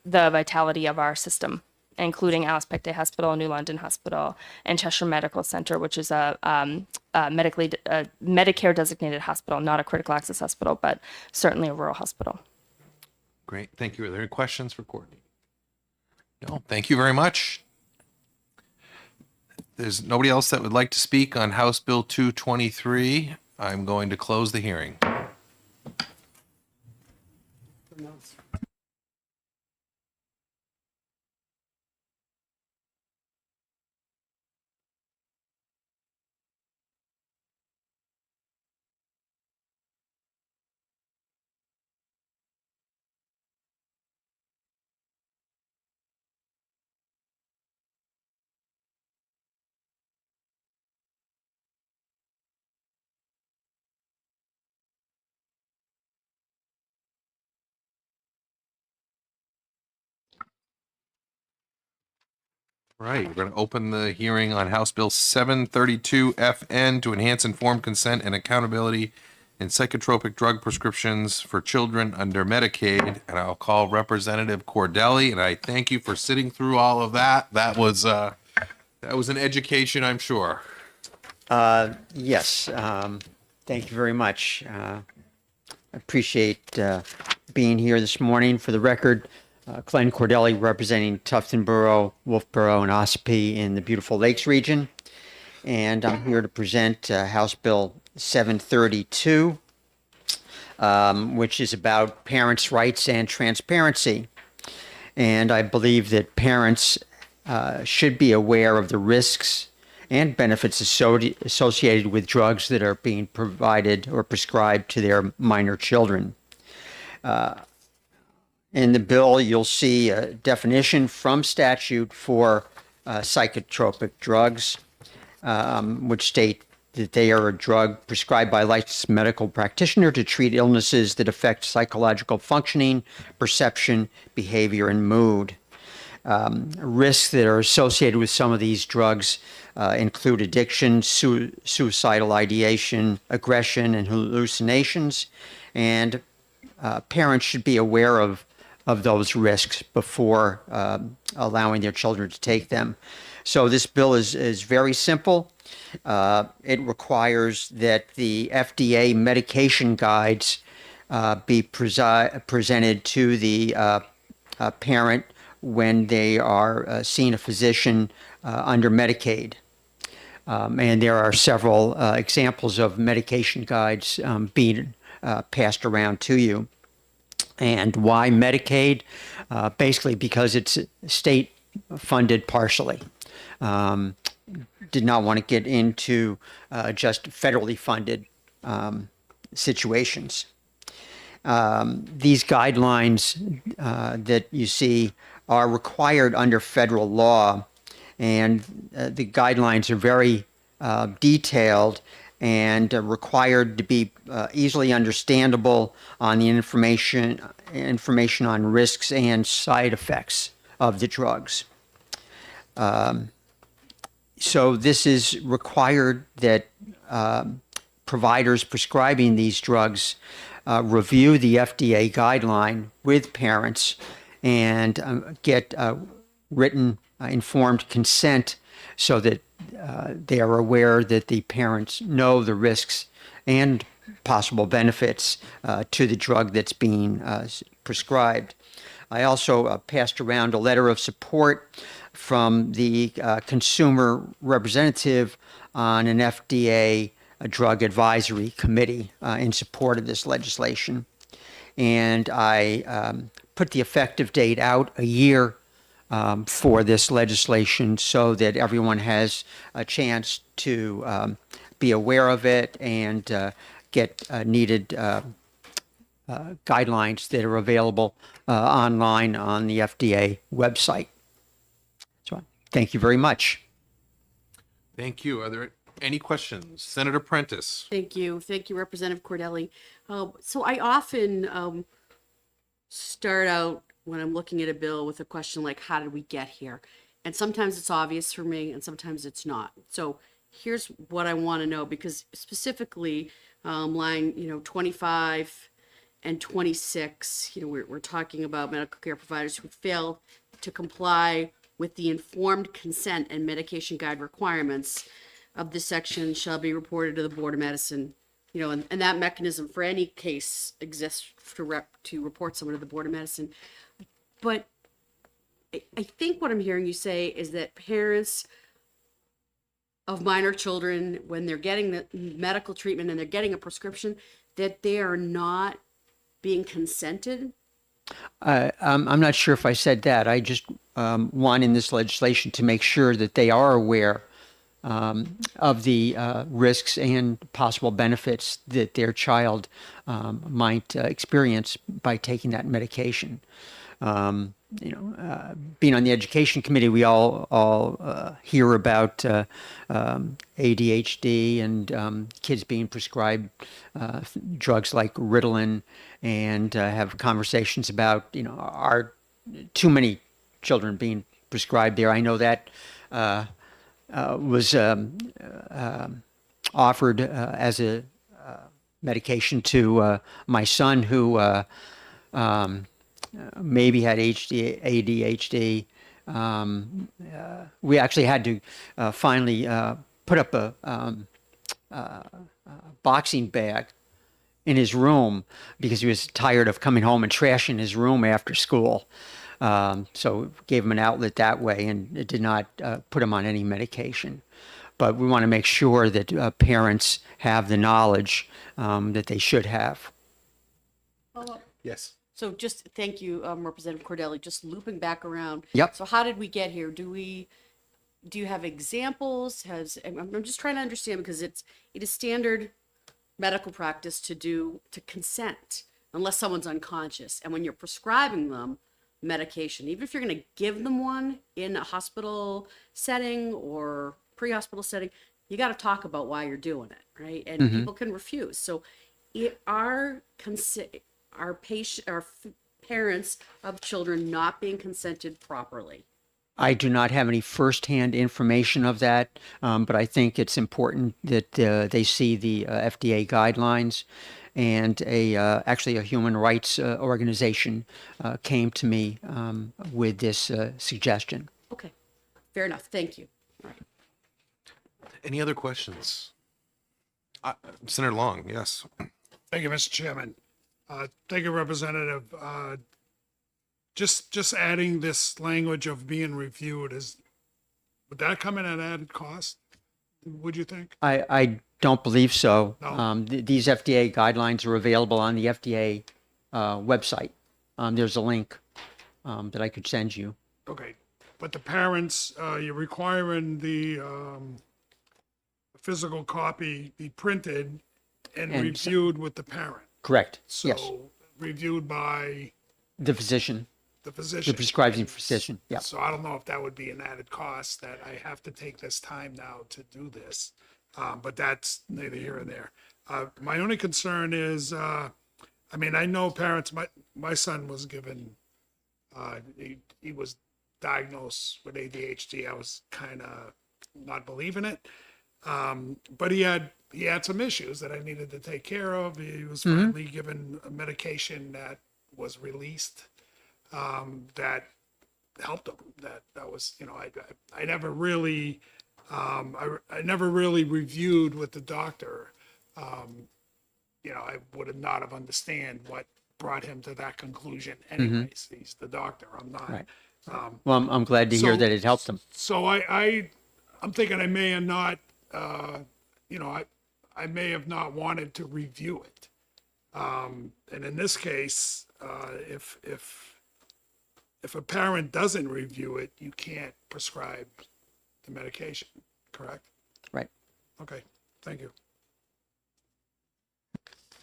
vitality of our system, including Alice Pecte Hospital, New London Hospital, and Cheshire Medical Center, which is a Medicare designated hospital, not a critical access hospital, but certainly a rural hospital. Great. Thank you. Are there any questions for Courtney? No. Thank you very much. There's nobody else that would like to speak on House Bill 223. I'm going to close the hearing. Right, we're going to open the hearing on House Bill 732 FN to enhance informed consent and accountability in psychotropic drug prescriptions for children under Medicaid. And I'll call Representative Cordelli, and I thank you for sitting through all of that. That was an education, I'm sure. Yes, thank you very much. I appreciate being here this morning. For the record, Glenn Cordelli, representing Tufton Borough, Wolfboro, and Ossipee in the beautiful Lakes region. And I'm here to present House Bill 732, which is about parents' rights and transparency. And I believe that parents should be aware of the risks and benefits associated with drugs that are being provided or prescribed to their minor children. In the bill, you'll see a definition from statute for psychotropic drugs, which state that they are a drug prescribed by a licensed medical practitioner to treat illnesses that affect psychological functioning, perception, behavior, and mood. Risks that are associated with some of these drugs include addiction, suicidal ideation, aggression, and hallucinations. And parents should be aware of those risks before allowing their children to take them. So this bill is very simple. It requires that the FDA medication guides be presented to the parent when they are seeing a physician under Medicaid. And there are several examples of medication guides being passed around to you. And why Medicaid? Basically because it's state funded partially. Did not want to get into just federally funded situations. These guidelines that you see are required under federal law, and the guidelines are very detailed and required to be easily understandable on the information on risks and side effects of the drugs. So this is required that providers prescribing these drugs review the FDA guideline with parents and get written informed consent so that they are aware that the parents know the risks and possible benefits to the drug that's being prescribed. I also passed around a letter of support from the consumer representative on an FDA drug advisory committee in support of this legislation. And I put the effective date out a year for this legislation so that everyone has a chance to be aware of it and get needed guidelines that are available online on the FDA website. So thank you very much. Thank you. Are there any questions? Senator Prentice. Thank you. Thank you, Representative Cordelli. So I often start out when I'm looking at a bill with a question like, how did we get here? And sometimes it's obvious for me and sometimes it's not. So here's what I want to know, because specifically line 25 and 26, we're talking about medical care providers who fail to comply with the informed consent and medication guide requirements of this section shall be reported to the Board of Medicine, and that mechanism for any case exists to report someone to the Board of Medicine. But I think what I'm hearing you say is that parents of minor children, when they're getting the medical treatment and they're getting a prescription, that they are not being consented. I'm not sure if I said that. I just want in this legislation to make sure that they are aware of the risks and possible benefits that their child might experience by taking that medication. Being on the education committee, we all hear about ADHD and kids being prescribed drugs like Ritalin, and have conversations about, are too many children being prescribed there. I know that was offered as a medication to my son who maybe had ADHD. We actually had to finally put up a boxing bag in his room because he was tired of coming home and trashing his room after school. So gave him an outlet that way, and it did not put him on any medication. But we want to make sure that parents have the knowledge that they should have. Yes. So just thank you, Representative Cordelli, just looping back around. Yep. So how did we get here? Do you have examples? I'm just trying to understand, because it is standard medical practice to consent unless someone's unconscious. And when you're prescribing them medication, even if you're going to give them one in a hospital setting or pre-hospital setting, you got to talk about why you're doing it, right? And people can refuse. So our parents of children not being consented properly. I do not have any firsthand information of that, but I think it's important that they see the FDA guidelines. And actually a human rights organization came to me with this suggestion. Okay, fair enough. Thank you. All right. Any other questions? Senator Long, yes. Thank you, Mr. Chairman. Thank you, Representative. Just adding this language of being reviewed, would that come in at added cost? Would you think? I don't believe so. No. These FDA guidelines are available on the FDA website. There's a link that I could send you. Okay, but the parents, you're requiring the physical copy be printed and reviewed with the parent. Correct. So Yes. reviewed by The physician. the physician. The prescribing physician. Yeah. So I don't know if that would be an added cost, that I have to take this time now to do this. But that's neither here or there. My only concern is, I know parents, my son was given, he was diagnosed with ADHD. I was kind of not believing it. But he had some issues that I needed to take care of. He was finally given a medication that was released, that helped him. That was, I never really, I never really reviewed with the doctor. I would have not have understand what brought him to that conclusion anyways. He's the doctor, I'm not. Right. Well, I'm glad to hear that it helped them. So I'm thinking I may have not, I may have not wanted to review it. And in this case, if a parent doesn't review it, you can't prescribe the medication, correct? Right. Okay, thank you.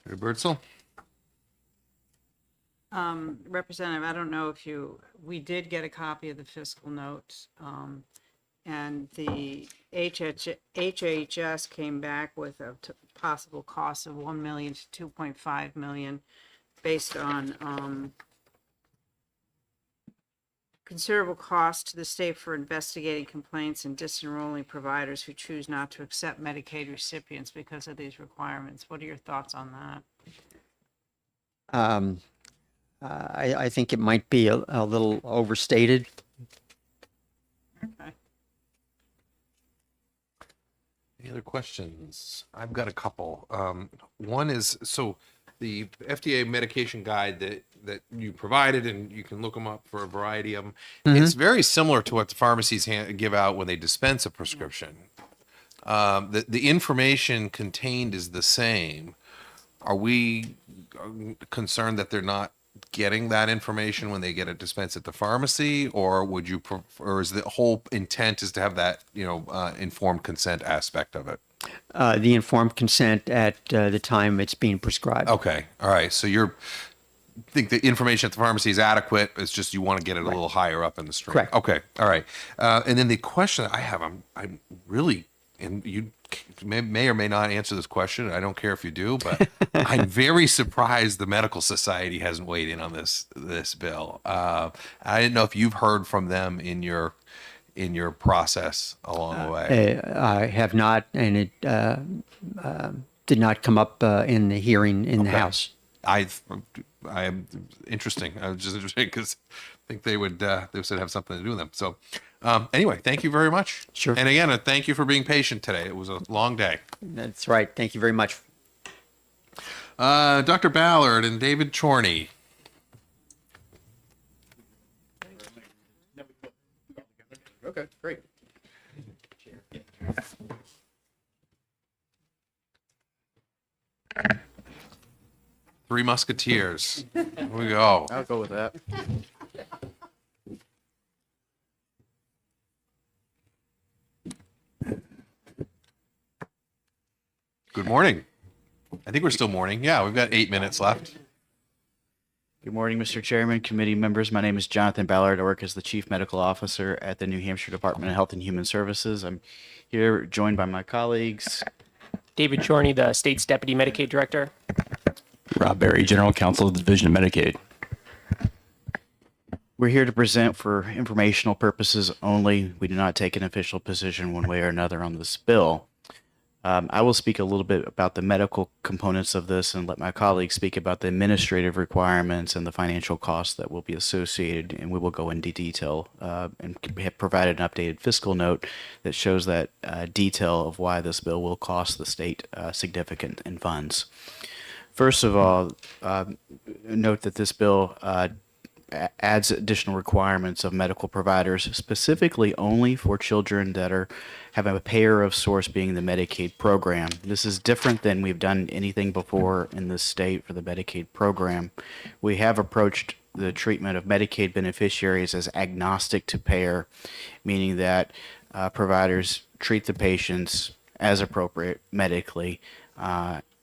Mr. Birdsell? Representative, I don't know if we did get a copy of the fiscal notes, and the HHS came back with a possible cost of 1 million to 2.5 million based on considerable cost to the state for investigating complaints and disenrolling providers who choose not to accept Medicaid recipients because of these requirements. What are your thoughts on that? I think it might be a little overstated. Okay. Any other questions? I've got a couple. One is, so the FDA medication guide that you provided, and you can look them up for a variety of them. It's very similar to what the pharmacies give out when they dispense a prescription. The information contained is the same. Are we concerned that they're not getting that information when they get it dispensed at the pharmacy, or would you, or is the whole intent is to have that, informed consent aspect of it? The informed consent at the time it's being prescribed. Okay. All right. So think the information at the pharmacy is adequate. It's just you want to get it a little higher up in the stream. Correct. Okay. All right. And then the question that I have, I'm really, and you may or may not answer this question. I don't care if you do, but I'm very surprised the Medical Society hasn't weighed in on this bill. I didn't know if you've heard from them in your process along the way. I have not, and it did not come up in the hearing in the House. I am interesting. I was just interested because I think they would have something to do with them. So anyway, thank you very much. Sure. And again, thank you for being patient today. It was a long day. That's right. Thank you very much. Dr. Ballard and David Chorney. Okay, great. Three Musketeers. Here we go. I'll go with that. Good morning. I think we're still morning. Yeah, we've got 8 minutes left. Good morning, Mr. Chairman, committee members. My name is Jonathan Ballard. I work as the Chief Medical Officer at the New Hampshire Department of Health and Human Services. I'm here joined by my colleagues. David Chorney, the state's Deputy Medicaid Director. Rob Berry, General Counsel of the Division of Medicaid. We're here to present for informational purposes only. We do not take an official position one way or another on this bill. I will speak a little bit about the medical components of this and let my colleagues speak about the administrative requirements and the financial costs that will be associated, and we will go into detail and have provided an updated fiscal note that shows that detail of why this bill will cost the state significant in funds. First of all, note that this bill adds additional requirements of medical providers, specifically only for children that have a payer of source being the Medicaid program. This is different than we've done anything before in this state for the Medicaid program. We have approached the treatment of Medicaid beneficiaries as agnostic to payer, meaning that providers treat the patients as appropriate medically,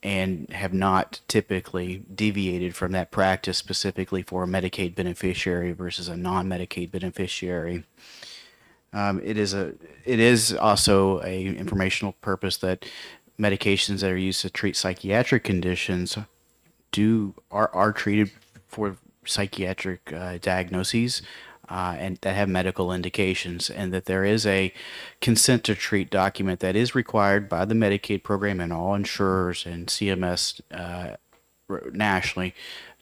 and have not typically deviated from that practice specifically for a Medicaid beneficiary versus a non-Medicaid beneficiary. It is also a informational purpose that medications that are used to treat psychiatric conditions are treated for psychiatric diagnoses and that have medical indications, and that there is a consent to treat document that is required by the Medicaid program and all insurers and CMS nationally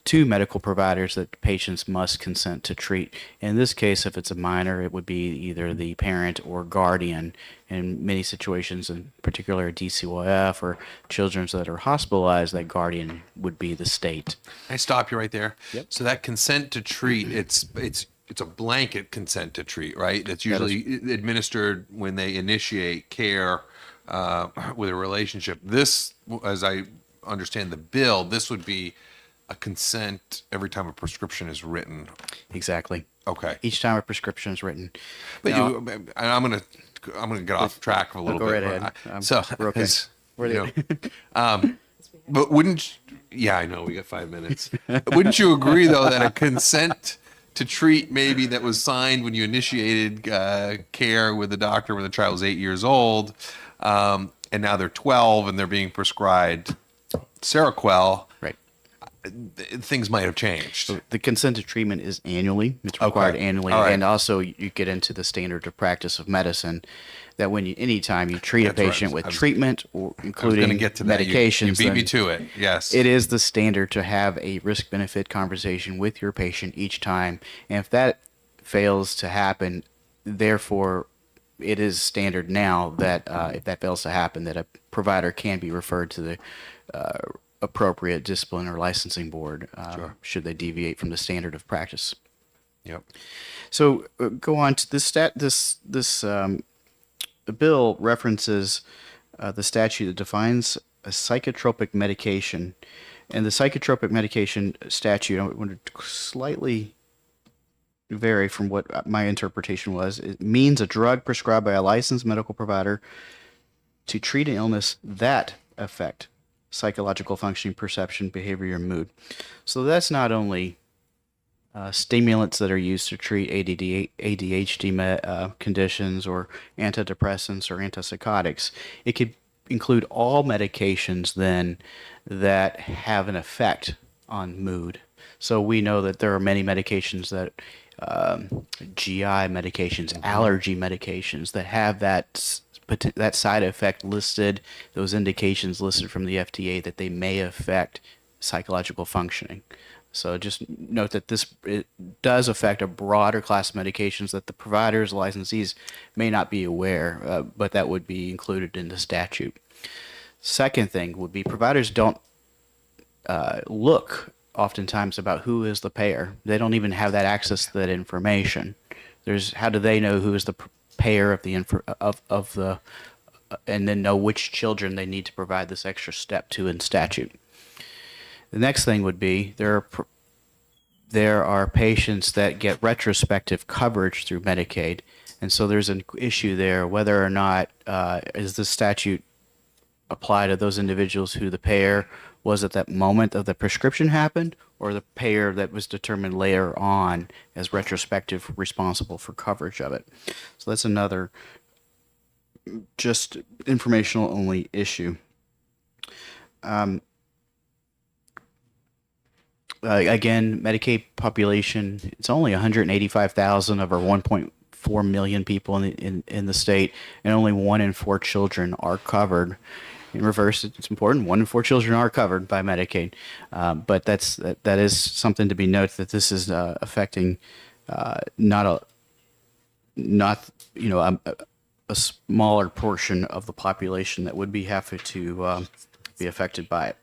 to medical providers that patients must consent to treat. In this case, if it's a minor, it would be either the parent or guardian. In many situations, in particular DCYF or children that are hospitalized, that guardian would be the state. Can I stop you right there? Yep. So that consent to treat, it's a blanket consent to treat, right? It's usually administered when they initiate care with a relationship. This, as I understand the bill, this would be a consent every time a prescription is written. Exactly. Okay. Each time a prescription is written. But Now- and I'm gonna get off track a little Go bit. right ahead. So We're okay. But yeah, I know we got 5 minutes. Wouldn't you agree though that a consent to treat maybe that was signed when you initiated care with the doctor when the child was 8 years old, and now they're 12 and they're being prescribed Seroquel, right? Things might have changed. So the consent to treatment is annually. It's required annually, All right. and also you get into the standard of practice of medicine that when anytime you treat That's a right. patient with I was- treatment or I was including gonna get to that. medications, You beat me then to it. Yes. it is the standard to have a risk-benefit conversation with your patient each time, and if that fails to happen, therefore it is standard now that if that fails to happen, that a provider can be referred to the appropriate discipline or licensing board should they deviate from the standard of practice. Yep. So go on to this the bill references the statute that defines a psychotropic medication, and the psychotropic medication statute, I want to slightly vary from what my interpretation was. It means a drug prescribed by a licensed medical provider to treat an illness that affect psychological functioning, perception, behavior, and mood. So that's not only stimulants that are used to treat ADHD conditions or antidepressants or antipsychotics. It could include all medications then that have an effect on mood. So we know that there are many medications that GI medications, allergy medications that have that side effect listed, those indications listed from the FDA that they may affect psychological functioning. So just note that it does affect a broader class of medications that the providers, licensees may not be aware, but that would be included in the statute. Second thing would be providers don't look oftentimes about who is the payer. They don't even have that access to that information. How do they know who is the payer of the and then know which children they need to provide this extra step to in statute? The next thing would be there are patients that get retrospective coverage through Medicaid, and so there's an issue there whether or not is the statute apply to those individuals who the payer was at that moment of the prescription happened, or the payer that was determined later on as retrospective responsible for coverage of it. So that's another just informational only issue. Again, Medicaid population, it's only 185,000 of our 1.4 million people in the state, and only 1 in 4 children are covered. In reverse, it's important, 1 in 4 children are covered by Medicaid. But that is something to be noted, that this is affecting not a smaller portion of the population that would be happy to be affected by it.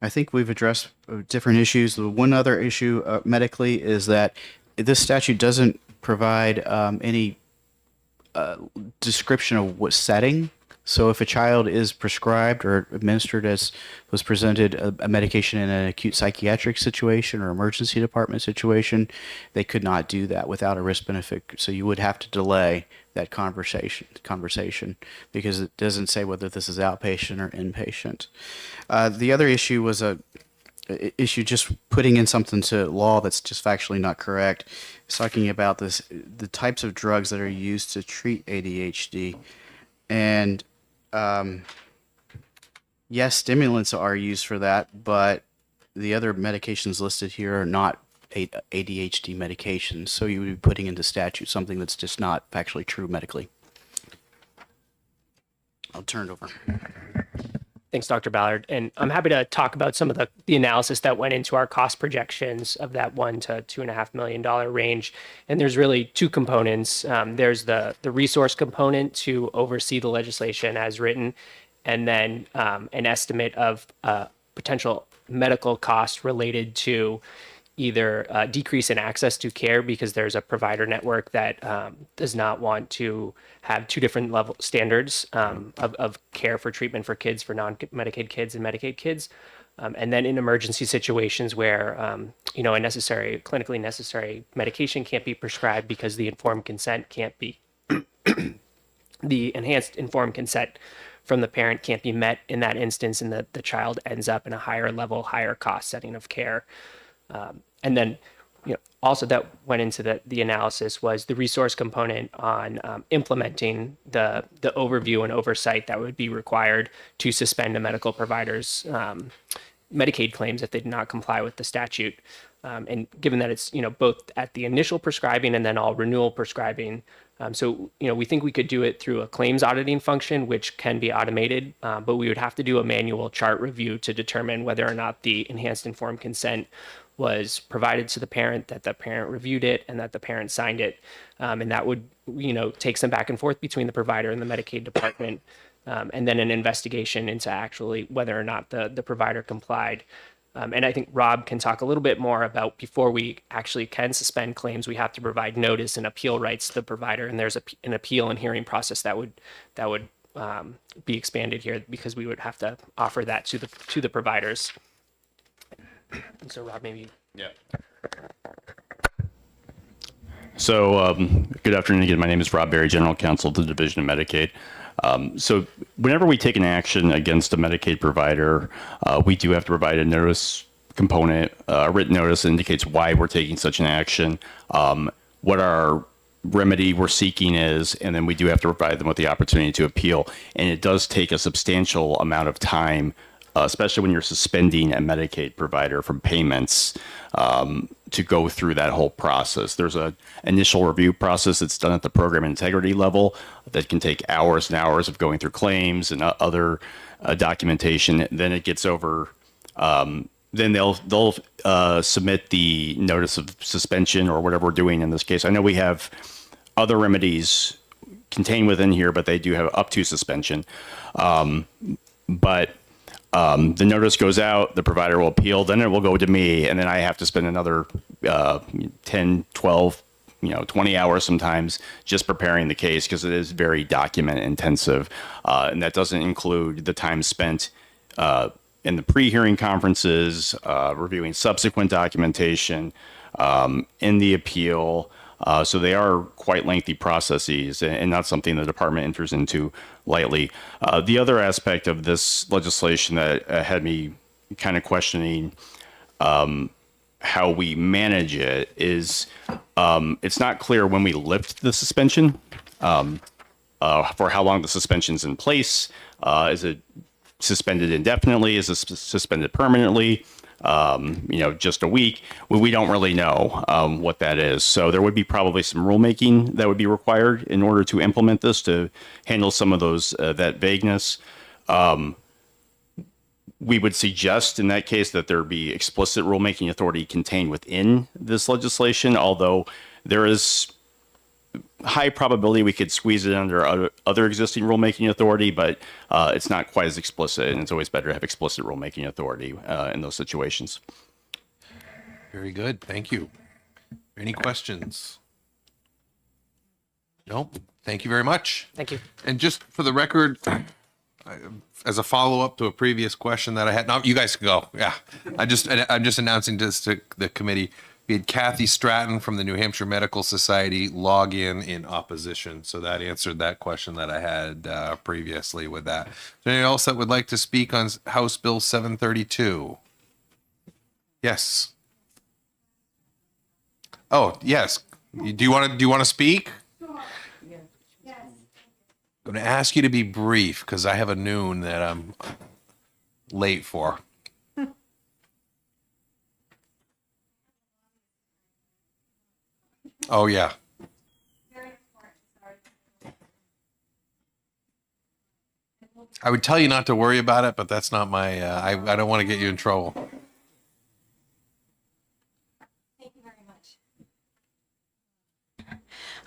I think we've addressed different issues. The one other issue medically is that this statute doesn't provide any description of what setting. So if a child is prescribed or administered, as was presented, a medication in an acute psychiatric situation or emergency department situation, they could not do that without a risk benefit. So you would have to delay that conversation because it doesn't say whether this is outpatient or inpatient. The other issue was a issue just putting in something to law that's just factually not correct. It's talking about the types of drugs that are used to treat ADHD. And yes, stimulants are used for that, but the other medications listed here are not ADHD medications. So you would be putting into statute something that's just not factually true medically. I'll turn it over. Thanks, Dr. Ballard. And I'm happy to talk about some of the analysis that went into our cost projections of that $1 to $2.5 million range. And there's really two components. There's the resource component to oversee the legislation as written, and then an estimate of potential medical costs related to either decrease in access to care because there's a provider network that does not want to have two different level standards of care for treatment for kids, for non-Medicaid kids and Medicaid kids. And then in emergency situations where, a clinically necessary medication can't be prescribed because the informed consent can't be, the enhanced informed consent from the parent can't be met in that instance, and the child ends up in a higher level, higher cost setting of care. And then, also that went into the analysis was the resource component on implementing the overview and oversight that would be required to suspend a medical provider's Medicaid claims if they did not comply with the statute. And given that it's, both at the initial prescribing and then all renewal prescribing. So, we think we could do it through a claims auditing function, which can be automated, but we would have to do a manual chart review to determine whether or not the enhanced informed consent was provided to the parent, that the parent reviewed it, and that the parent signed it. And that would, take some back and forth between the provider and the Medicaid department, and then an investigation into actually whether or not the provider complied. And I think Rob can talk a little bit more about before we actually can suspend claims, we have to provide notice and appeal rights to the provider. And there's an appeal and hearing process that would be expanded here because we would have to offer that to the providers. And so Rob, maybe. Yeah. So good afternoon again. My name is Rob Berry, General Counsel of the Division of Medicaid. So whenever we take an action against a Medicaid provider, we do have to provide a notice component, a written notice that indicates why we're taking such an action, what our remedy we're seeking is, and then we do have to provide them with the opportunity to appeal. And it does take a substantial amount of time, especially when you're suspending a Medicaid provider from payments, to go through that whole process. There's an initial review process that's done at the program integrity level that can take hours and hours of going through claims and other documentation. Then it gets over. Then they'll submit the notice of suspension or whatever we're doing in this case. I know we have other remedies contained within here, but they do have up to suspension. But the notice goes out, the provider will appeal, then it will go to me, and then I have to spend another 10, 12, 20 hours sometimes just preparing the case because it is very document intensive. And that doesn't include the time spent in the pre-hearing conferences, reviewing subsequent documentation, in the appeal. So they are quite lengthy processes and not something the department enters into lightly. The other aspect of this legislation that had me kind of questioning how we manage it is it's not clear when we lift the suspension, for how long the suspension's in place. Is it suspended indefinitely? Is it suspended permanently? Just a week. We don't really know what that is. So there would be probably some rulemaking that would be required in order to implement this to handle some of those that vagueness. We would suggest in that case that there be explicit rulemaking authority contained within this legislation, although there is high probability we could squeeze it under other existing rulemaking authority, but it's not quite as explicit, and it's always better to have explicit rulemaking authority in those situations. Very good. Thank you. Any questions? No? Thank you very much. Thank you. And just for the record, as a follow-up to a previous question that I had, no, you guys can go. Yeah. I'm just announcing this to the committee. We had Kathy Stratton from the New Hampshire Medical Society log in opposition. So that answered that question that I had previously with that. Is there anyone else that would like to speak on House Bill 732? Yes. Oh, yes. Do you want to speak? I'm going to ask you to be brief because I have a noon that I'm late for. Oh, yeah. I would tell you not to worry about it, but that's not my, I don't want to get you in trouble.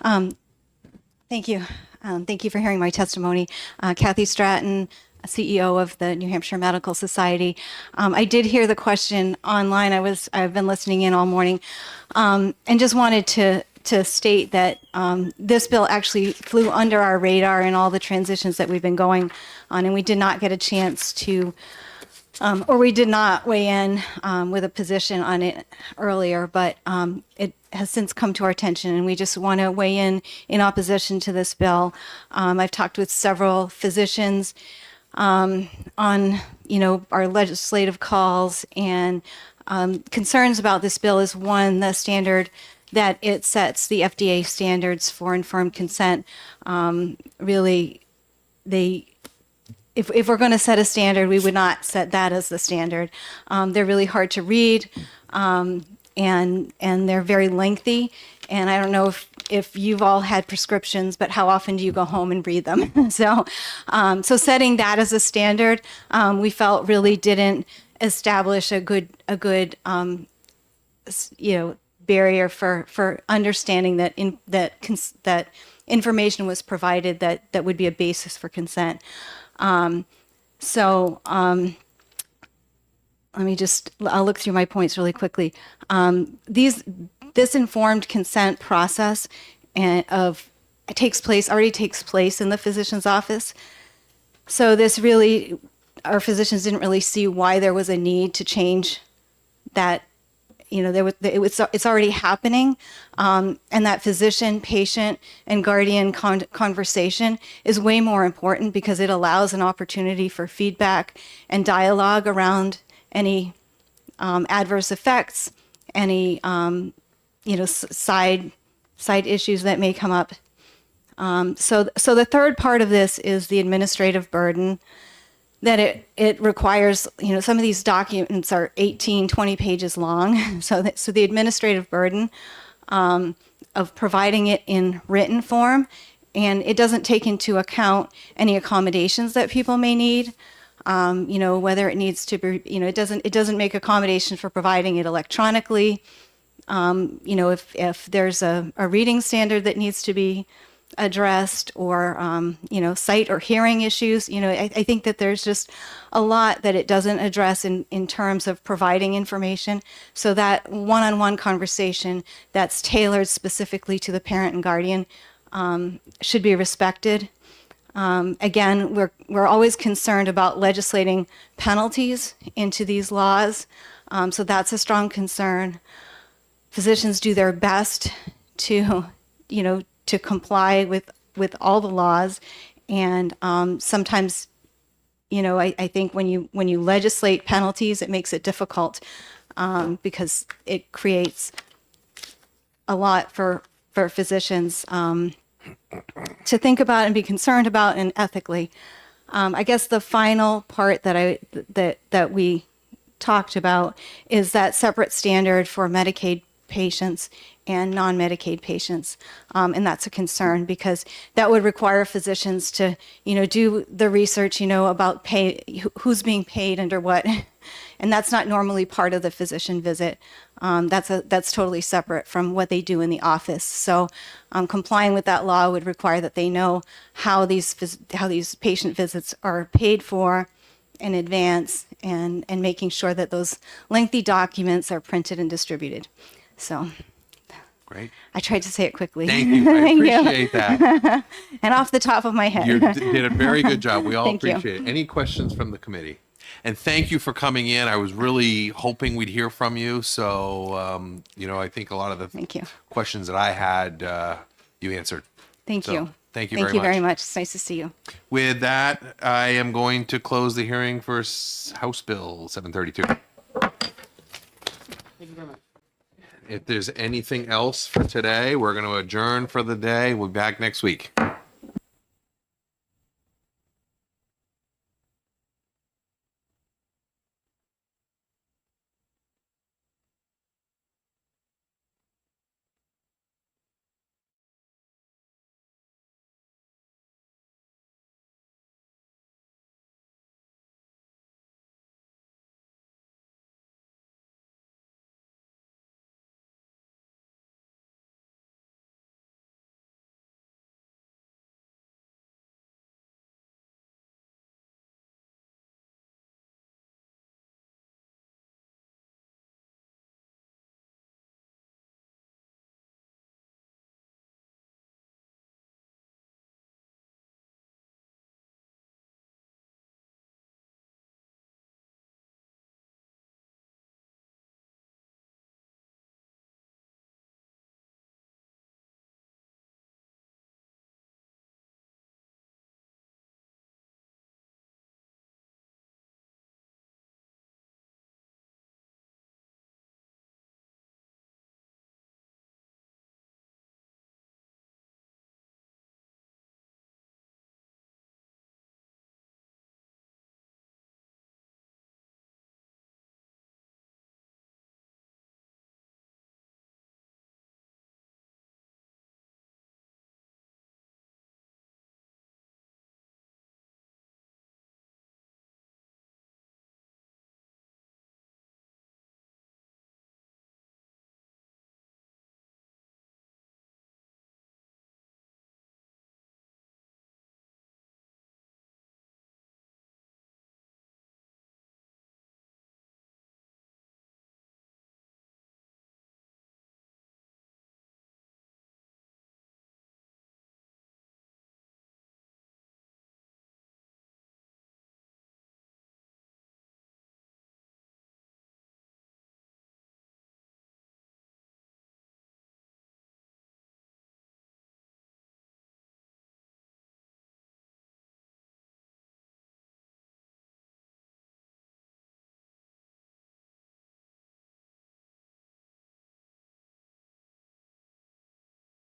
Thank you. Thank you for hearing my testimony. Kathy Stratton, CEO of the New Hampshire Medical Society. I did hear the question online. I've been listening in all morning, and just wanted to state that this bill actually flew under our radar in all the transitions that we've been going on, and we did not get a chance to, or we did not weigh in with a position on it earlier, but it has since come to our attention, and we just want to weigh in opposition to this bill. I've talked with several physicians on, our legislative calls, and concerns about this bill is, one, the standard that it sets, the FDA standards for informed consent. Really, if we're going to set a standard, we would not set that as the standard. They're really hard to read, and they're very lengthy. And I don't know if you've all had prescriptions, but how often do you go home and read them? So setting that as a standard, we felt really didn't establish a good barrier for understanding that that information was provided that would be a basis for consent. I'll look through my points really quickly. This informed consent process already takes place in the physician's office. So our physicians didn't really see why there was a need to change that. It's already happening, and that physician, patient, and guardian conversation is way more important because it allows an opportunity for feedback and dialogue around any adverse effects, any side issues that may come up. So the third part of this is the administrative burden that it requires. Some of these documents are 18, 20 pages long. So the administrative burden of providing it in written form, and it doesn't take into account any accommodations that people may need. Whether it needs to be, it doesn't make accommodation for providing it electronically. If there's a reading standard that needs to be addressed, or sight or hearing issues, I think that there's just a lot that it doesn't address in terms of providing information. So that one-on-one conversation that's tailored specifically to the parent and guardian should be respected. Again, we're always concerned about legislating penalties into these laws, so that's a strong concern. Physicians do their best to comply with all the laws, and sometimes, I think when you legislate penalties, it makes it difficult because it creates a lot for physicians to think about and be concerned about, and ethically. I guess the final part that we talked about is that separate standard for Medicaid patients and non-Medicaid patients, and that's a concern because that would require physicians to, do the research, about who's being paid under what, and that's not normally part of the physician visit. That's totally separate from what they do in the office. So, complying with that law would require that they know how these patient visits are paid for in advance, and making sure that those lengthy documents are printed and distributed. So. Great. I tried to say it quickly. Thank you. I appreciate that. And off the top of my head. You did a very good job. We all Thank you. appreciate it. Any questions from the committee? And thank you for coming in. I was really hoping we'd hear from you. So, I think a lot of the questions that I had, you answered. Thank you. Thank you Thank very you much. very much. It's nice to see you. With that, I am going to close the hearing for House Bill 732. Thank you very much. If there's anything else for today, we're going to adjourn for the day. We'll be back next week.